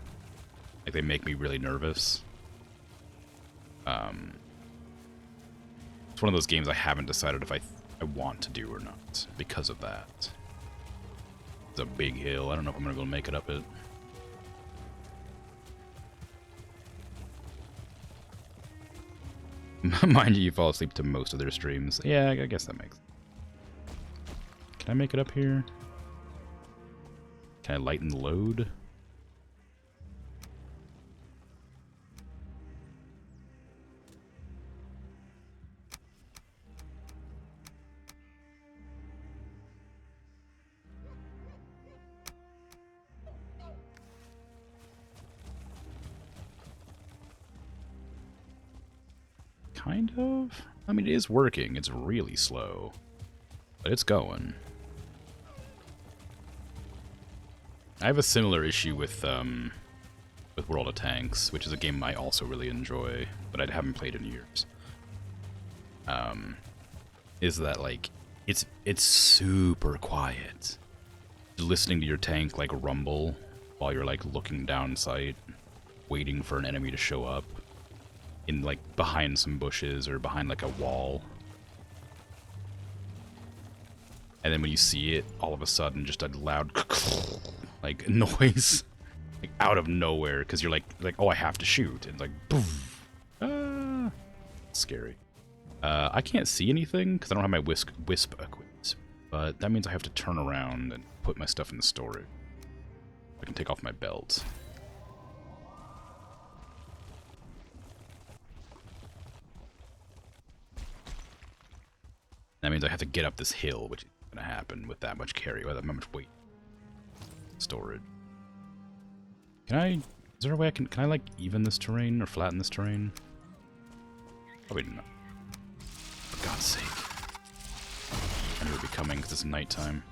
Like, they make me really nervous. It's one of those games I haven't decided if I want to do or not, because of that. It's a big hill. I don't know if I'm going to be able to make it up it. Mind you, you fall asleep to most of their streams. Yeah, I guess that makes sense. Can I make it up here? Can I lighten the load? Kind of? I mean, it is working. It's really slow. But it's going. I have a similar issue with World of Tanks, which is a game I also really enjoy, but I haven't played in years. Is that like it's super quiet. Listening to your tank like rumble while you're like looking down sight, waiting for an enemy to show up in like behind some bushes or behind like a wall. And then when you see it, all of a sudden just a loud like noise like out of nowhere because you're like oh, I have to shoot, and it's like boom. Ah, scary. I can't see anything because I don't have my wisp equipped, but that means I have to turn around and put my stuff in the storage. I can take off my belt. That means I have to get up this hill, which is going to happen with that much carry, with that much weight. Storage. Can I... Is there a way I can I, like, even this terrain or flatten this terrain? Probably not. For God's sake. I knew it would be coming because it's nighttime.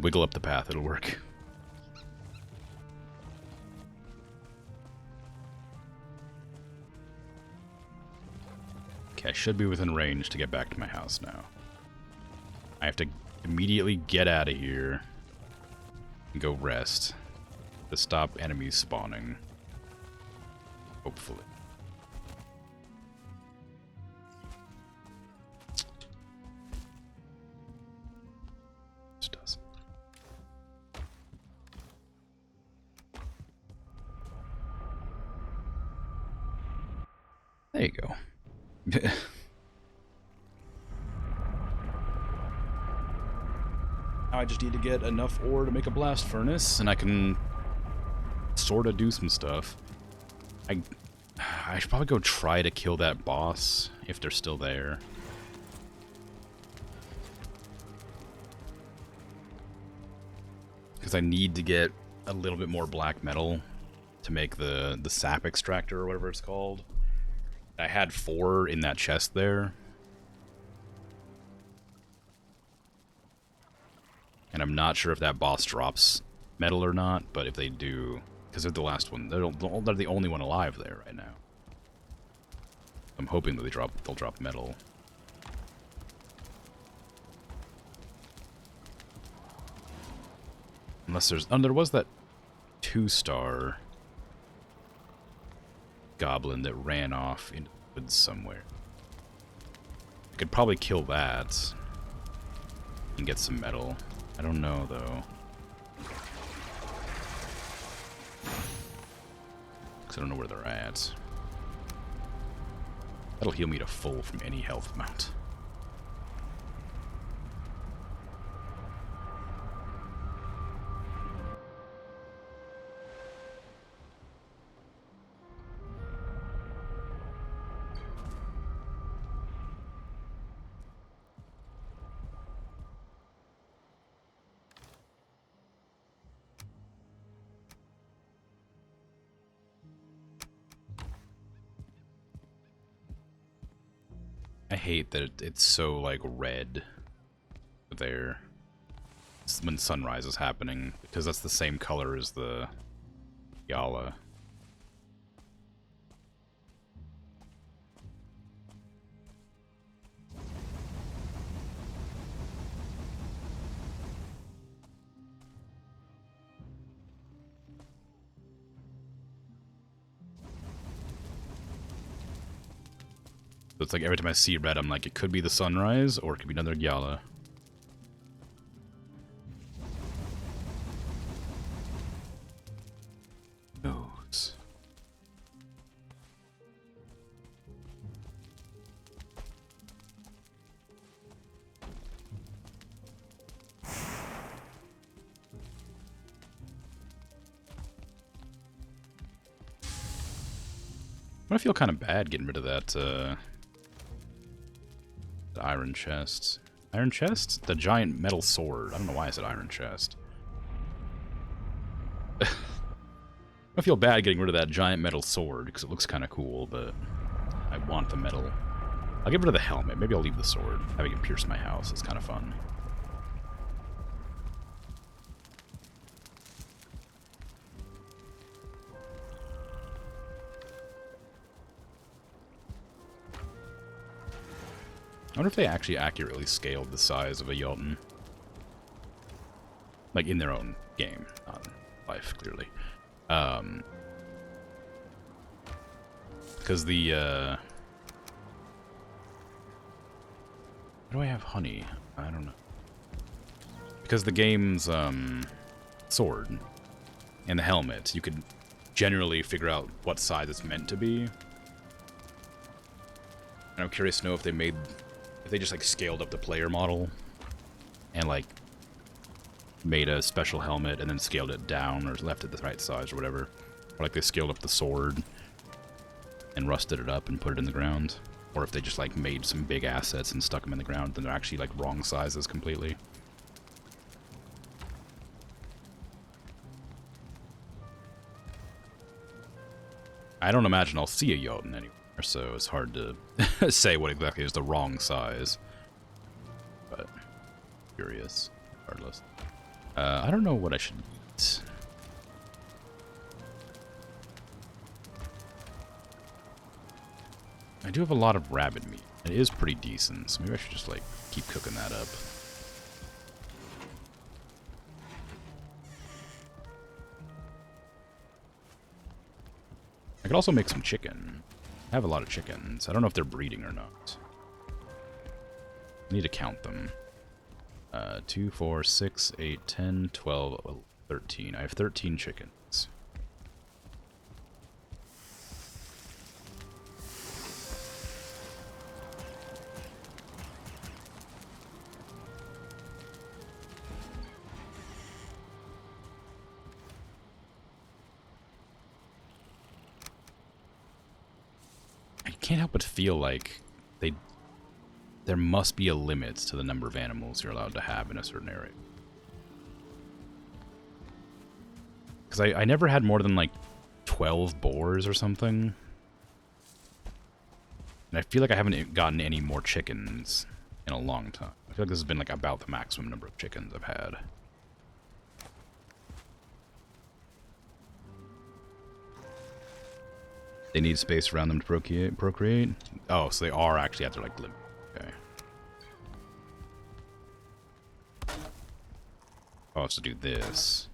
Wiggle up the path, it'll work. Okay, I should be within range to get back to my house now. I have to immediately get out of here and go rest to stop enemies spawning. Hopefully. This does. There you go. Now I just need to get enough ore to make a blast furnace, and I can sort of do some stuff. I should probably go try to kill that boss, if they're still there. Because I need to get a little bit more black metal to make the sap extractor, or whatever it's called. I had 4 in that chest there. And I'm not sure if that boss drops metal or not, but if they do, because they're the last one, they're the only one alive there right now. I'm hoping that they'll drop metal. Unless there's, there was that 2-star goblin that ran off into the woods somewhere. I could probably kill that and get some metal. I don't know, though. Because I don't know where they're at. That'll heal me to full from any health amount. I hate that it's so, like, red there when sunrise is happening, because that's the same color as the Yala. So it's like every time I see red, I'm like, it could be the sunrise, or it could be another Gyala. Knows. I feel kind of bad getting rid of that, the iron chest. Iron chest? The giant metal sword. I don't know why I said iron chest. I feel bad getting rid of that giant metal sword, because it looks kind of cool, but I want the metal. I'll get rid of the helmet. Maybe I'll leave the sword. Having it pierce my house is kind of fun. I wonder if they actually accurately scaled the size of a Jotun. Like, in their own game, not in life, clearly. Because the, Why do I have honey? I don't know. Because the game's, sword and the helmet, you could generally figure out what size it's meant to be. And I'm curious to know if they just, like, scaled up the player model and, like, made a special helmet and then scaled it down or left it the right size or whatever. Or, like, they scaled up the sword and rusted it up and put it in the ground. Or if they just, like, made some big assets and stuck them in the ground, then they're actually, like, wrong sizes completely. I don't imagine I'll see a Jotun anywhere, so it's hard to say what exactly is the wrong size. But curious, regardless. I don't know what I should eat. I do have a lot of rabbit meat. It is pretty decent, so maybe I should just, like, keep cooking that up. I could also make some chicken. I have a lot of chickens. I don't know if they're breeding or not. I need to count them. 2, 4, 6, 8, 10, 12, 13. I have 13 chickens. I can't help but feel like there must be a limit to the number of animals you're allowed to have in a certain area. Because I never had more than, like, 12 boars or something. And I feel like I haven't gotten any more chickens in a long time. I feel like this has been, like, about the maximum number of chickens I've had. They need space around them to procreate? Oh, so they are actually at their, like, limit. Okay. I'll have to do this.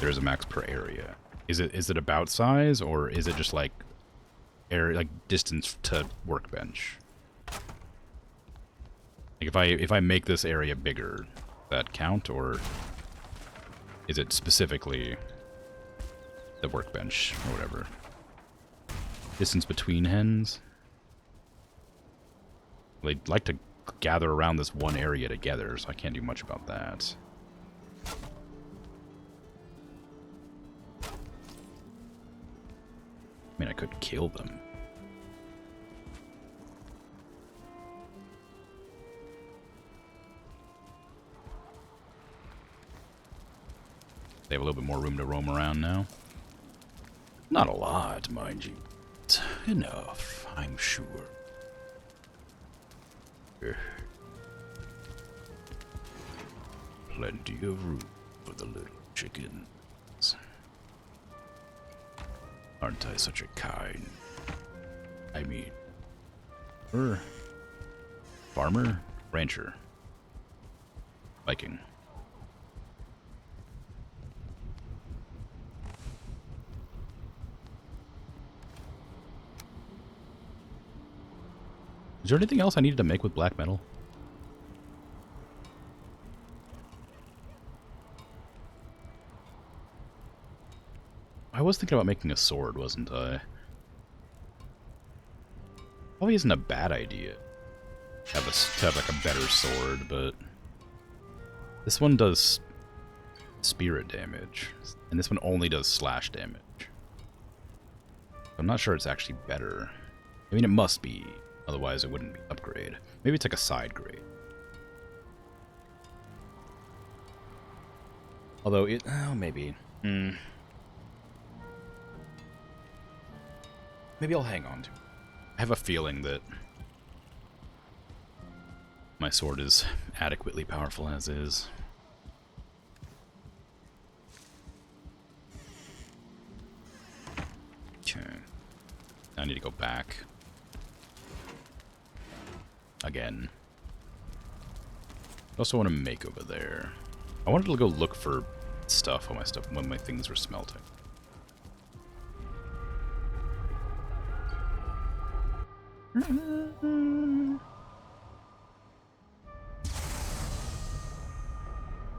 There's a max per area. Is it about size, or is it just like area, like distance to workbench? Like if I make this area bigger, does that count, or is it specifically the workbench or whatever? Distance between hens. They'd like to gather around this one area together, so I can't do much about that. I mean, I could kill them. They have a little bit more room to roam around now. Not a lot, mind you. But enough, I'm sure. Plenty of room for the little chickens. Aren't I such a kind... I mean... Farmer? Rancher. Viking. Is there anything else I needed to make with black metal? I was thinking about making a sword, wasn't I? Probably isn't a bad idea to have like a better sword, but this one does spirit damage, and this one only does slash damage. I'm not sure it's actually better. I mean, it must be, otherwise it wouldn't be an upgrade. Maybe it's like a side grade. Although it, oh, maybe. Maybe I'll hang on to it. I have a feeling that my sword is adequately powerful as is. Okay. I need to go back. Again. I also want to make over there. I wanted to go look for stuff when my things were smelting.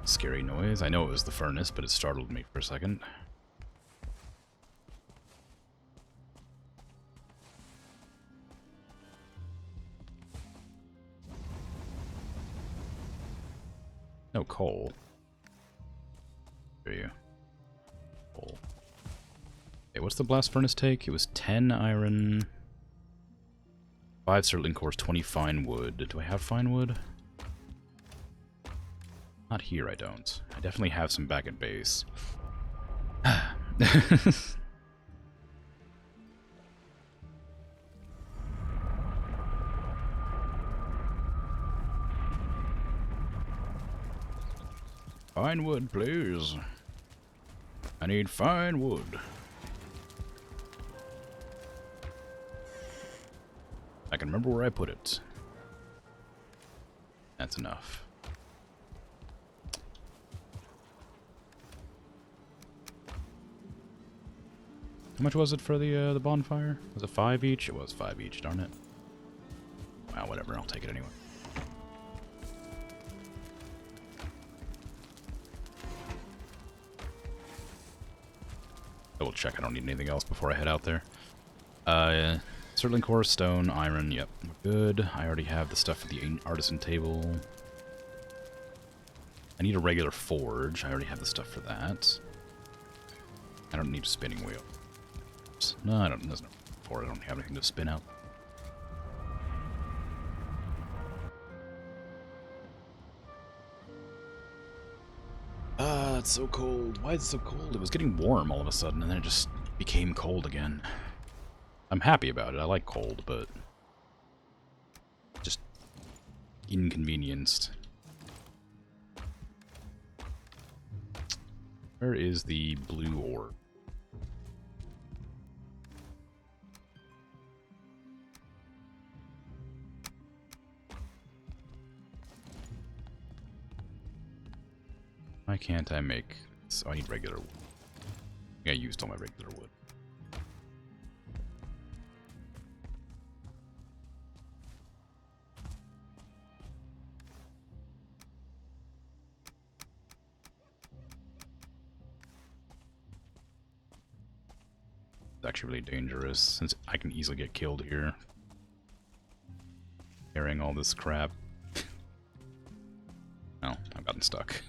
Scary noise. I know it was the furnace, but it startled me for a second. No coal. There you. Coal. Okay, what's the blast furnace take? It was 10 iron, 5 sterling cores, 20 fine wood. Do I have fine wood? Not here, I don't. I definitely have some back at base. fine wood, please. I need fine wood. I can remember where I put it. That's enough. How much was it for the bonfire? Was it 5 each? It was 5 each, darn it. Wow, whatever, I'll take it anyway. Double check I don't need anything else before I head out there. Sterling core, stone, iron, yep, we're good. I already have the stuff for the artisan table. I need a regular forge. I already have the stuff for that. I don't need a spinning wheel. No, I don't. There's no for it. I don't have anything to spin out. Ah, it's so cold. Why is it so cold? It was getting warm all of a sudden, and then it just became cold again. I'm happy about it. I like cold, but just inconvenienced. Where is the blue ore? Why can't I make... So I need regular wood. I think I used all my regular wood. It's actually really dangerous, since I can easily get killed here. Carrying all this crap. Oh, I've gotten stuck.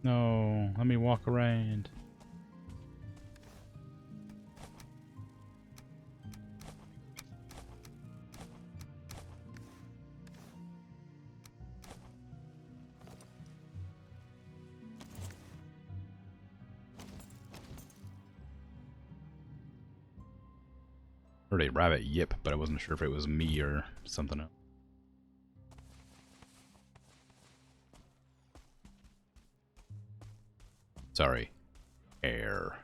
No, let me walk around. Heard a rabbit yip, but I wasn't sure if it was me or something else. Sorry. Air.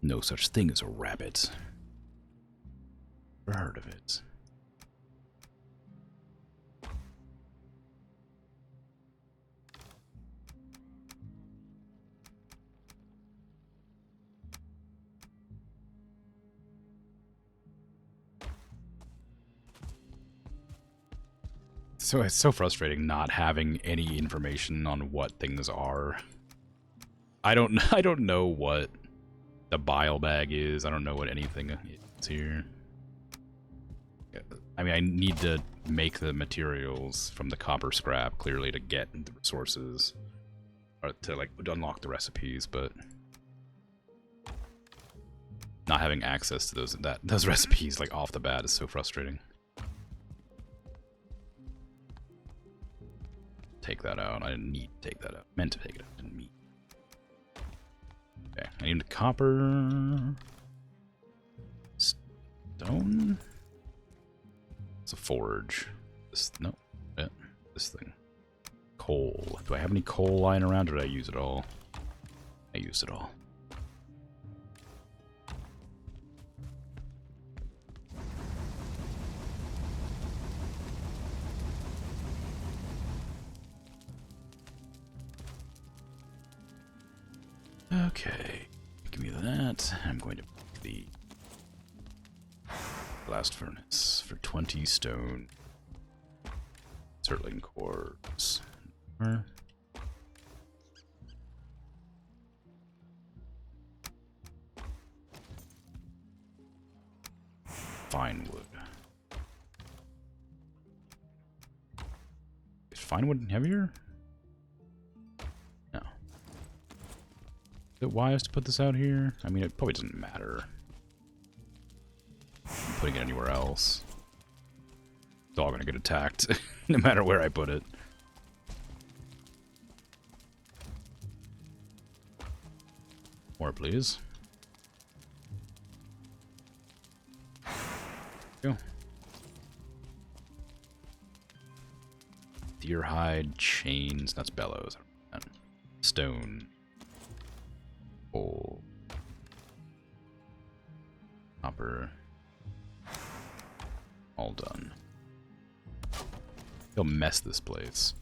No such thing as a rabbit. Never heard of it. So it's so frustrating not having any information on what things are. I don't know what the bile bag is. I don't know what anything is here. I mean, I need to make the materials from the copper scrap clearly to get the resources or to like unlock the recipes, but not having access to those recipes like off the bat is so frustrating. Take that out. I didn't need to take that out. Meant to take it out. Didn't mean. Okay, I need copper. Stone. It's a forge. No, this thing. Coal. Do I have any coal lying around, or did I use it all? I used it all. Okay, give me that. I'm going to make the blast furnace for 20 stone. Sterling cores. Fine wood. Is fine wood heavier? No. Is it wise to put this out here? I mean, it probably doesn't matter. I'm putting it anywhere else. It's all gonna get attacked, no matter where I put it. More, please. Go. Deer hide, chains, that's bellows. Stone. Coal. Copper. All done. They'll mess this place.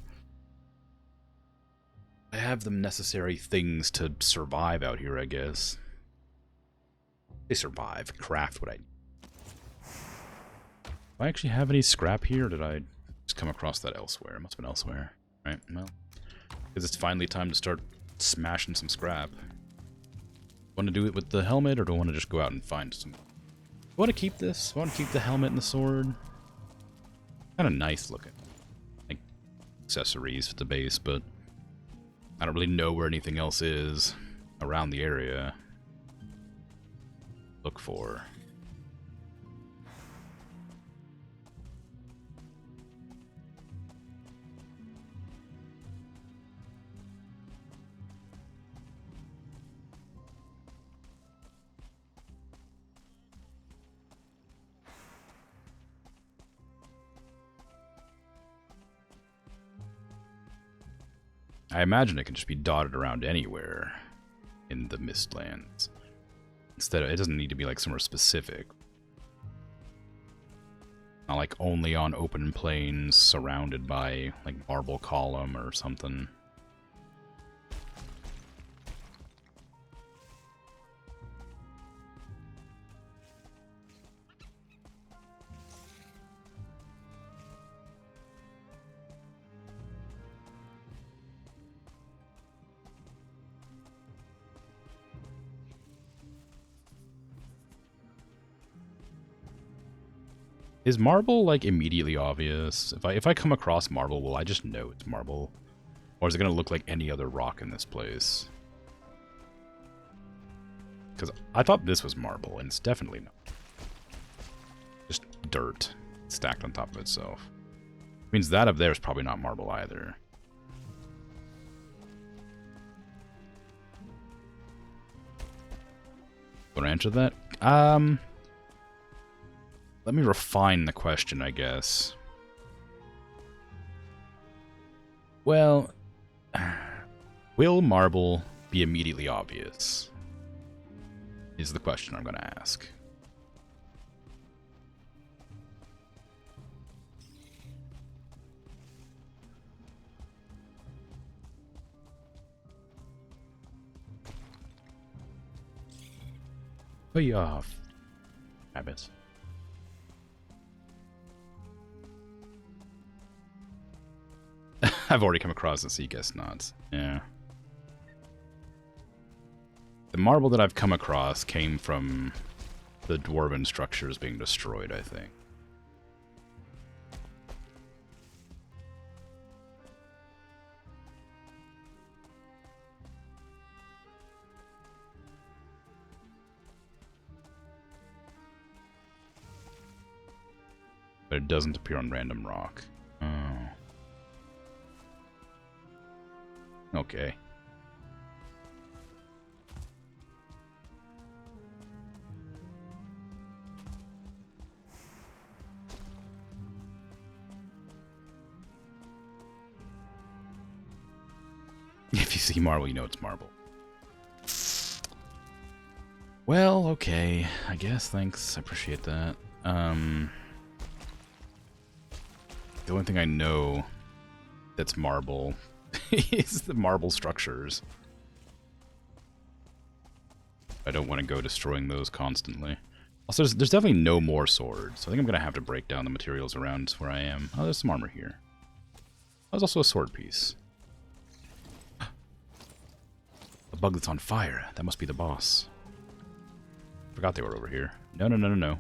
I have the necessary things to survive out here, I guess. They survive. Craft what I need. Do I actually have any scrap here, or did I just come across that elsewhere? It must have been elsewhere. Right, well. Because it's finally time to start smashing some scrap. Want to do it with the helmet, or do I want to just go out and find some... Do I want to keep this? Do I want to keep the helmet and the sword? Kind of nice looking. Like, accessories at the base, but... I don't really know where anything else is around the area. Look for... I imagine it can just be dotted around anywhere in the Mistlands. Instead of, it doesn't need to be like somewhere specific. Not like only on open plains surrounded by like marble column or something. Is marble, like, immediately obvious? If I come across marble, will I just know it's marble? Or is it going to look like any other rock in this place? Because I thought this was marble, and it's definitely not. Just dirt stacked on top of itself. Means that up there is probably not marble either. Want to answer that? Let me refine the question, I guess. Well, will marble be immediately obvious? Is the question I'm going to ask. Oh, yeah. Habits. I've already come across this, so you guess not. Yeah. The marble that I've come across came from the dwarven structures being destroyed, I think. But it doesn't appear on random rock. Oh. Okay. If you see marble, you know it's marble. Well, okay. I guess, thanks. I appreciate that. The only thing I know that's marble is the marble structures. I don't want to go destroying those constantly. Also, there's definitely no more swords, so I think I'm going to have to break down the materials around where I am. Oh, there's some armor here. Oh, there's also a sword piece. A bug that's on fire. That must be the boss. Forgot they were over here. No, no, no, no, no.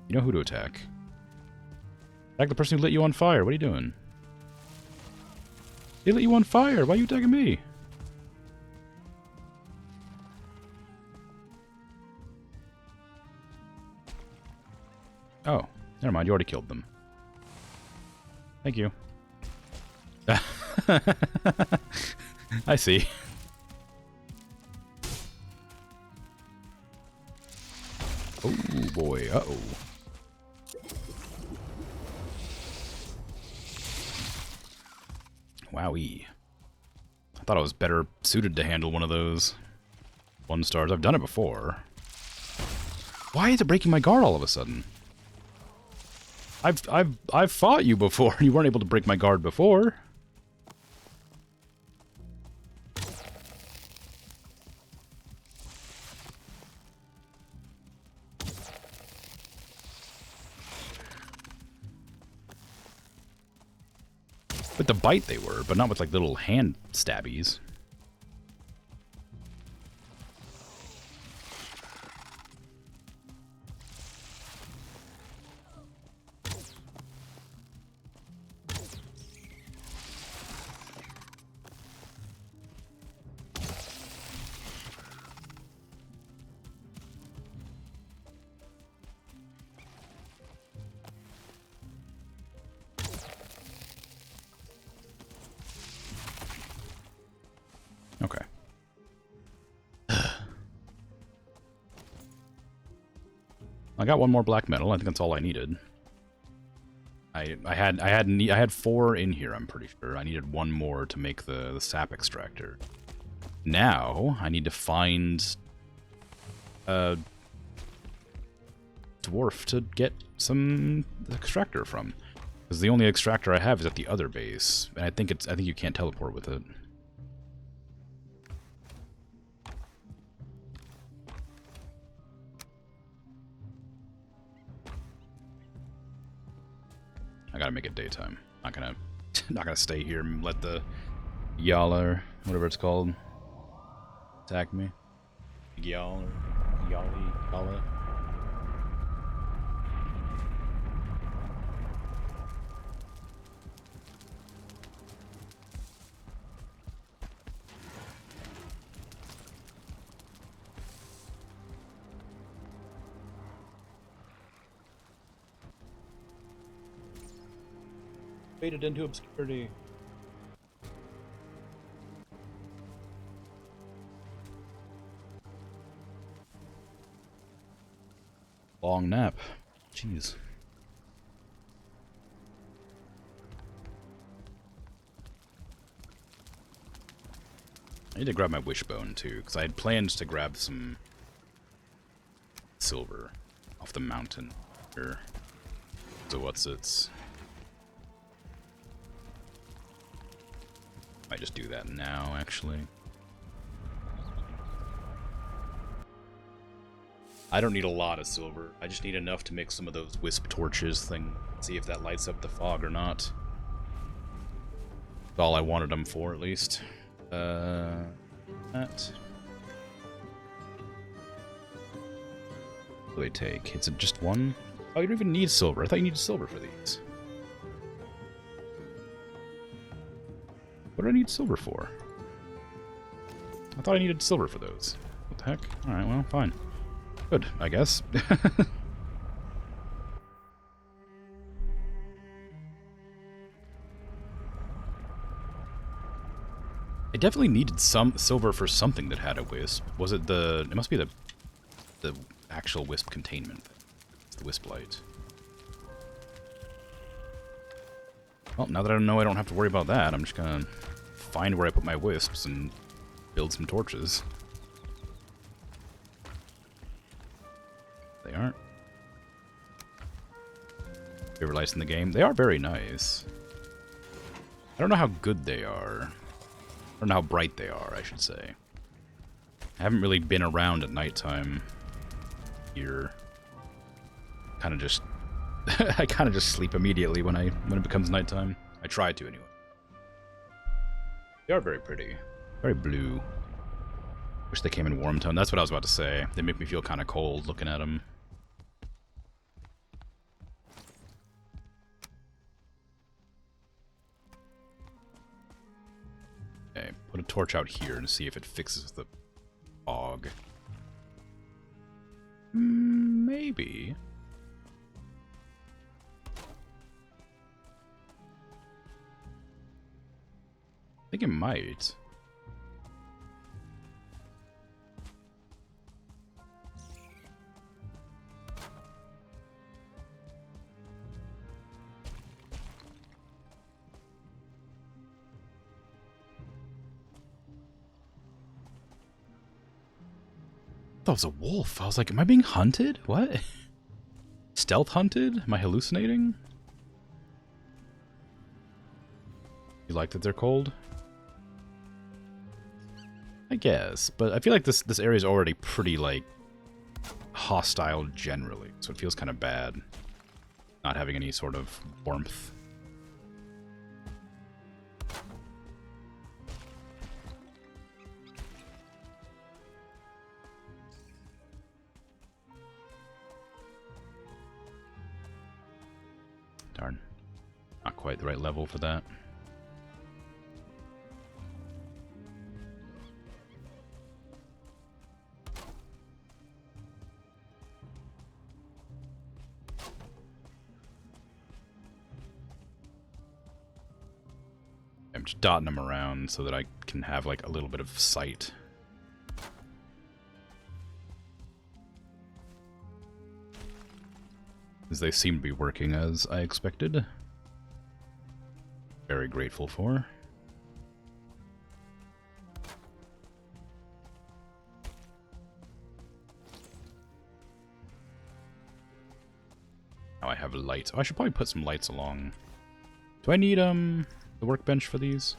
You know who to attack. Attack the person who lit you on fire. What are you doing? They lit you on fire. Why are you attacking me? Oh, never mind. You already killed them. Thank you. I see. Oh boy, uh-oh. Wowee. I thought I was better suited to handle one of those 1-stars. I've done it before. Why is it breaking my guard all of a sudden? I've fought you before. You weren't able to break my guard before. With the bite they were, but not with like little hand stabbies. Okay. I got one more black metal. I think that's all I needed. I had 4 in here, I'm pretty sure. I needed 1 more to make the sap extractor. Now I need to find a dwarf to get some extractor from. Because the only extractor I have is at the other base, and I think you can't teleport with it. I gotta make it daytime. Not gonna stay here and let the Yaller, whatever it's called, attack me. Yaller, Yalla. Faded into obscurity. Long nap. Jeez. I need to grab my wishbone too, because I had planned to grab some silver off the mountain here. So what's its? Might just do that now, actually. I don't need a lot of silver. I just need enough to make some of those wisp torches thing. See if that lights up the fog or not. That's all I wanted them for, at least. That. What do they take? Is it just 1? Oh, you don't even need silver. I thought you needed silver for these. What do I need silver for? I thought I needed silver for those. What the heck? Alright, well, fine. Good, I guess. I definitely needed some silver for something that had a wisp. Was it the... It must be the actual wisp containment. It's the wisp light. Well, now that I know I don't have to worry about that, I'm just gonna find where I put my wisps and build some torches. They aren't. Favorite lights in the game? They are very nice. I don't know how good they are. I don't know how bright they are, I should say. I haven't really been around at nighttime here. Kind of just... I kind of just sleep immediately when it becomes nighttime. I try to, anyway. They are very pretty. Very blue. Wish they came in warm tone. That's what I was about to say. They make me feel kind of cold looking at them. Okay, put a torch out here and see if it fixes the fog. Maybe. I think it might. thought it was a wolf. I was like, am I being hunted? What? Stealth hunted? Am I hallucinating? You like that they're cold? I guess, but I feel like this area is already pretty, like, hostile generally, so it feels kind of bad not having any sort of warmth. Darn. Not quite the right level for that. I'm just dotting them around so that I can have like a little bit of sight. As they seem to be working as I expected. Very grateful for. Now I have lights. Oh, I should probably put some lights along. Do I need the workbench for these?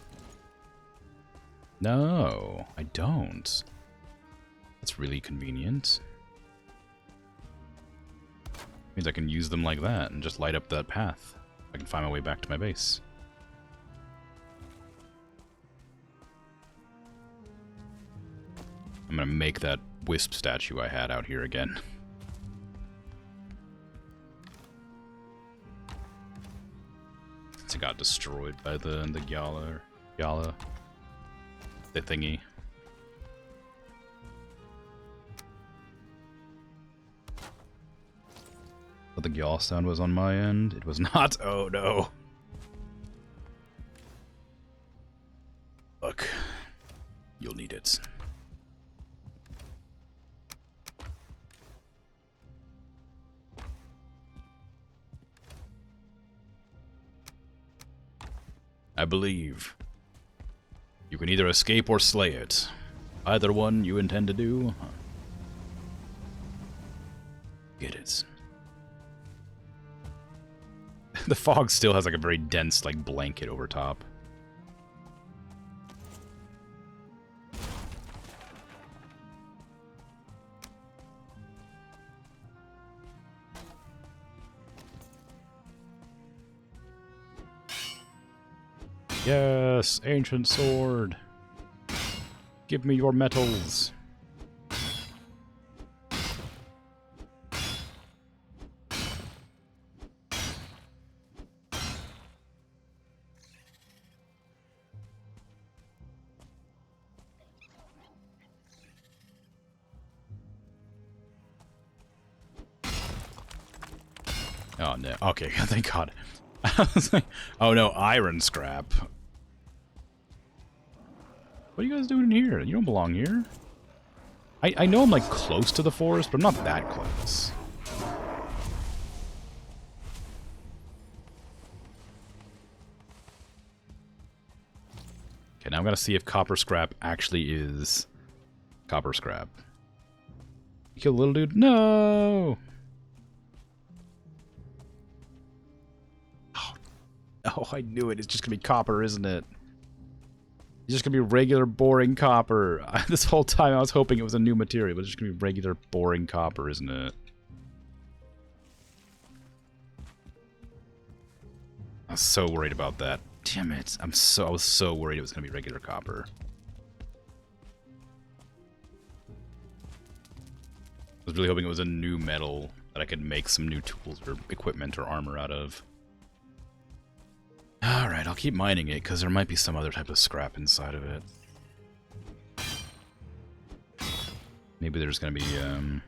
No, I don't. That's really convenient. Means I can use them like that and just light up that path. I can find my way back to my base. I'm gonna make that wisp statue I had out here again. Since it got destroyed by the Yala, the thingy. But the yaw sound was on my end. It was not. Oh no. Look, you'll need it. I believe you can either escape or slay it. Either one you intend to do. Get it. The fog still has like a very dense like blanket over top. Yes, ancient sword. Give me your metals. Oh no. Okay, thank God. I was like, oh no, iron scrap. What are you guys doing in here? You don't belong here. I know I'm like close to the forest, but I'm not that close. Okay, now I'm gonna see if copper scrap actually is copper scrap. You kill the little dude? No! Oh, I knew it. It's just gonna be copper, isn't it? It's just gonna be regular, boring copper. This whole time I was hoping it was a new material, but it's just gonna be regular, boring copper, isn't it? I was so worried about that. Damn it. I was so worried it was gonna be regular copper. I was really hoping it was a new metal that I could make some new tools or equipment or armor out of. Alright, I'll keep mining it, because there might be some other type of scrap inside of it. Maybe there's gonna be, maybe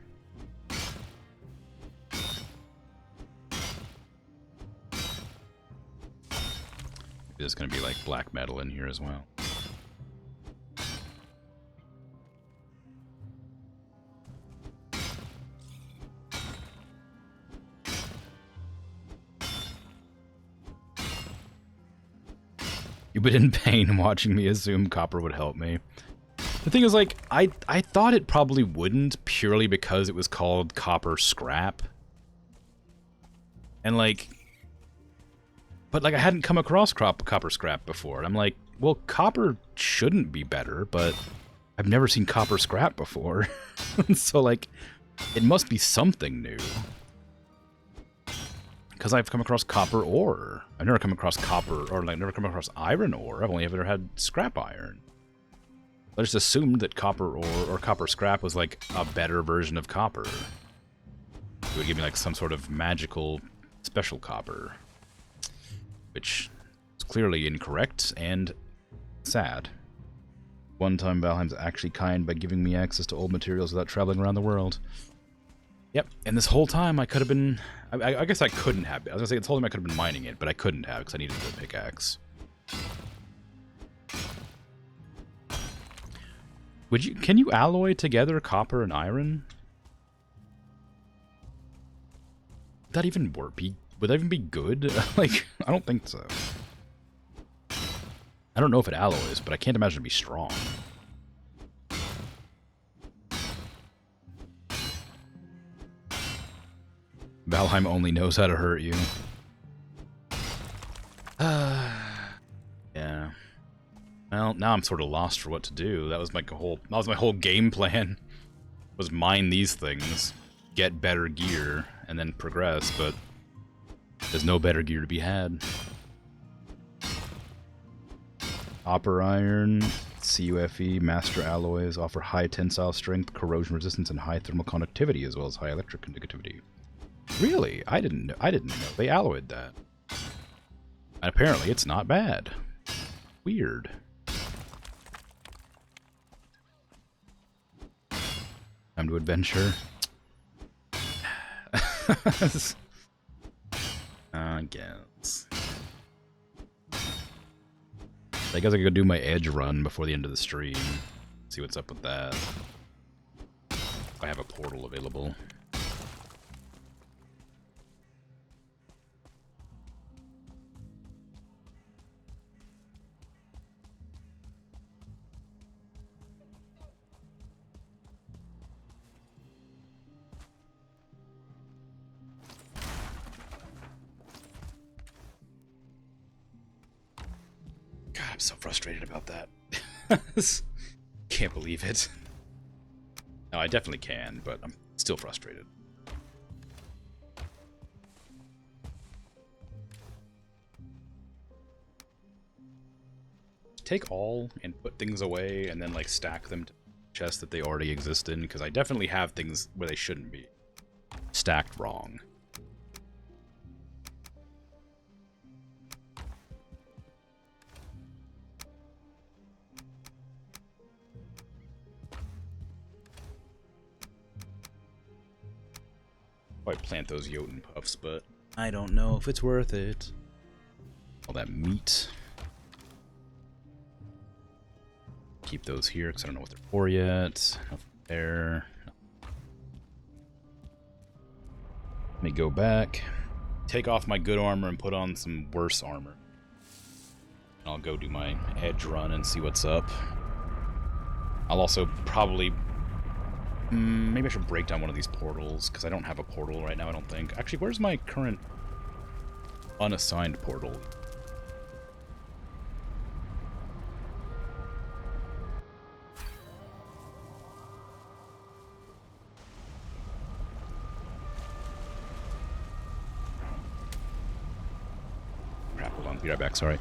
there's gonna be, like, black metal in here as well. You've been in pain watching me assume copper would help me. The thing is, like, I thought it probably wouldn't, purely because it was called copper scrap. And, like... But, like, I hadn't come across copper scrap before. And I'm like, well, copper shouldn't be better, but I've never seen copper scrap before. So, like, it must be something new. Because I've come across copper ore. I've never come across copper, or, like, never come across iron ore. I've only ever had scrap iron. I just assumed that copper ore, or copper scrap, was, like, a better version of copper. It would give me, like, some sort of magical special copper. Which is clearly incorrect and sad. One time Valheim's actually kind by giving me access to old materials without traveling around the world. Yep, and this whole time I could have been... I guess I couldn't have been. I was gonna say, this whole time I could have been mining it, but I couldn't have because I needed the pickaxe. Can you alloy together copper and iron? Would that even work? Would that even be good? Like, I don't think so. I don't know if it alloys, but I can't imagine it'd be strong. Valheim only knows how to hurt you. Yeah. Well, now I'm sort of lost for what to do. That was my whole game plan. Was mine these things, get better gear, and then progress, but there's no better gear to be had. Copper iron, CUFE, master alloys offer high tensile strength, corrosion resistance, and high thermal conductivity, as well as high electric conductivity. Really? I didn't know they alloyed that. And apparently it's not bad. Weird. Time to adventure. I guess. I guess I could do my edge run before the end of the stream. See what's up with that. If I have a portal available. God, I'm so frustrated about that. Can't believe it. No, I definitely can, but I'm still frustrated. Take all and put things away and then, like, stack them to chests that they already exist in, because I definitely have things where they shouldn't be. Stacked wrong. Probably plant those Jotun puffs, but I don't know if it's worth it. All that meat. Keep those here, because I don't know what they're for yet. Nothing there. Let me go back. Take off my good armor and put on some worse armor. And I'll go do my edge run and see what's up. I'll also probably... maybe I should break down one of these portals, because I don't have a portal right now, I don't think. Actually, where's my current unassigned portal? Crap, hold on, be right back, sorry.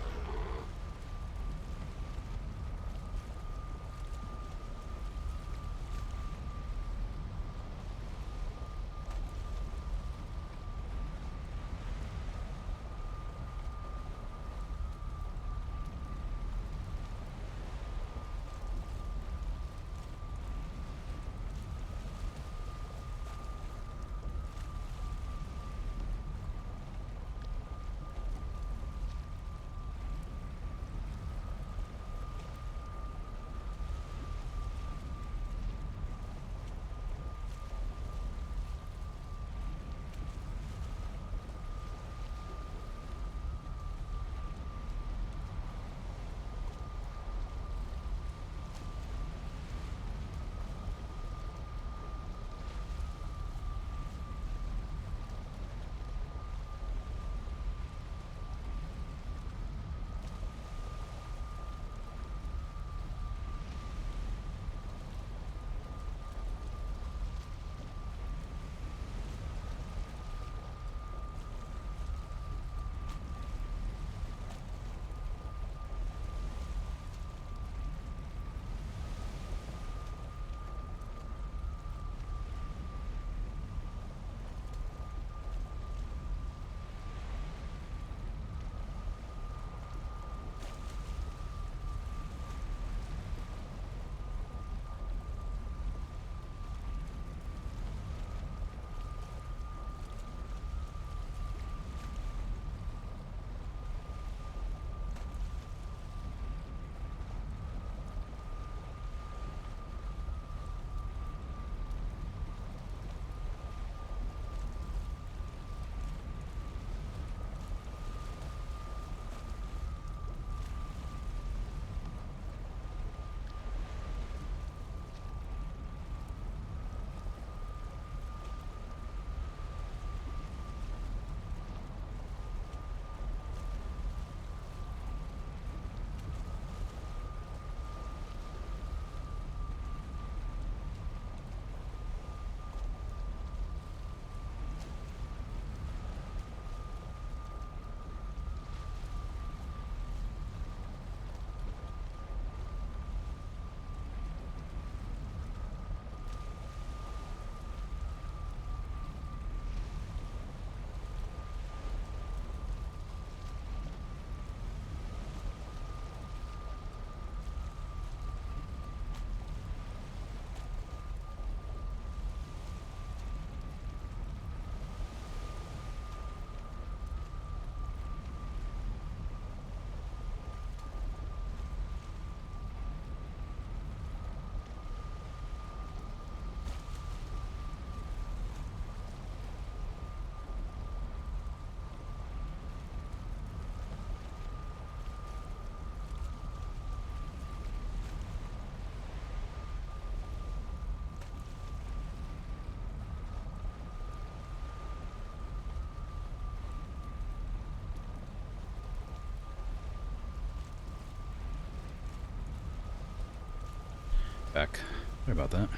Back. Sorry about that.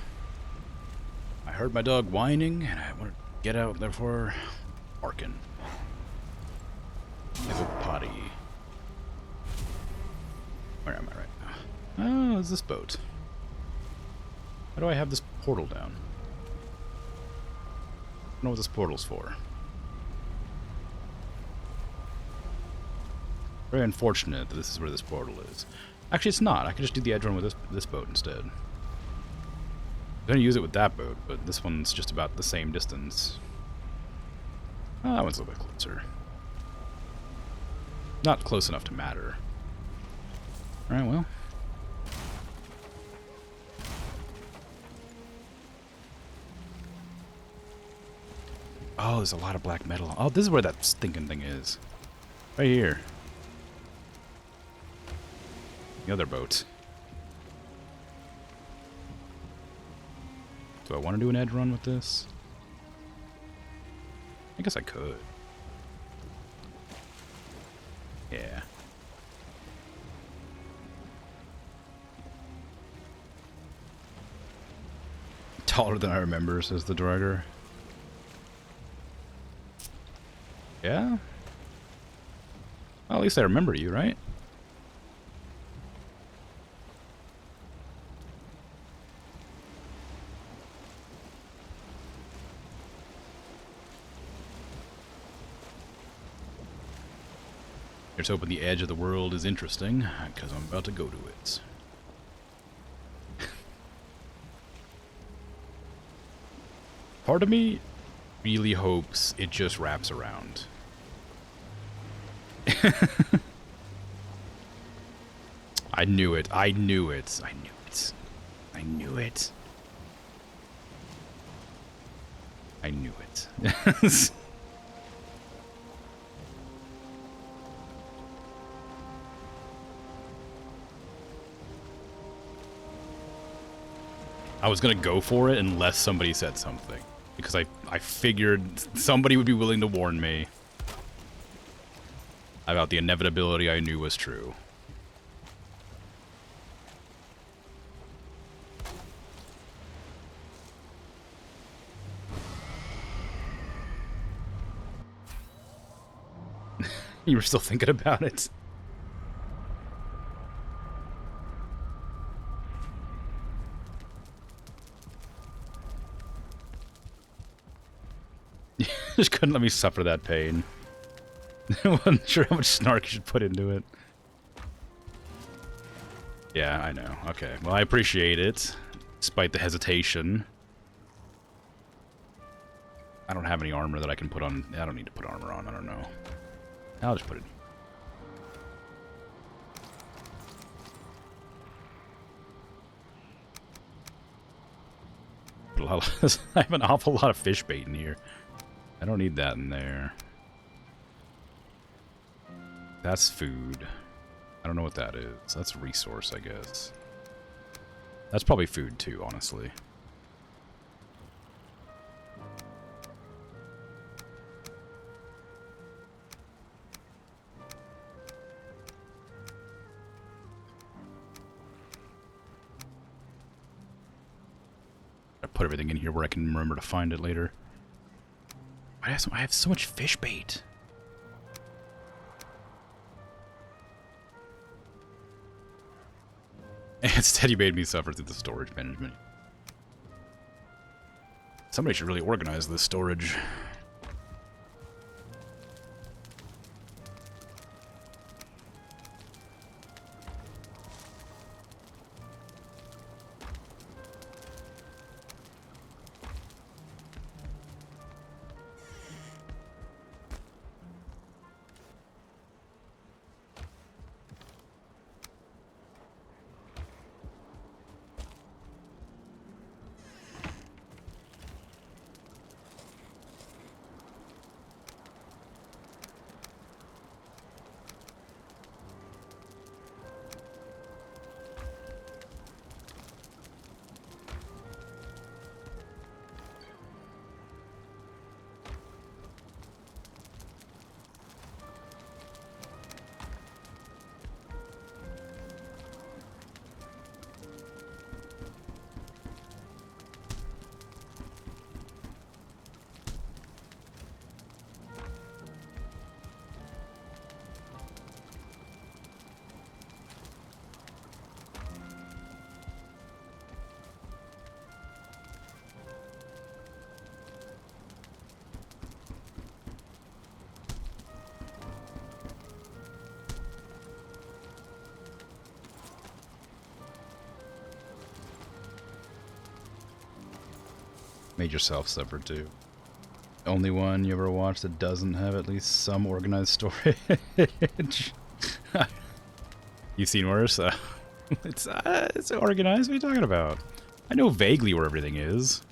I heard my dog whining, and I wanted to get out, therefore barking. Have a potty. Where am I right now? Oh, it's this boat. How do I have this portal down? I don't know what this portal's for. Very unfortunate that this is where this portal is. Actually, it's not. I could just do the edge run with this boat instead. I'm going to use it with that boat, but this one's just about the same distance. Oh, that one's a little bit closer. Not close enough to matter. Alright, well. Oh, there's a lot of black metal. Oh, this is where that stinking thing is. Right here. The other boat. Do I want to do an edge run with this? I guess I could. Yeah. Taller than I remember, says the driver. Yeah? Well, at least I remember you, right? Here's hoping the edge of the world is interesting, because I'm about to go to it. Part of me really hopes it just wraps around. I knew it. I knew it. I knew it. I knew it. I knew it. I was gonna go for it unless somebody said something. Because I figured somebody would be willing to warn me about the inevitability I knew was true. You were still thinking about it? Just couldn't let me suffer that pain. I wasn't sure how much snark you should put into it. Yeah, I know. Okay, well, I appreciate it, despite the hesitation. I don't have any armor that I can put on. I don't need to put armor on. I don't know. I'll just put it. I have an awful lot of fish bait in here. I don't need that in there. That's food. I don't know what that is. That's resource, I guess. That's probably food too, honestly. I put everything in here where I can remember to find it later. I have so much fish bait. Instead, you made me suffer through the storage management. Somebody should really organize this storage. Made yourself suffer too. Only one you ever watched that doesn't have at least some organized storage. You've seen worse? It's organized. What are you talking about? I know vaguely where everything is.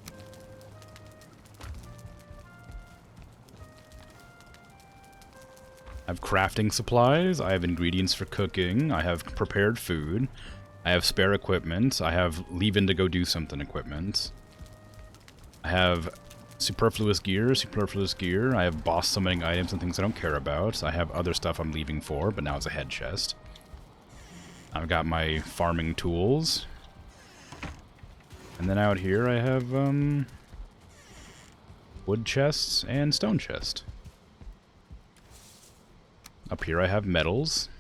I have crafting supplies. I have ingredients for cooking. I have prepared food. I have spare equipment. I have leave-in to go do something equipment. I have superfluous gear. I have boss summoning items and things I don't care about. I have other stuff I'm leaving for, but now it's a head chest. I've got my farming tools. And then out here I have, wood chests and stone chest. Up here I have metals.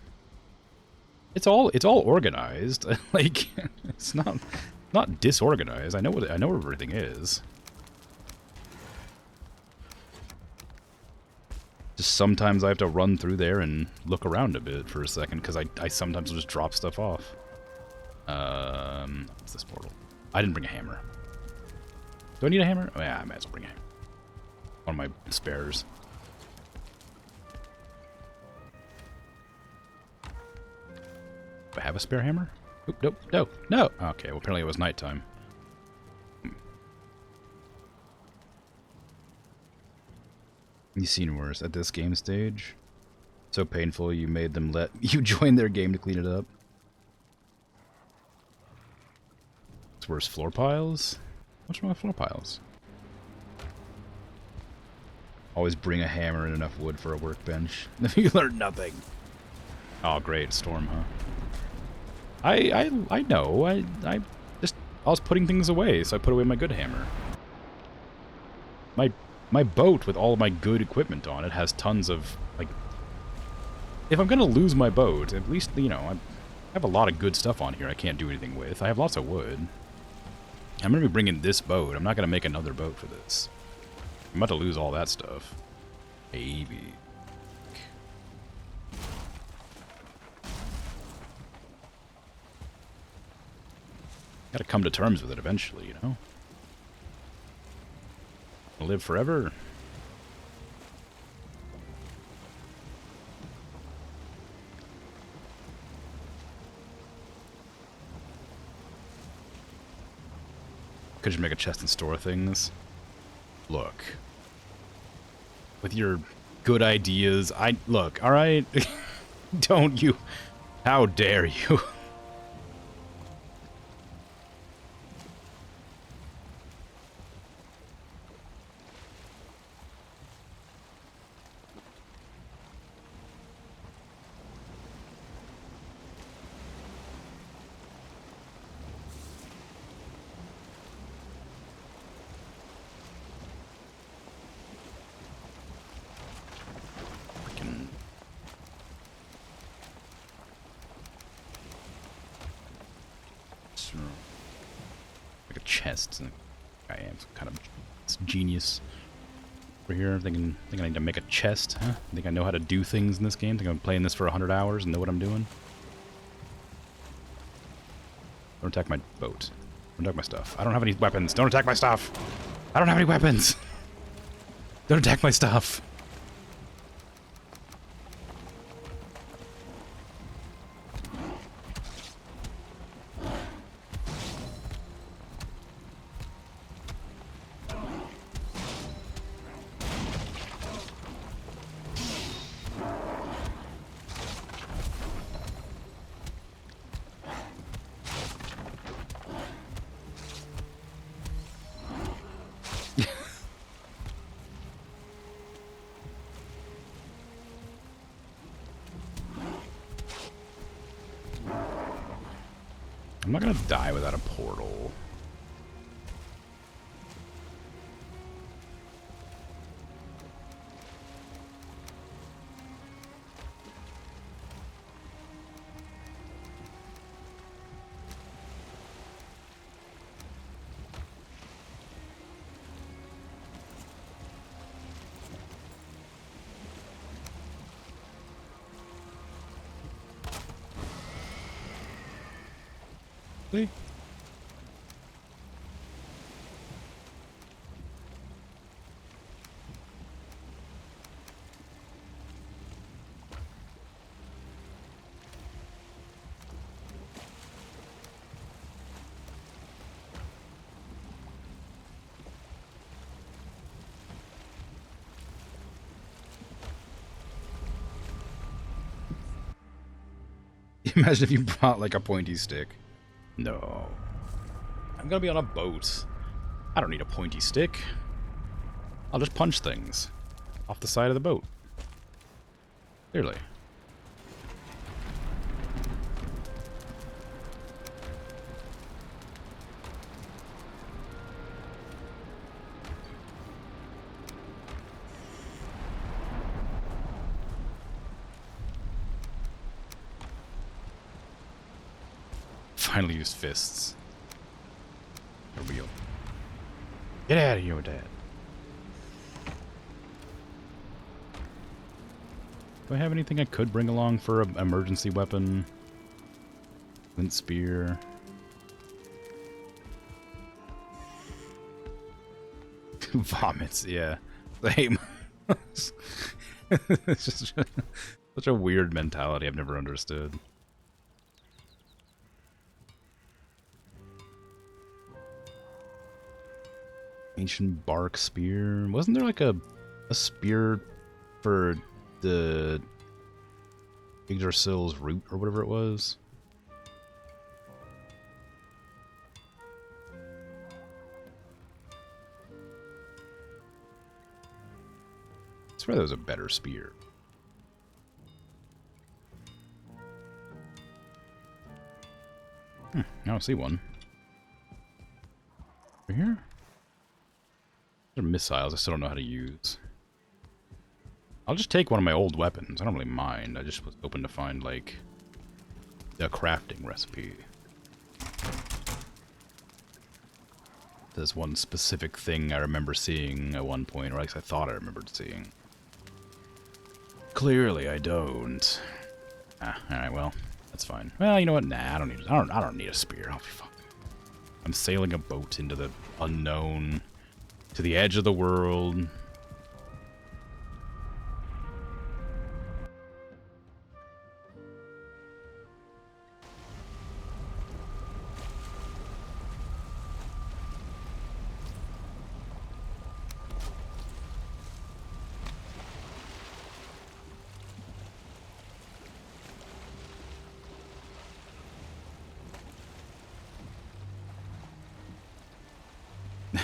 It's all organized. Like, it's not disorganized. I know where everything is. Just sometimes I have to run through there and look around a bit for a second, because I sometimes will just drop stuff off. What's this portal? I didn't bring a hammer. Do I need a hammer? Oh yeah, I might as well bring a hammer. One of my spares. Do I have a spare hammer? Oop, nope, no. Okay, well apparently it was nighttime. You've seen worse at this game stage. So painful you made them let you join their game to clean it up. It's worse, floor piles? What's wrong with floor piles? Always bring a hammer and enough wood for a workbench. You learn nothing. Oh great, storm, huh? I know. I was putting things away, so I put away my good hammer. My boat with all of my good equipment on it has tons of, like... If I'm gonna lose my boat, at least, you know, I have a lot of good stuff on here I can't do anything with. I have lots of wood. I'm gonna be bringing this boat. I'm not gonna make another boat for this. I'm about to lose all that stuff. Maybe. Gotta come to terms with it eventually, you know? I'll live forever. Could just make a chest and store things. Look. With your good ideas, look, alright? Don't you... How dare you? Like a chest. I am some kind of genius over here. Thinking I need to make a chest, huh? Think I know how to do things in this game? Think I'm playing this for 100 hours and know what I'm doing? Don't attack my boat. Don't attack my stuff. I don't have any weapons. Don't attack my stuff! I don't have any weapons! Don't attack my stuff! I'm not gonna die without a portal. See? Imagine if you brought like a pointy stick. No. I'm gonna be on a boat. I don't need a pointy stick. I'll just punch things off the side of the boat. Clearly. Finally used fists. For real. Get out of here with that. Do I have anything I could bring along for an emergency weapon? Flint spear. Vomits, yeah. Same. It's just such a weird mentality I've never understood. Ancient bark spear. Wasn't there like a spear for the Yggdrasil's root or whatever it was? I swear that was a better spear. I don't see one. Over here? They're missiles I still don't know how to use. I'll just take one of my old weapons. I don't really mind. I just was hoping to find, like, a crafting recipe. There's one specific thing I remember seeing at one point, or at least I thought I remembered seeing. Clearly, I don't. Alright, well, that's fine. Well, you know what? Nah, I don't need a spear. I'll be fine. I'm sailing a boat into the unknown, to the edge of the world.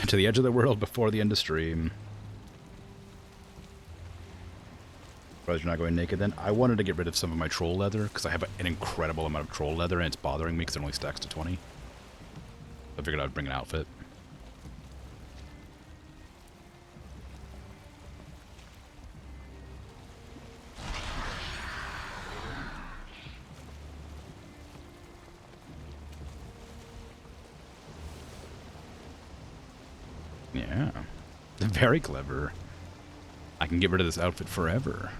To the edge of the world before the end of stream. Surprised you're not going naked then. I wanted to get rid of some of my troll leather, because I have an incredible amount of troll leather, and it's bothering me because it only stacks to 20. I figured I'd bring an outfit. Yeah. Very clever. I can get rid of this outfit forever.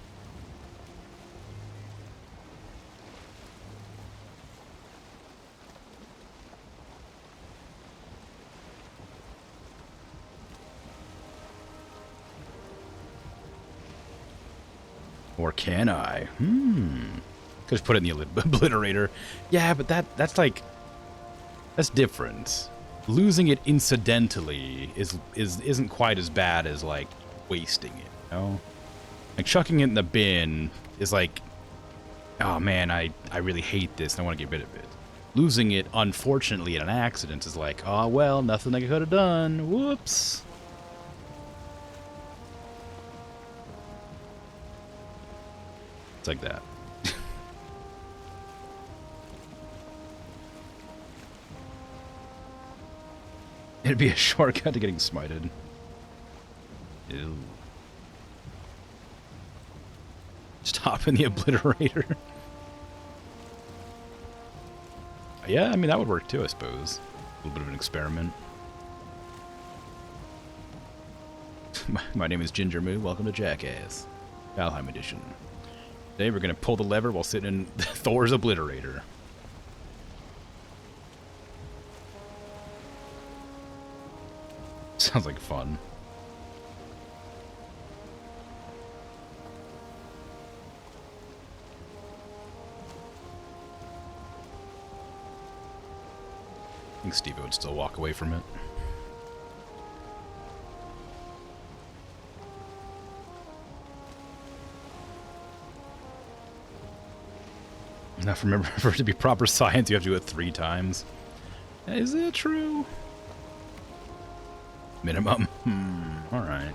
Or can I? Could just put it in the obliterator. Yeah, but that's like... That's different. Losing it incidentally isn't quite as bad as, like, wasting it, you know? Like, chucking it in the bin is like, oh man, I really hate this and I want to get rid of it. Losing it, unfortunately, in an accident is like, oh well, nothing I could have done. Whoops. It's like that. It'd be a shortcut to getting smited. Ew. Just hop in the obliterator. Yeah, I mean, that would work too, I suppose. A little bit of an experiment. My name is Ginger Moo. Welcome to Jackass. Valheim edition. Today we're going to pull the lever while sitting in Thor's obliterator. Sounds like fun. I think Steve would still walk away from it. Now, remember, for it to be proper science, you have to do it 3 times. Is that true? Minimum? Alright.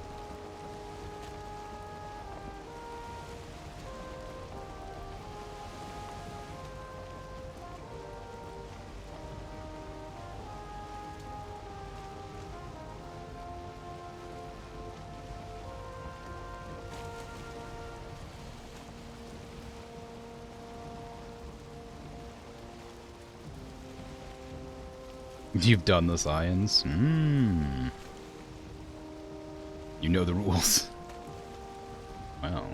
You've done the science? You know the rules. Wow.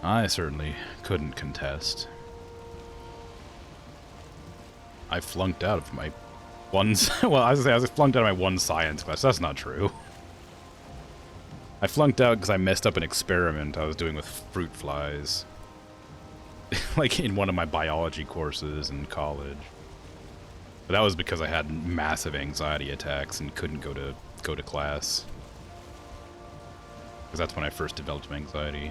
I certainly couldn't contest. I flunked out of my one... Well, I was flunked out of my one science class. That's not true. I flunked out because I messed up an experiment I was doing with fruit flies. Like in one of my biology courses in college. But that was because I had massive anxiety attacks and couldn't go to class. Because that's when I first developed my anxiety.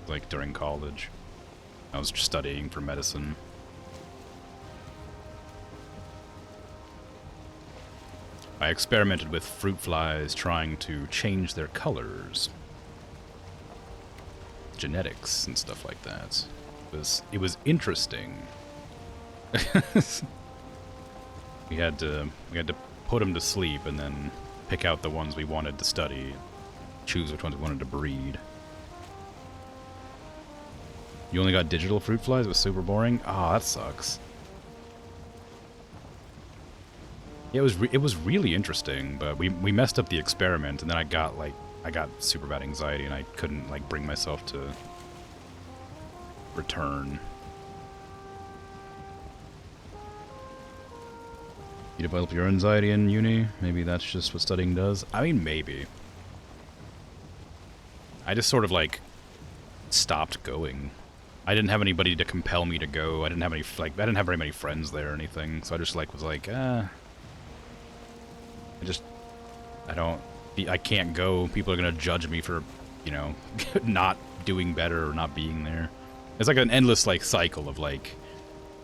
Like during college. I was just studying for medicine. I experimented with fruit flies trying to change their colors. Genetics and stuff like that. It was interesting. we had to put them to sleep and then pick out the ones we wanted to study, choose which ones we wanted to breed. You only got digital fruit flies? It was super boring? Ah, that sucks. Yeah, it was really interesting, but we messed up the experiment, and then I got super bad anxiety, and I couldn't like bring myself to return. You develop your anxiety in uni? Maybe that's just what studying does? I mean, maybe. I just sort of like stopped going. I didn't have anybody to compel me to go. I didn't have very many friends there or anything, so I just was like, I can't go. People are gonna judge me for, you know, not doing better or not being there. It's like an endless like cycle of like,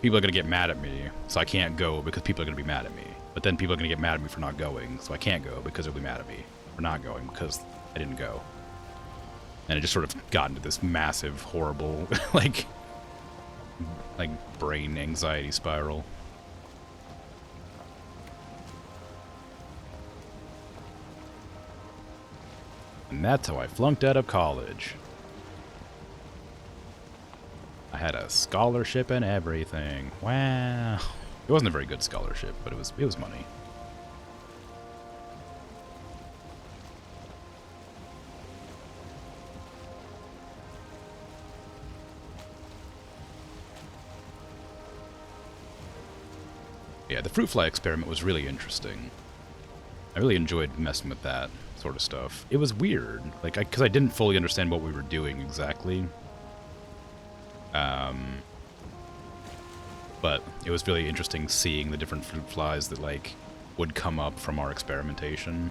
people are gonna get mad at me, so I can't go because people are gonna be mad at me. But then people are gonna get mad at me for not going, so I can't go because they'll be mad at me for not going because I didn't go. And it just sort of got into this massive, horrible, like brain anxiety spiral. And that's how I flunked out of college. I had a scholarship and everything. Wow. It wasn't a very good scholarship, but it was money. Yeah, the fruit fly experiment was really interesting. I really enjoyed messing with that sort of stuff. It was weird, like, because I didn't fully understand what we were doing exactly. But it was really interesting seeing the different fruit flies that, like, would come up from our experimentation.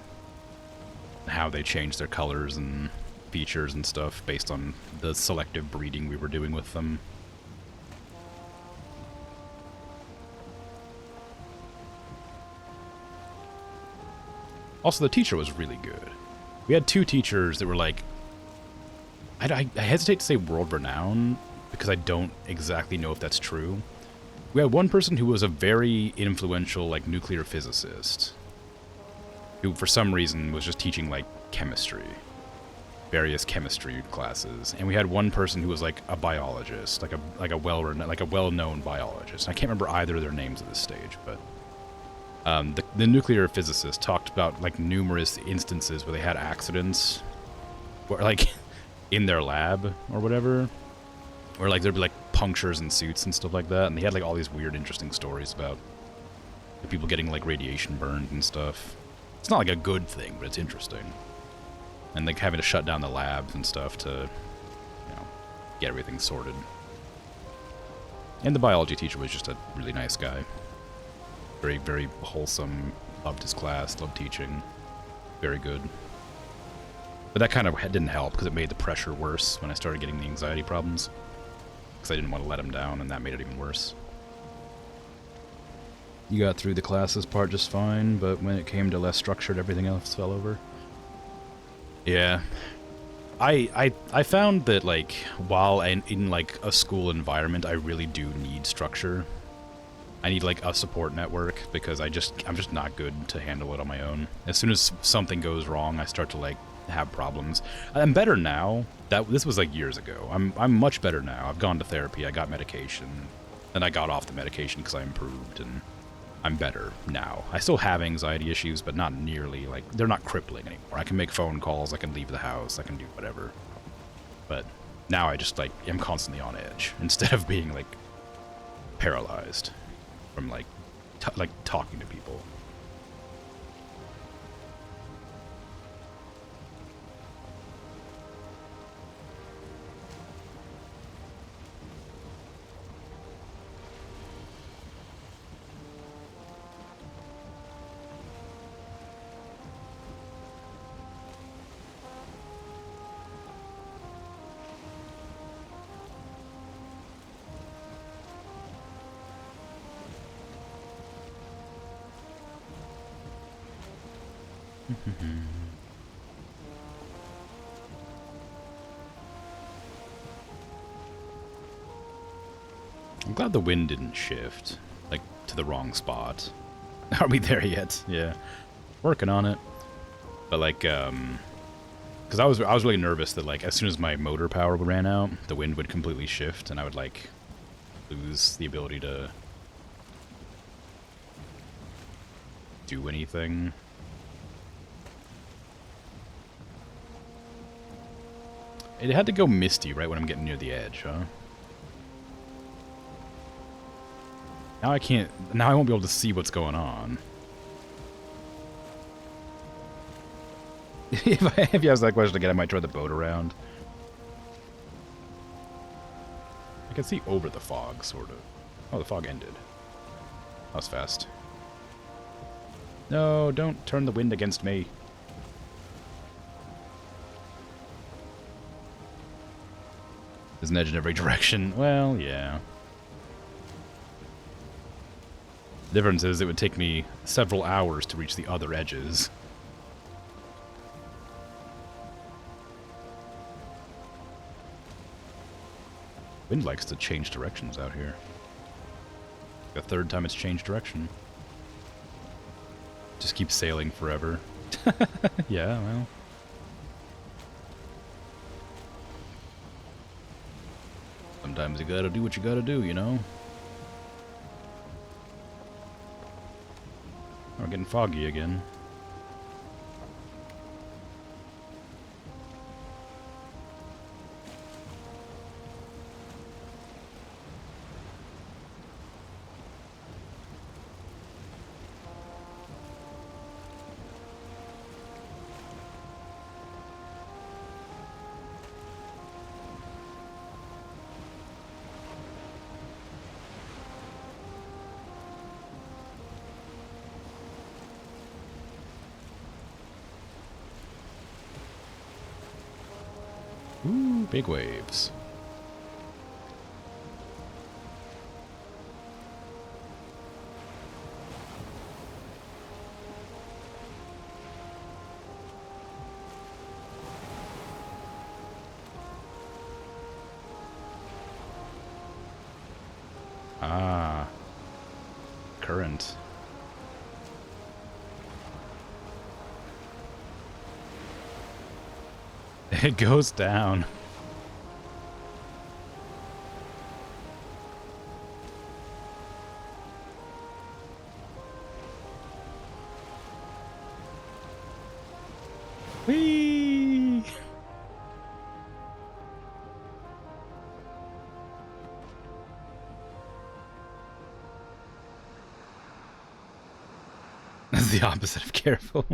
How they changed their colors and features and stuff based on the selective breeding we were doing with them. Also, the teacher was really good. We had 2 teachers that were like, I hesitate to say world-renowned, because I don't exactly know if that's true. We had one person who was a very influential, like, nuclear physicist, who for some reason was just teaching, like, chemistry. Various chemistry classes. And we had one person who was, like, a biologist, like a well-known biologist. I can't remember either of their names at this stage, but the nuclear physicist talked about, like, numerous instances where they had accidents, where, like, in their lab or whatever, where, like, there'd be, like, punctures in suits and stuff like that, and they had, like, all these weird, interesting stories about the people getting, like, radiation burned and stuff. It's not, like, a good thing, but it's interesting. And, like, having to shut down the labs and stuff to, you know, get everything sorted. And the biology teacher was just a really nice guy. Very, very wholesome. Loved his class, loved teaching. Very good. But that kind of didn't help because it made the pressure worse when I started getting the anxiety problems. Because I didn't want to let him down, and that made it even worse. You got through the classes part just fine, but when it came to less structured, everything else fell over. Yeah. I found that, like, while in like, a school environment, I really do need structure. I need, like, a support network, because I'm just not good to handle it on my own. As soon as something goes wrong, I start to, like, have problems. I'm better now. This was, like, years ago. I'm much better now. I've gone to therapy, I got medication, and I got off the medication because I improved, and I'm better now. I still have anxiety issues, but not nearly, like, they're not crippling anymore. I can make phone calls, I can leave the house, I can do whatever. But now I just, like, am constantly on edge, instead of being, like, paralyzed from, like, talking to people. I'm glad the wind didn't shift, like, to the wrong spot. Are we there yet? Yeah. Working on it. But, like, because I was really nervous that, like, as soon as my motor power ran out, the wind would completely shift, and I would, like, lose the ability to do anything. It had to go misty right when I'm getting near the edge, huh? Now I can't... Now I won't be able to see what's going on. If you ask that question again, I might try the boat around. I can see over the fog, sort of. Oh, the fog ended. That was fast. No, don't turn the wind against me. There's an edge in every direction. Well, yeah. The difference is it would take me several hours to reach the other edges. Wind likes to change directions out here. The third time it's changed direction. Just keeps sailing forever. Yeah, well. Sometimes you gotta do what you gotta do, you know? We're getting foggy again. Ooh, big waves. Ah. Current. It goes down. Whee! That's the opposite of careful.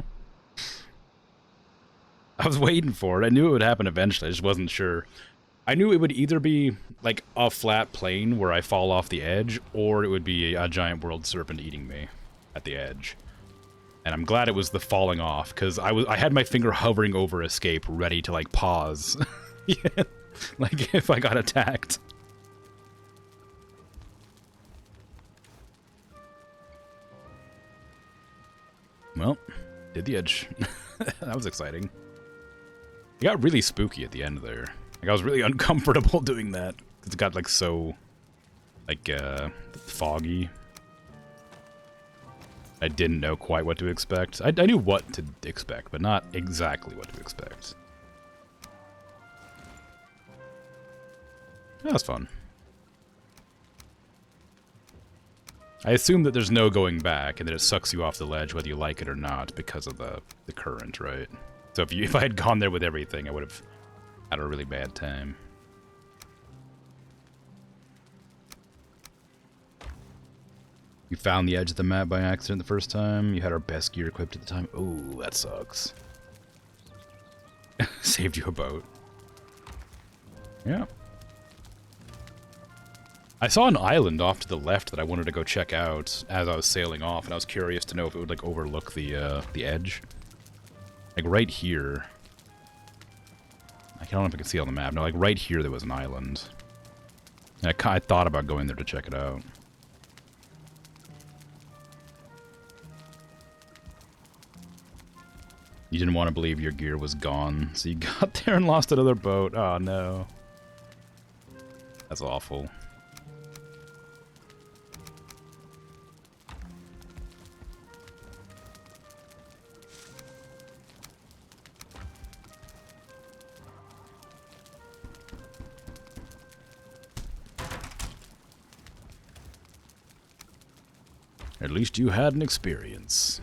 I was waiting for it. I knew it would happen eventually. I just wasn't sure. I knew it would either be like a flat plane where I fall off the edge, or it would be a giant world serpent eating me at the edge. And I'm glad it was the falling off, because I had my finger hovering over escape, ready to, like, pause. Yeah, like, if I got attacked. Well, did the edge. That was exciting. It got really spooky at the end there. Like, I was really uncomfortable doing that. It got, like, so, like, foggy. I didn't know quite what to expect. I knew what to expect, but not exactly what to expect. That was fun. I assume that there's no going back, and that it sucks you off the ledge whether you like it or not because of the current, right? So if I had gone there with everything, I would have had a really bad time. You found the edge of the map by accident the first time. You had our best gear equipped at the time. Oh, that sucks. Saved you a boat. Yeah. I saw an island off to the left that I wanted to go check out as I was sailing off, and I was curious to know if it would, like, overlook the edge. Like, right here. I don't know if I can see on the map. No, like, right here there was an island. And I thought about going there to check it out. You didn't want to believe your gear was gone, so you got there and lost another boat. Oh, no. That's awful. At least you had an experience.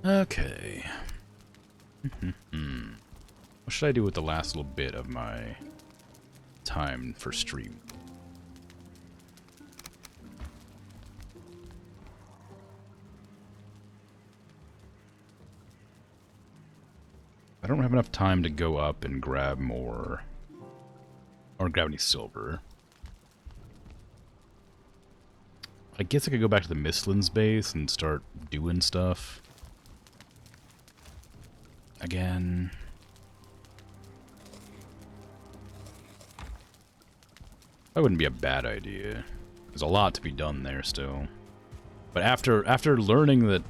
Okay. What should I do with the last little bit of my time for stream? I don't have enough time to go up and grab more, or grab any silver. I guess I could go back to the Mistlands base and start doing stuff. Again. That wouldn't be a bad idea. There's a lot to be done there still. But after learning that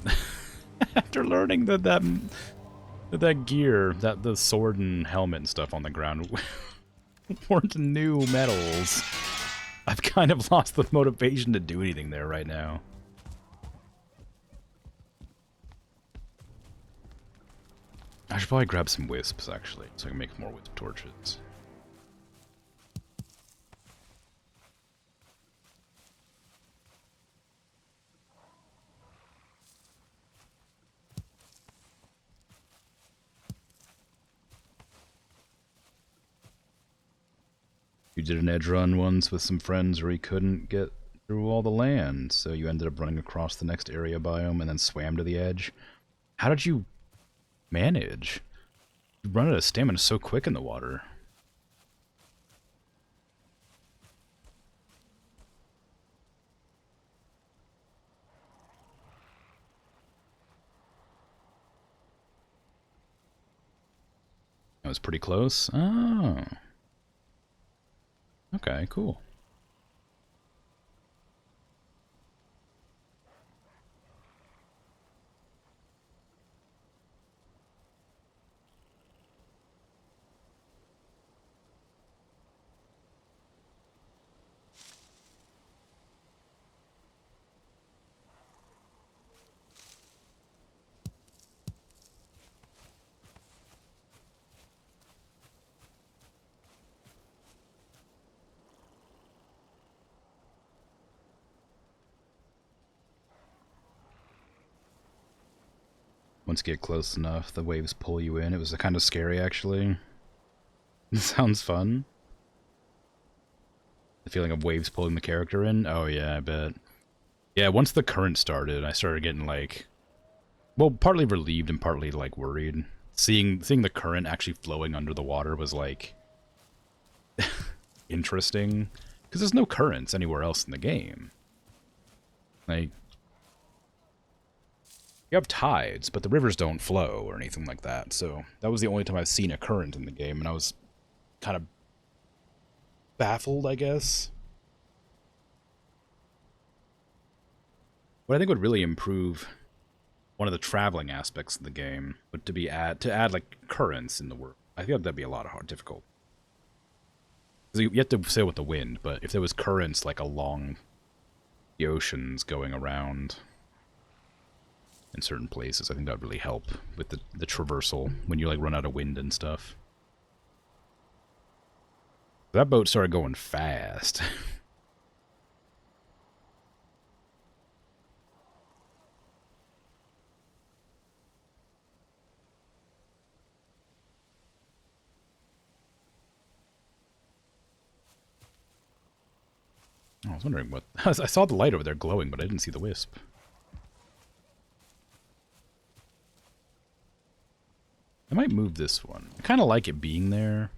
that gear, the sword and helmet and stuff on the ground weren't new metals, I've kind of lost the motivation to do anything there right now. I should probably grab some wisps, actually, so I can make more wisp torches. You did an edge run once with some friends where you couldn't get through all the land, so you ended up running across the next area biome and then swam to the edge. How did you manage? You run out of stamina so quick in the water. That was pretty close. Oh. Okay, cool. Once you get close enough, the waves pull you in. It was kind of scary, actually. It sounds fun. The feeling of waves pulling the character in? Oh yeah, I bet. Yeah, once the current started, I started getting, like... well, partly relieved and partly, like, worried. Seeing the current actually flowing under the water was, like... interesting because there's no currents anywhere else in the game. Like, you have tides, but the rivers don't flow or anything like that. So that was the only time I've seen a current in the game, and I was kind of baffled, I guess. What I think would really improve one of the traveling aspects of the game would to add like currents in the world. I feel like that'd be a lot of difficult. You have to sail with the wind, but if there was currents like along the oceans going around in certain places, I think that would really help with the traversal when you like run out of wind and stuff. That boat started going fast. I was wondering what... I saw the light over there glowing, but I didn't see the wisp. I might move this one. I kind of like it being there,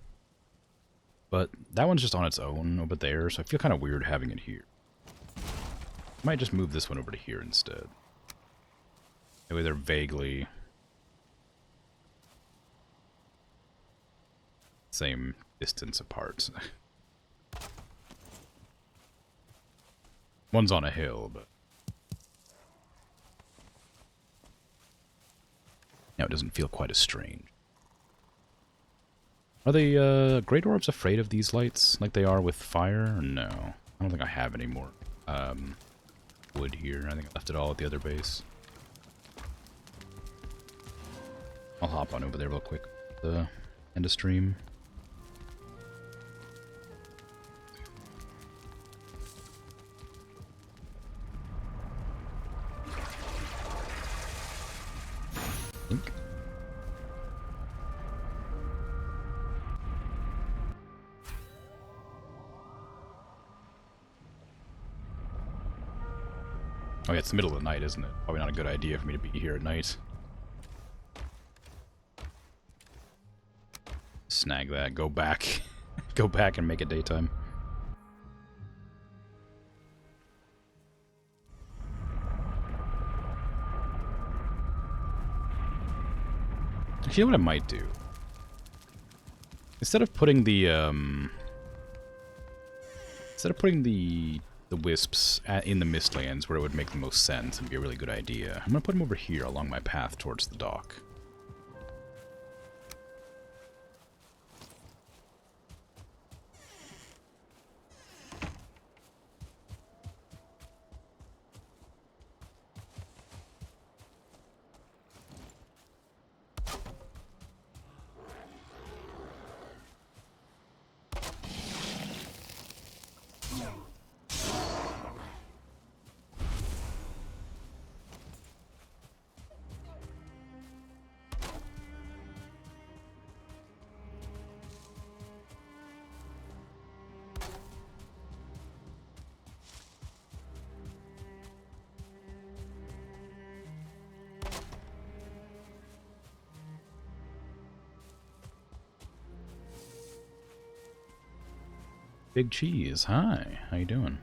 but that one's just on its own over there, so I feel kind of weird having it here. I might just move this one over to here instead. That way they're vaguely... same distance apart. One's on a hill, but... now it doesn't feel quite as strange. Are the Great Orbs afraid of these lights like they are with fire? Or no. I don't think I have any more wood here. I think I left it all at the other base. I'll hop on over there real quick. End of stream. Think. Oh yeah, it's the middle of the night, isn't it? Probably not a good idea for me to be here at night. Snag that, go back. Go back and make it daytime. You know what I might do? Instead of putting the wisps in the Mistlands where it would make the most sense and be a really good idea, I'm gonna put them over here along my path towards the dock. Big Cheese, hi. How you doing?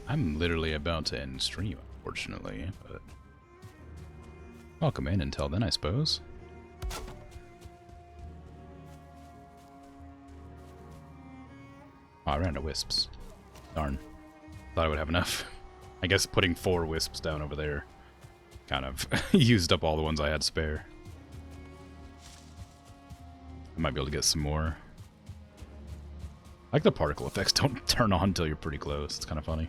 I'm literally about to end stream, unfortunately, but welcome in until then, I suppose. Oh, I ran out of wisps. Darn. Thought I would have enough. I guess putting 4 wisps down over there kind of used up all the ones I had spare. I might be able to get some more. I like the particle effects don't turn on until you're pretty close. It's kind of funny.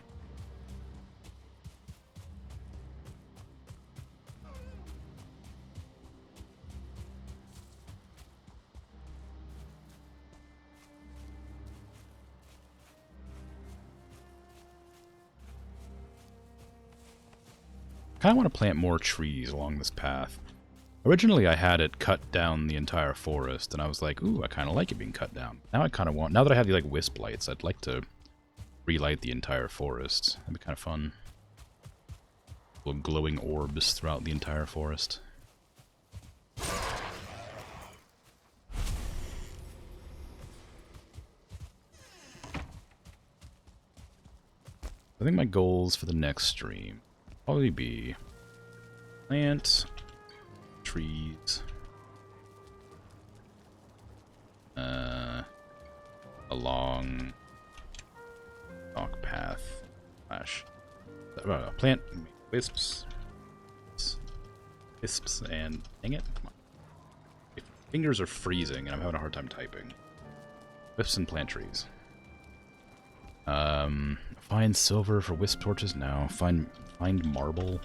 kind of want to plant more trees along this path. Originally, I had it cut down the entire forest, and I was like, ooh, I kind of like it being cut down. Now I kind of want, now that I have the, like, wisp lights, I'd like to relight the entire forest. That'd be kind of fun. Little glowing orbs throughout the entire forest. I think my goals for the next stream probably be plant trees, along walk path slash plant wisps, and dang it, come on. My fingers are freezing and I'm having a hard time typing. Wisps and plant trees. Find silver for wisp torches now. Find marble.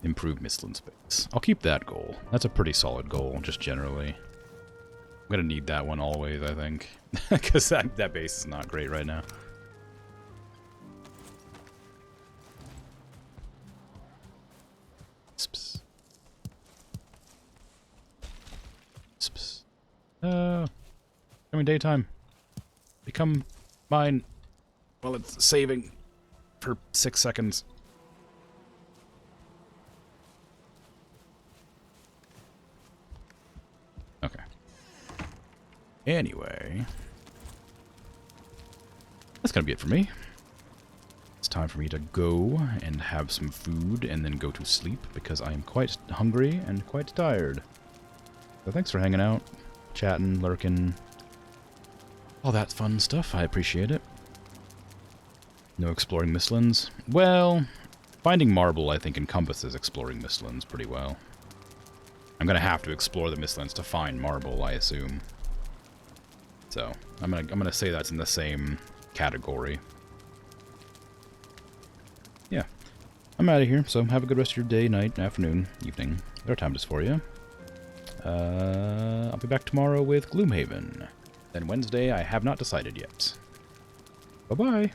Improve Mistland space. I'll keep that goal. That's a pretty solid goal, just generally. I'm gonna need that one always, I think. Because that base is not great right now. Wisps. Wisps. Coming daytime. Become mine while it's saving for 6 seconds. Okay. Anyway. That's gonna be it for me. It's time for me to go and have some food and then go to sleep because I am quite hungry and quite tired. So thanks for hanging out, chatting, lurking, all that fun stuff. I appreciate it. No exploring Mistlands. Well, finding marble, I think, encompasses exploring Mistlands pretty well. I'm gonna have to explore the Mistlands to find marble, I assume. So, I'm gonna say that's in the same category. Yeah. I'm out of here, so have a good rest of your day, night, afternoon, evening. Whatever time it is for you. I'll be back tomorrow with Gloomhaven. Then Wednesday, I have not decided yet. Bye-bye.